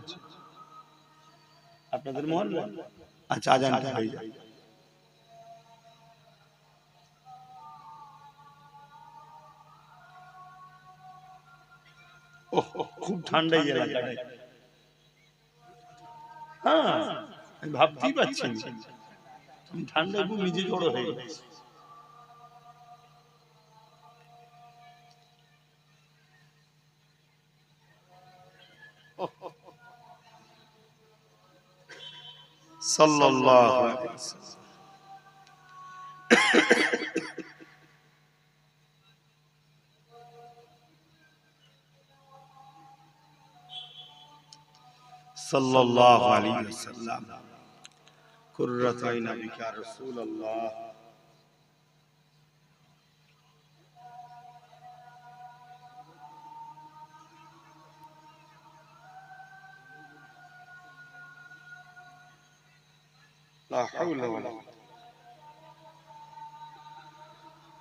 আপনাদের মহল্লা? আচ্ছা, আজানটা হয়ে যায়। খুব ঠান্ডা এলাকাটা। হ্যাঁ, আমি ভাবতেই পারছি ঠান্ডায় খুব নিজে জড়ো হয়ে গেছে। সাল্লাল্লাহু আলাইহি ওয়াসাল্লাম। সাল্লাল্লাহু আলাইহি ওয়াসাল্লাম। কুররাত আইনা বিকা রাসূলুল্লাহ। لا حول ولا قوة،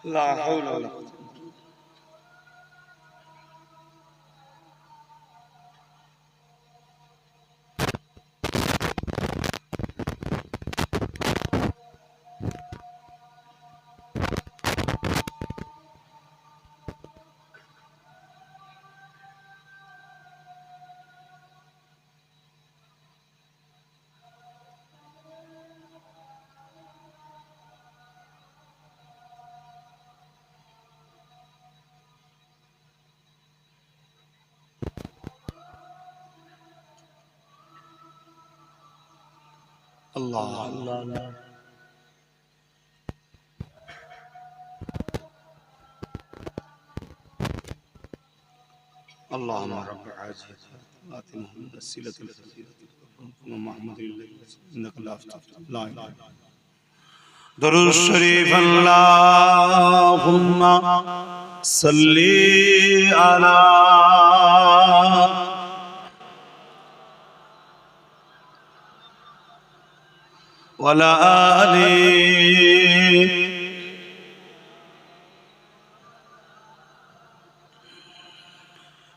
لا حول ولا قوة. الله الله الله. اللهم رب عاجل آت محمد السيلة الفضيلة ومحمد إنك لا تفتح لا إله إلا أنت. درود الشريف اللهم صل على وعلى آله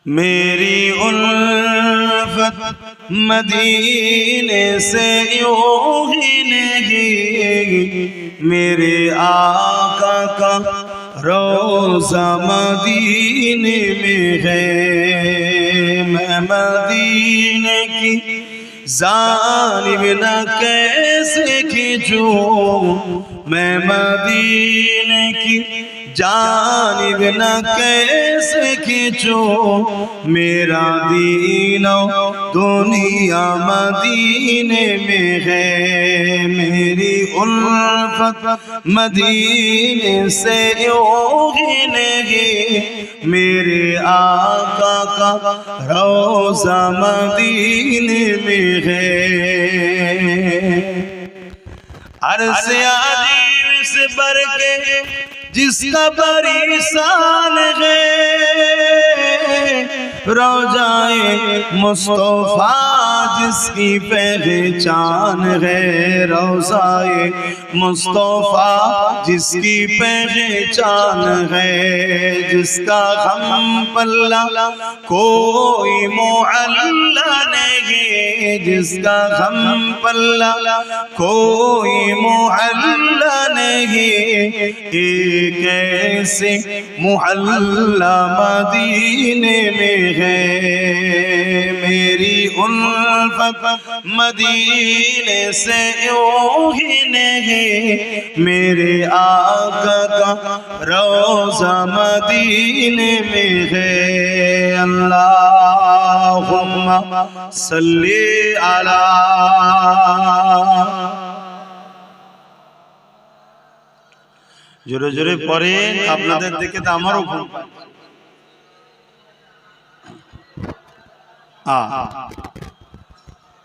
मेरी उल्फत मदीने से यूं ही नहीं, मेरे आका का रोज़ा मदीने में है। मैं मदीने की जानिब न कैसे खींचूं, मैं मदीने की जानिब न कैसे खींचूं, मेरा दीनो दुनिया मदीने में है। मेरी उल्फत मदीने से यूं ही नहीं, मेरे आका का रोज़ा मदीने में है। अर्ज़ अज़ीम से बढ़ के जिसका बड़ी शान है, रोज़ाए मुस्तफ़ा जिसकी पहचान है, रोज़ाए मुस्तफा जिसकी पहचान है, जिसका हम पल्ला कोई मुअल्ला नहीं, जिसका हम पल्ला कोई मुअल्ला नहीं, एक ऐसे मुहल्ला मदीने में है, मेरी उल्फत मदीने से यूं ही नहीं, मेरे आका का रोज़ा मदीने में है। अल्लाहुम्मा सल्ली अला। जोरे जोरे पढ़ेन, আপনাদের দেখে তো আমারও ঘুম পাচ্ছে।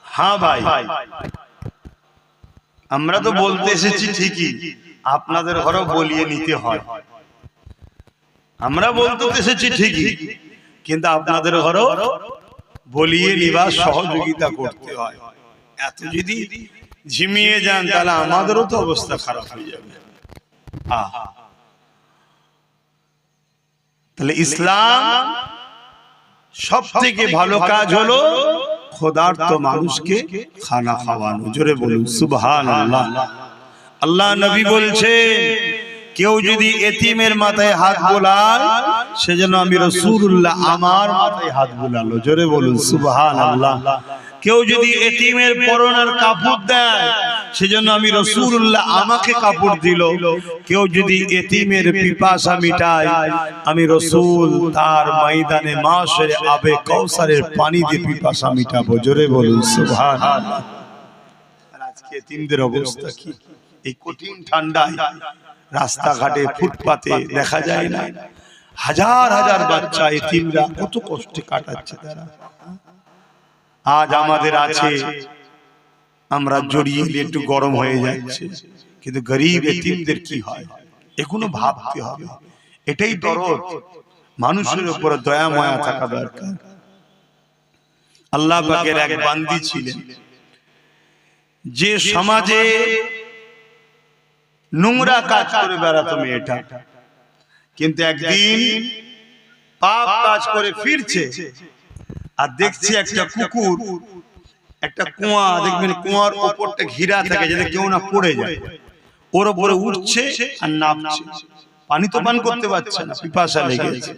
हाँ भाई, আমরা তো বলতে এসেছি ঠিকই, আপনাদের ঘরেও বলিয়ে নিতে হয়। আমরা বলতে এসেছি ঠিকই, কিন্তু আপনাদের ঘরেও বলিয়ে নিবার সহযোগিতা করতে হয়। এত যদি ঝিমিয়ে যান তাহলে আমাদেরও তো অবস্থা খারাপ হয়ে যাবে। তাহলে ইসলাম সবথেকে ভালো কাজ হলো ক্ষুধার্ত মানুষকে খানা খাওয়ানো। জোরে বলুন সুবহানাল্লাহ। আল্লাহ নবী বলছে, কেউ যদি এতিমের মাথায় হাত বোলায় সেজন্য আমি রাসূলুল্লাহ আমার মাথায় হাত বোলালো। জোরে বলুন সুবহানাল্লাহ। কেউ যদি এতিমের পরনের কাপড় দেয় সেজন্য আমি রাসূলুল্লাহ আমাকে কাপড় দিল। কেউ যদি এতিমের পিপাসা মিটায় আমি রাসূল তার ময়দানে মাশরে আবে কাউসারের পানি দিয়ে পিপাসা মিটাবো। জোরে বলুন সুবহানাল্লাহ। আর আজকে এতিমদের অবস্থা কি? এই কঠিন ঠান্ডায় রাস্তাঘাটে ফুটপাতে দেখা যায় না, হাজার হাজার বাচ্চা এতিমরা কত কষ্টে কাটাচ্ছে তারা। আজ আমাদের আছে, আমরা জড়িয়ে একটু গরম হয়ে যাচ্ছে, কিন্তু গরিব এতিমদের কি হয় এখনো ভাবতে হবে। এটাই দরদ, মানুষের উপর দয়া মায়া থাকা দরকার। আল্লাহ পাকের এক বান্দি ছিলেন যে সমাজে নোংরা কাজ করে বেড়াতো মেয়েটা, কিন্তু একদিন পাপ কাজ করে ফিরছে আর দেখছি একটা কুকুর একটা কুয়া, দেখবেন কুয়ার উপরটা ঘিরা থাকে যাতে কেউ না পড়ে যায়, ওর উপরে উঠছে আর নামছে, পানি তো পান করতে পারছে না, পিপাসা লেগেছে।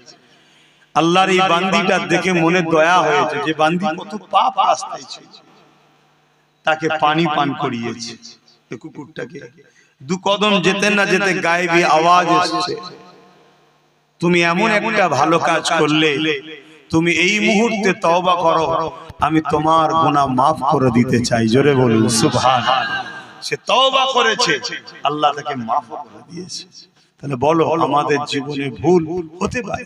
আল্লাহর এই বান্দিটা দেখে মনে দয়া হয়েছে যে বান্দি কত পাপ রাস্তায় ছিল, তাকে পানি পান করিয়েছে। কুকুরটাকে দু কদম যেতে না যেতে গায়েবী আওয়াজ এসেছে, তুমি এমন একটা ভালো কাজ করলে, তুমি এই মুহূর্তে তওবা করো, আমি তোমার গুনাহ মাফ করে দিতে চাই। জোরে বলুন সুবহানাল্লাহ। সে তওবা করেছে, আল্লাহ তাকে মাফ করে দিয়েছে। তাহলে বলো আমাদের জীবনে ভুল হতে পারে,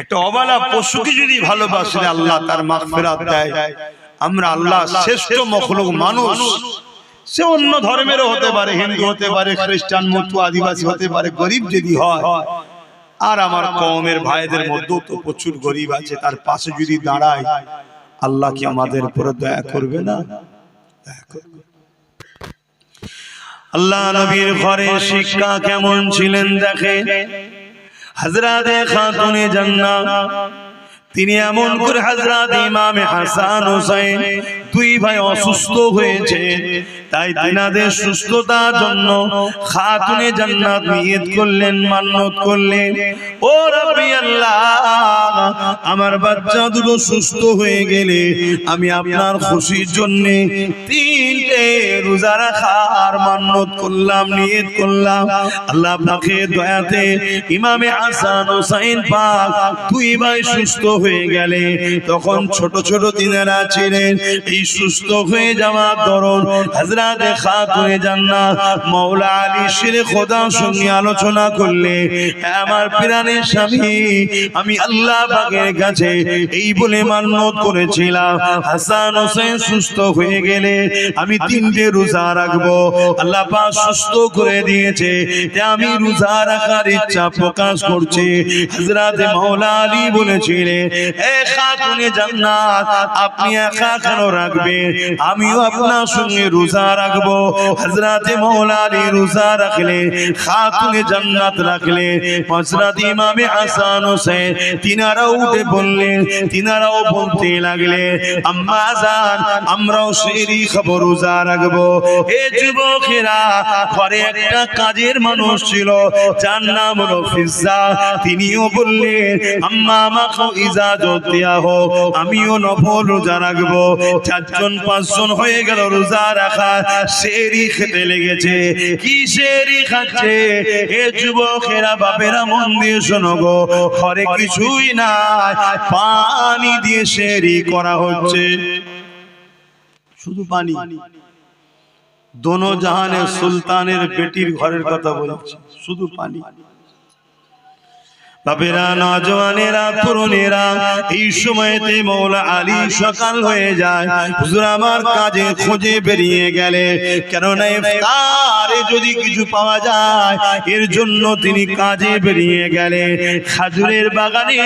একটা অবলা পশুকে যদি ভালোবাসলে আল্লাহ তার মাগফিরাত দেয়। আমরা আল্লাহ শ্রেষ্ঠ মখলুক মানুষ, সে অন্য ধর্মেরও হতে পারে, হিন্দু হতে পারে, খ্রিস্টান, মতো আদিবাসী হতে পারে, গরিব যদি হয়, আর আমার কওমের ভাইদের মধ্যেও তো প্রচুর গরিব আছে, তার পাশে যদি দাঁড়ায় আল্লাহ কি আমাদের উপর দয়া করবে না? আল্লাহ নবীর ঘরে শিক্ষা কেমন ছিলেন দেখেন। হযরতে খাতুনে জান্নাত তিনি এমন করে হযরত ইমামে হাসান হুসাইন দুই ভাই অসুস্থ হয়েছে, তাই তিনাদের সুস্থতার জন্য খাতুনে জান্নাত নিয়ত করলেন, মান্নত করলেন, ও রব্বি আল্লাহ আমার বাচ্চা দুটো সুস্থ হয়ে গেলে আমি আপনার খুশির জন্য তিনটে রোজা রাখার মান্নত করলাম, নিয়ত করলাম। আল্লাহ আপনাকে দয়াতে ইমামে হাসান হুসাইন পাক দুই ভাই সুস্থ হয়ে গেলে, তখন ছোট ছোট তিনারা ছিলেন, এই সুস্থ হয়ে যাওয়ার দরুন হযরতে খাতুনে জান্নাত মাওলা আলী শেরে খোদার সঙ্গে আলোচনা করলে, আমার প্রাণের স্বামী আমি আল্লাহ পাকের কাছে এই বলে মান্নত করেছিলাম, হাসান হোসেন সুস্থ হয়ে গেলে আমি তিনটে রোজা রাখবো। আল্লাহ পাক সুস্থ করে দিয়েছে, আমি রোজা রাখার ইচ্ছা প্রকাশ করছি। হযরতে মাওলা আলী বলেছিলেন, এ খাতুনে জান্নাত আপনি একা কেন রাখবে, আমিও আপনার সঙ্গে রোজা রাখবো। হযরতে মাওলা আলী রোজা রাখলে, খাতুনে জান্নাত রাখলে, হযরত ইমামে হাসান হোসেন তিনারাও উঠে বললেন, তিনারাও বলতে লাগলে, আম্মা জান আমরাও সেহরি খাবো, রোজা রাখবো। এ যুবকেরা, ঘরে একটা কাজের মানুষ ছিল যার নাম হলো ফিজ্জা, তিনিও বললেন, আম্মা আমাকে ইজাজত দেয়া হোক, আমিও নফল রোজা রাখবো। চারজন পাঁচজন হয়ে গেল রোজা রাখা, সেহরি খেতে লেগেছে। কি সেহরি খাচ্ছে? এ যুবকেরা, বাপেরা মন দিয়ে শোনো গো, ঘরে কিছুই নাই, পানি দিয়ে সেহরি করা হচ্ছে, শুধু পানি। দোনো জাহানের সুলতানের বেটির ঘরের কথা বলছে, শুধু পানি। বাপেরা, নওজওয়ানেরা, তরুণেরা, এই সময়তে মাওলা আলী সকাল হয়ে যায়। হুজুর আমার কাজে খোঁজে বেরিয়ে গেলে, কেননা ইফতারে যদি কিছু পাওয়া যায় এর জন্য তিনি কাজে বেরিয়ে গেলে। খাজুরের বাগানে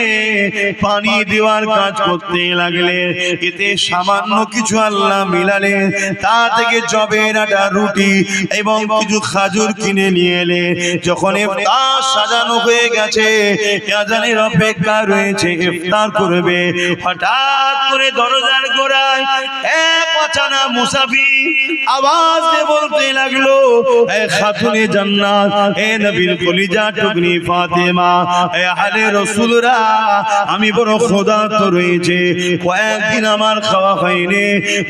পানি দেওয়ার কাজ করতে লাগলে। এতে সামান্য কিছু আল্লাহ মিলালে, তা থেকে জবের আটা, রুটি এবং কিছু খাজুর কিনে নিয়ে এলে। যখন ইফতার সাজানো হয়ে গেছে, আজানের অপেক্ষা রয়েছে, ইফতার করবে, হঠাৎ করে দরজার গোড়ায় এক অচেনা মুসাফির আওয়াজ দিয়ে বলতে লাগলো, এ খাতুনে জান্নাত, এ নবীর কলিজা টুকরি ফাতেমা, এ আহলে রাসূলরা, আমি বড় ক্ষুধার্ত রয়েছে, কয়েকদিন আমার খাওয়া হয়নি,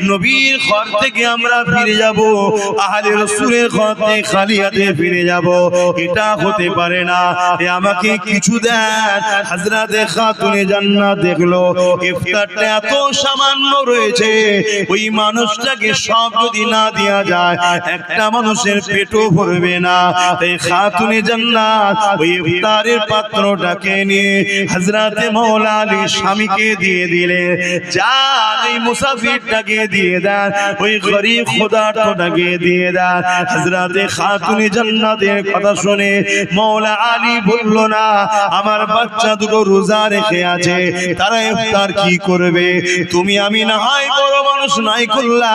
নবীর ঘর থেকে আমরা ফিরে যাব, আহলে রাসূলের ঘর থেকে খালি হাতে ফিরে যাব, এটা হতে পারে না, এ আমাকে কিছু দেন। হযরতে খাতুনে জান্নাত দেখলো ইফতারটা এত সামান্য রয়েছে, ওই মানুষটাকে সব যদি না দেয়া যায় একটা মানুষের পেটও ভরবে না। তাই খাতুনে জান্নাত ওই ইফতারের পাত্রটাকে নিয়ে হযরতে মাওলা আলী স্বামীকে দিয়ে দিলে, যান এই মুসাফিরটাকে দিয়ে দেন, ওই গরীব ক্ষুধার্তটাকে দিয়ে দেন। হযরতে খাতুনে জান্নাতের কথা শুনে মাওলা আলী বলল, না, আমার বাচ্চা দুটো রোজা রেখে আছে, তারা ইফতার কি করবে? তুমি আমি না হয় বড় মানুষ নাই করলা,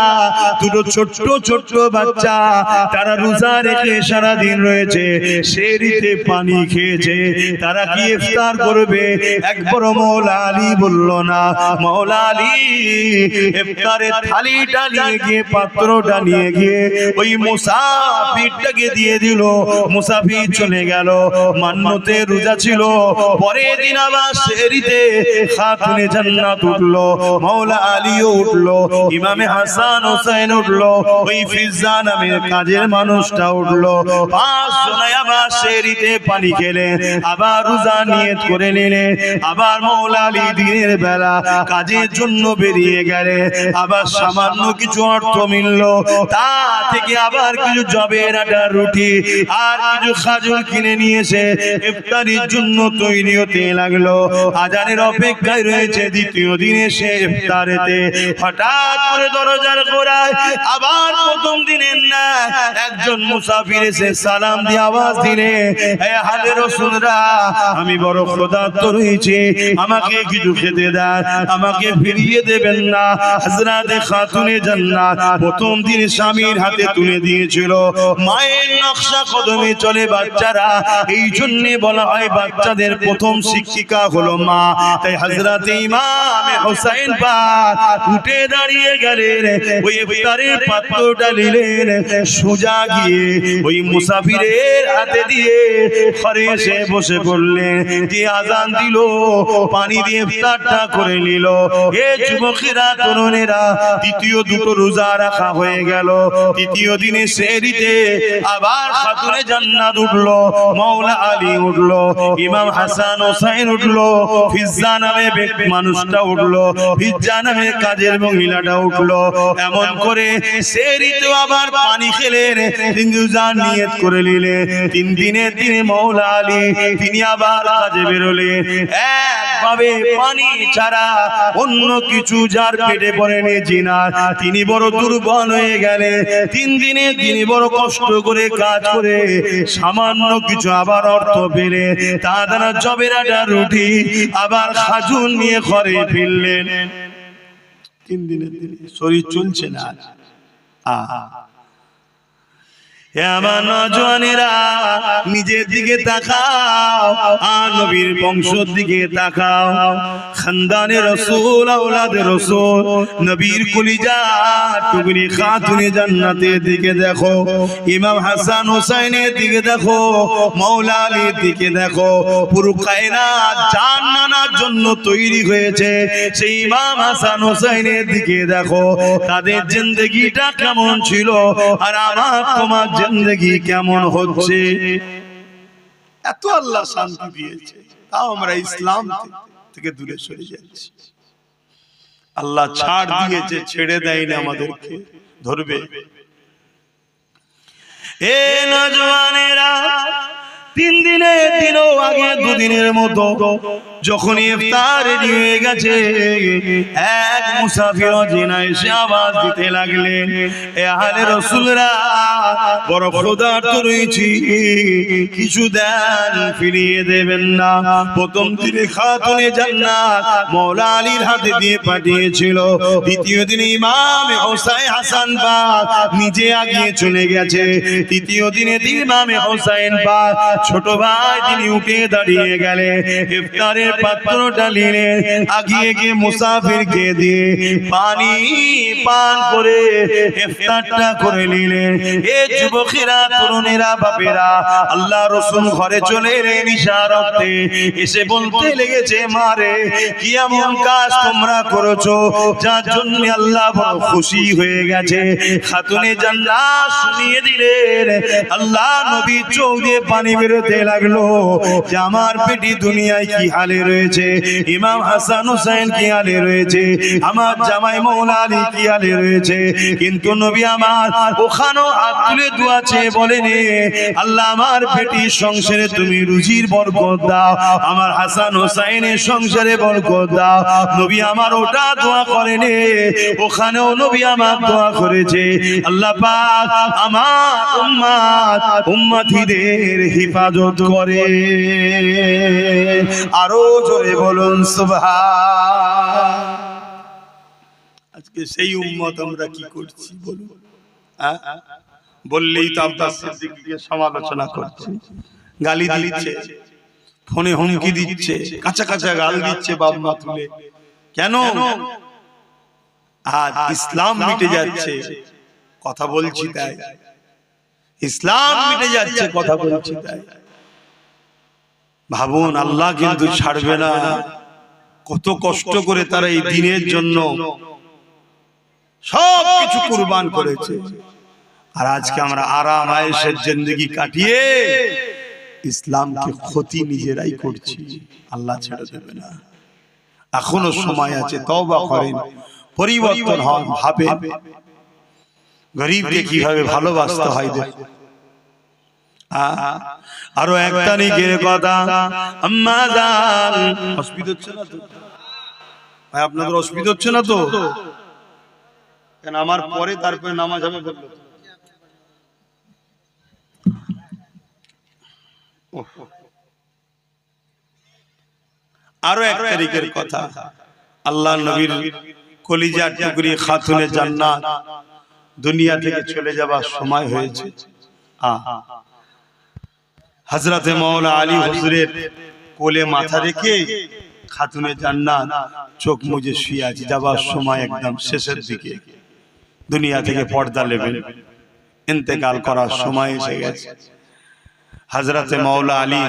দুটো ছোট্ট ছোট্ট বাচ্চা, তারা রোজা রেখে সারা দিন রয়েছে, সেহরিতে পানি খেয়েছে, তারা কি ইফতার করবে? একবার মাওলা আলী বলল, না। মাওলা আলী ইফতারের থালিটা নিয়ে গিয়ে, পাত্রটা নিয়ে গিয়ে ওই মুসাফিরটাকে দিয়ে দিল। মুসাফির চলে গেল, মান্যতে রোজা ছিল, পরের দিন আবার সেহরিতে খাতুনে জান্নাত উঠলো, মাওলা আলীও উঠলো, ইমামে হাসান হোসেন উঠলো, ওই ফিজ্জা নামের কাজের মানুষটা উঠলো। পাঁচ জনে আবার সেহরিতে পানি খেলে, আবার রোজা নিয়ত করে নিলে। আবার মাওলা আলী দিনের বেলা কাজের জন্য বেরিয়ে গেলে, আবার সামান্য কিছু অর্থ মিললো, তা থেকে আবার কিছু জবের আটা, রুটি আর কিছু খাজুর কিনে নিয়েছে, ইফতারির জন্য তৈরি হতে লাগলো। আজানের অপেক্ষায় রয়েছে, দ্বিতীয় দিনে সে ইফতারেতে হঠাৎ করে দরজার গোড়ায় আবার প্রথম দিনের না একজন মুসাফির এসে সালাম দিয়ে আওয়াজ দিলে, হে আহলে রাসূলরা, আমি বড় ক্ষুধার্ত রয়েছি, আমাকে কিছু খেতে দেন, আমাকে ফিরিয়ে দেবেন না। হযরতে খাতুনে জান্নাত প্রথম দিন স্বামীর হাতে তুলে দিয়েছিল। মায়ের নকশা কদমে চলে বাচ্চারা, এই জন্য বলা হয় বাচ্চাদের প্রথম শিক্ষিকা হলো মা। তাই হযরতে ইমাম হোসেন পাক উঠে দাঁড়িয়ে গেলেন, ওই ইফতারের পাত্রটা নিলেন, সোজা গিয়ে ওই মুসাফিরের হাতে দিয়ে ঘরে এসে বসে পড়লেন। যে আজান দিল, পানি দিয়ে ইফতারটা করে নিল। এ যুবকেরা, তরুণেরা, তৃতীয় দুটো রোজা রাখা হয়ে গেল। তৃতীয় দিনে সেহরিতে আবার খাতুনে জান্নাত উঠলো, মাওলা আলী উঠলো, ইমাম হাসান হোসেন উঠলো, ফিজ্জা নামে মানুষটা উঠলো, ফিজ্জা নামে কাজের মহিলাটা উঠলো। এমন করে সেহরিতে আবার পানি খেলেন, তিন রোজা নিয়ত করে নিলেন। তিন দিনের দিনে মাওলা আলী তিনি আবার কাজে বেরোলেন। একভাবে পানি ছাড়া অন্য কিছু যার পেটে পড়েনি জিনার, তিনি বড় দুর্বল হয়ে গেলেন। তিন দিনে তিনি বড় কষ্ট করে কাজ করে সামান্য কিছু আবার অর্থ পেলে, তা দ্বারা জবের আটা, রুটি আবার খাজুর নিয়ে ঘরে ফিরলেন। 3 দিনের দিনে শরীর চলছে না। আমার নওজওয়ানেরা নিজের দিকে তাকাও আর নবীর বংশের দিকে তাকাও। খানদানে রাসূল, আওলাদে রাসূল, নবীর কলিজা টুকরি খাতুনে জান্নাতের দিকে দেখো, ইমাম হাসান হোসেনের দিকে দেখো, মাওলা আলীর দিকে দেখো। পুরো কায়নাত জান্নাতের জন্য তৈরি হয়েছে, সেই ইমাম হাসান হোসেনের দিকে দেখো। তাদের জিন্দেগিটা কেমন ছিল আর আমার তোমার জিন্দেগি কেমন হচ্ছে। এত আল্লাহ শান্তি দিয়েছে, তাও আমরা ইসলাম থেকে দূরে সরে যাচ্ছি। আল্লাহ ছাড় দিয়েছে, ছেড়ে দেয়নি আমাদেরকে, ধরবে। এ নওজওয়ানেরা, 3 দিনের দিনও আগে 2 দিনের মতো যখন ইফতার রেডি হয়ে গেছে, এক মুসাফির জিনা এসে আওয়াজ দিতে লাগলেন, এ আহলে রাসূলরা বড় ক্ষুধার্ত রয়েছি, কিছু দেন, ফিরিয়ে দেবেন না। প্রথম দিনে খাতুনে জান্নাত মাওলা আলীর হাতে দিয়ে পাঠিয়েছিল, দ্বিতীয় দিনে ইমাম হোসেন হাসান পাক নিজে আগিয়ে চলে গেছে, তৃতীয় দিনে ইমাম হোসেন পাক ছোট ভাই তিনি উঠে দাঁড়িয়ে গেলেন, ইফতারের পাত্রটা নিলেন, আগিয়ে গিয়ে মুসাফিরকে দিয়ে পানি পান করে ইফতারটা করে নিলেন। এ যুবকেরা, তরুণেরা, বাপেরা, আল্লাহ রাসূল ঘরে চলে এলেন ইশারাতে, এসে বলতে লেগেছে, মারে কি এমন কাজ তোমরা করেছো যার জন্য আল্লাহ বড় খুশি হয়ে গেছে। খাতুনে জান্নাত শুনিয়ে দিলেন, আল্লাহ নবী চোখ দিয়ে পানি বেরোতে লাগলো যে আমার পেটি দুনিয়ায় কি হালে রয়েছে, ইমাম হাসান হোসেন কি হালে রয়েছে, আমার জামাই মাওলা আলী কি হালে রয়েছে। কিন্তু নবী আমার ওখানেও হাত তুলে দোয়া চেয়ে বলেন, আল্লাহ আমার পেটির সংসারে তুমি রুজির বরকত দাও, আমার হাসান হোসেনের সংসারে বরকত দাও। নবী আমার ওটা দোয়া করেন, ওখানেও নবী আমার দোয়া করেছে, আল্লাহ পাক আমার উম্মতিদের হিফাজত করে। আরো জোরে বলুন সুবহান। আজকে সেই উম্মত আমরা কি করছি বলুন? বললেই তো আব্বাস সিদ্দিকীকে সমালোচনা করছে, গালি দিচ্ছে, ফোনে হুমকি দিচ্ছে, কাঁচা কাঁচা গাল দিচ্ছে বাপ মা তুলে। কেন? আজ ইসলাম মিটে যাচ্ছে, কথা বলছি তাই। ইসলাম মিটে যাচ্ছে, কথা বলছি তাই। ভাবুন, আল্লাহ কিন্তু ছাড়বে না। কত কষ্ট করে তারা এই দিনের জন্য সব কিছু কুরবান করেছে, আর আজকে আমরা আরাম আয়েশের জিন্দেগি কাটিয়ে ইসলামকে ক্ষতি নিজেরাই করছি। আল্লাহ ছেড়ে দেবে না, এখনো সময় আছে, তওবা করেন, পরিবর্তন হন, ভাবেন গরিবকে কিভাবে ভালোবাসতে হয়। দেখুন আরো এক তারিখের কথা, আম্মা জান, অসুবিধা হচ্ছে না তো ভাই? আপনাদের অসুবিধা হচ্ছে না তো? কেন আমার পরে তারপরে নামাজ হবে বললো। আরো এক তারিখের কথা, আল্লাহ নবীর কলিজার টুকরি খাতুনে জান্নাত দুনিয়া থেকে চলে যাবার সময় হয়েছে। হযরতে মাওলা আলী হুজুরের কোলে মাথা রেখে খাতুনে জান্নাত চোখ মুজে শুয়ে আছে, যাবার সময় একদম শেষের দিকে, দুনিয়া থেকে পর্দা লেবেন, ইন্তেকাল করার সময় এসে গেছে। হযরতে মাওলা আলী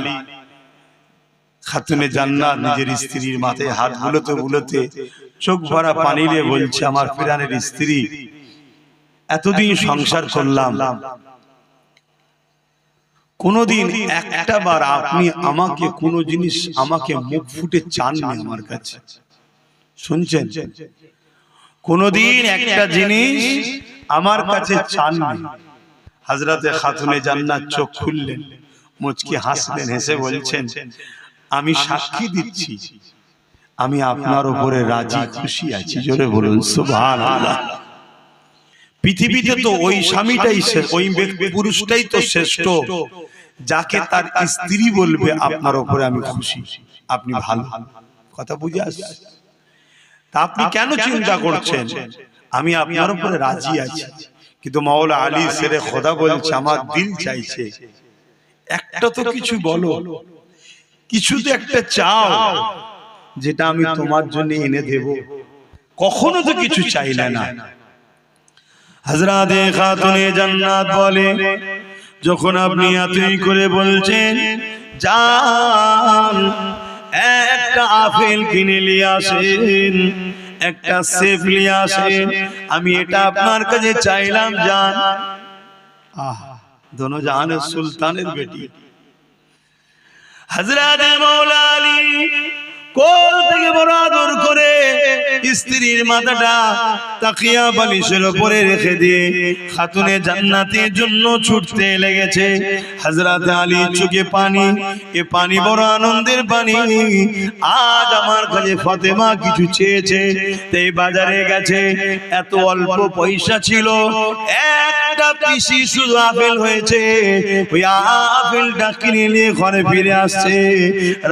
খাতুনে জান্নাত নিজের স্ত্রীর মাথায় হাত বুলোতে বুলোতে চোখ ভরা পানি নিয়ে বলছে, আমার প্রাণের স্ত্রী, এতদিন সংসার করলাম, কোনদিন একটা বার আপনি আমাকে কোন জিনিস আমাকে মুখ ফুটে চাননি আমার কাছে, শুনছেন? কোনদিন একটা জিনিস আমার কাছে চাননি। হযরতে খাতুনে জান্নাত চোখ খুললেন, মুচকি হাসলেন, হেসে বলছেন, আমি সাক্ষী দিচ্ছি আমি আপনার উপরে রাজি খুশি আছি। জোরে বলুন সুবহানাল্লাহ। পৃথিবীতে তো ওই স্বামীটাই, ওই পুরুষটাই তো শ্রেষ্ঠ যাকে তার স্ত্রী বলবে আপনার উপরে আমি খুশি, আপনি ভালো। কথা বুঝে আসছে? তা আপনি কেন চিন্তা করছেন? আমি আপনার উপরে রাজি আছি, কিন্তু মাওলা আলী শেরে খোদা বলছে আমার দিল চাইছে একটা তো কিছু বলো, কিছু তো একটা চাও যেটা আমি তোমার জন্য এনে দেব। কখনো তো কিছু চাইলে না। হযরতে খাতুনে জান্নাত বলে, যখন আপনি এতই করে বলছেন যান একটা আপেল কিনে নিয়ে আসেন, একটা সেব নিয়ে আসেন, আমি এটা আপনার কাছে চাইলাম জান। दोनों জাহান সুলতানের বেটি হযরতে মাওলা আলী কোল থেকে বড় আদর করে স্ত্রীর মাথাটা তাকিয়া বালিশের উপরে রেখে দিয়ে খাতুনে জান্নাতের জন্য ছুটতে লেগেছে। হযরতে আলী চোখে পানি, এ পানি বড় আনন্দের পানি। আজ আমার কাছে ফাতেমা কিছু চেয়েছে, তাই বাজারে গেছে। এত অল্প পয়সা ছিল, একটা পিসি শুধু আপেল হয়েছে, ওই আপেলটা কিনে নিয়ে ঘরে ফিরে আসছে।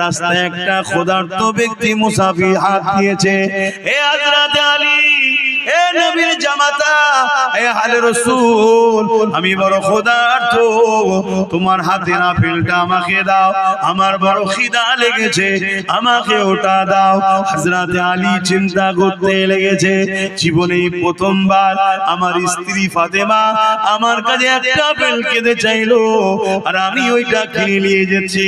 রাস্তায় একটা ক্ষুধার্ত ব্যক্তি মুসাফির হাত দিয়েছে। হে হযরতে আলী, হে নবীর জামাতা, হে আলে রাসূল, আমি বড় ক্ষুধার্ত, তোমার হাতের আপেলটা আমাকে দাও, আমার বড় খিদা লেগেছে, আমাকে ওটা দাও। হযরতে আলী চিন্তা করতে লেগেছে, জীবনে প্রথমবার আমার স্ত্রী ফাতেমা আমার কাছে একটা আপেল খেতে চাইলো, আর আমি ওইটা কিনে নিয়ে যাচ্ছি।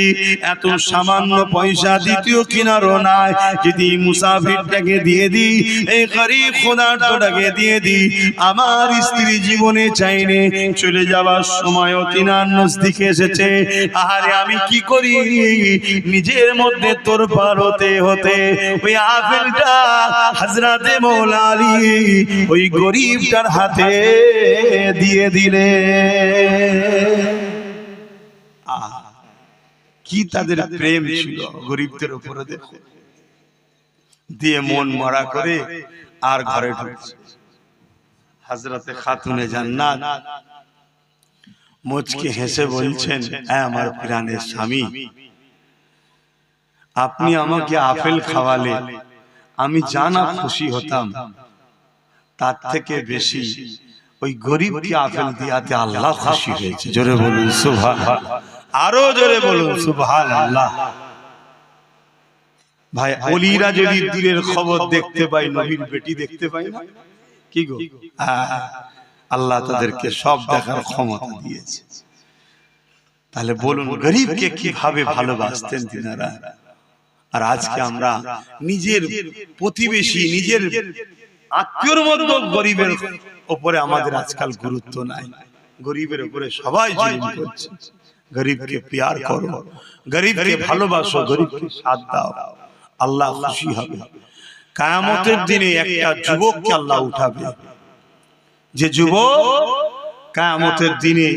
এত সামান্য পয়সা দ্বিতীয় কিনারও নাই, যদি মুসাফিরটাকে দিয়ে দিই, এই গরীব ক্ষুধার্তটাকে দিয়ে দিই। আমার স্ত্রী জীবনে চাইনে, চলে যাওয়ার সময়ও তিনার নজদিকে এসেছে। আরে আমি কি করি, নিজের মধ্যে তোরপার হতে হতে ওই আপেলটা হযরতে মাওলা আলী ওই গরীবটার হাতে দিয়ে দিলে। কি তাদের প্রেম ছিল গরীবদের উপরে, দেখো, দিয়ে মন মরা করে আর ঘরে ঢুকছে। হযরতে খাতুনে জান্নাত মুচকি হেসে বলছেন, হ্যাঁ আমার প্রাণের স্বামী, আপনি আমাকে আপেল খাওয়ালে আমি জানা খুশি হতাম, তার থেকে বেশি ওই গরীবকে আপেল দিয়াতে আল্লাহ খুশি হয়েছে। জোরে বলুন সুবহানাল্লাহ, আরো জোরে বলুন সুবহানাল্লাহ। ভাই, ওলিরা যদি দূরের খবর দেখতে পায়, নবীর বেটি দেখতে পায় না, কি গো, আল্লাহ তাদেরকে সব দেখার ক্ষমতা দিয়েছে। তাহলে বলুন গরীবকে কিভাবে ভালোবাসতেন তিনারা। আর আজকে আমরা নিজের প্রতিবেশী, নিজের আত্মীয়র মধ্যে গরীবের উপরে আমাদের আজকাল গুরুত্ব নাই। গরীবের উপরে সবাই জুলুম করছে। গরীবকে প্যার করো, গরীবকে ভালোবাসো, গরীবকে সাথ দাও, আল্লাহ খুশি হবে। কিয়ামতের দিনে একটা যুবককে আল্লাহ উঠাবে, যে যুবক কিয়ামতের দিনে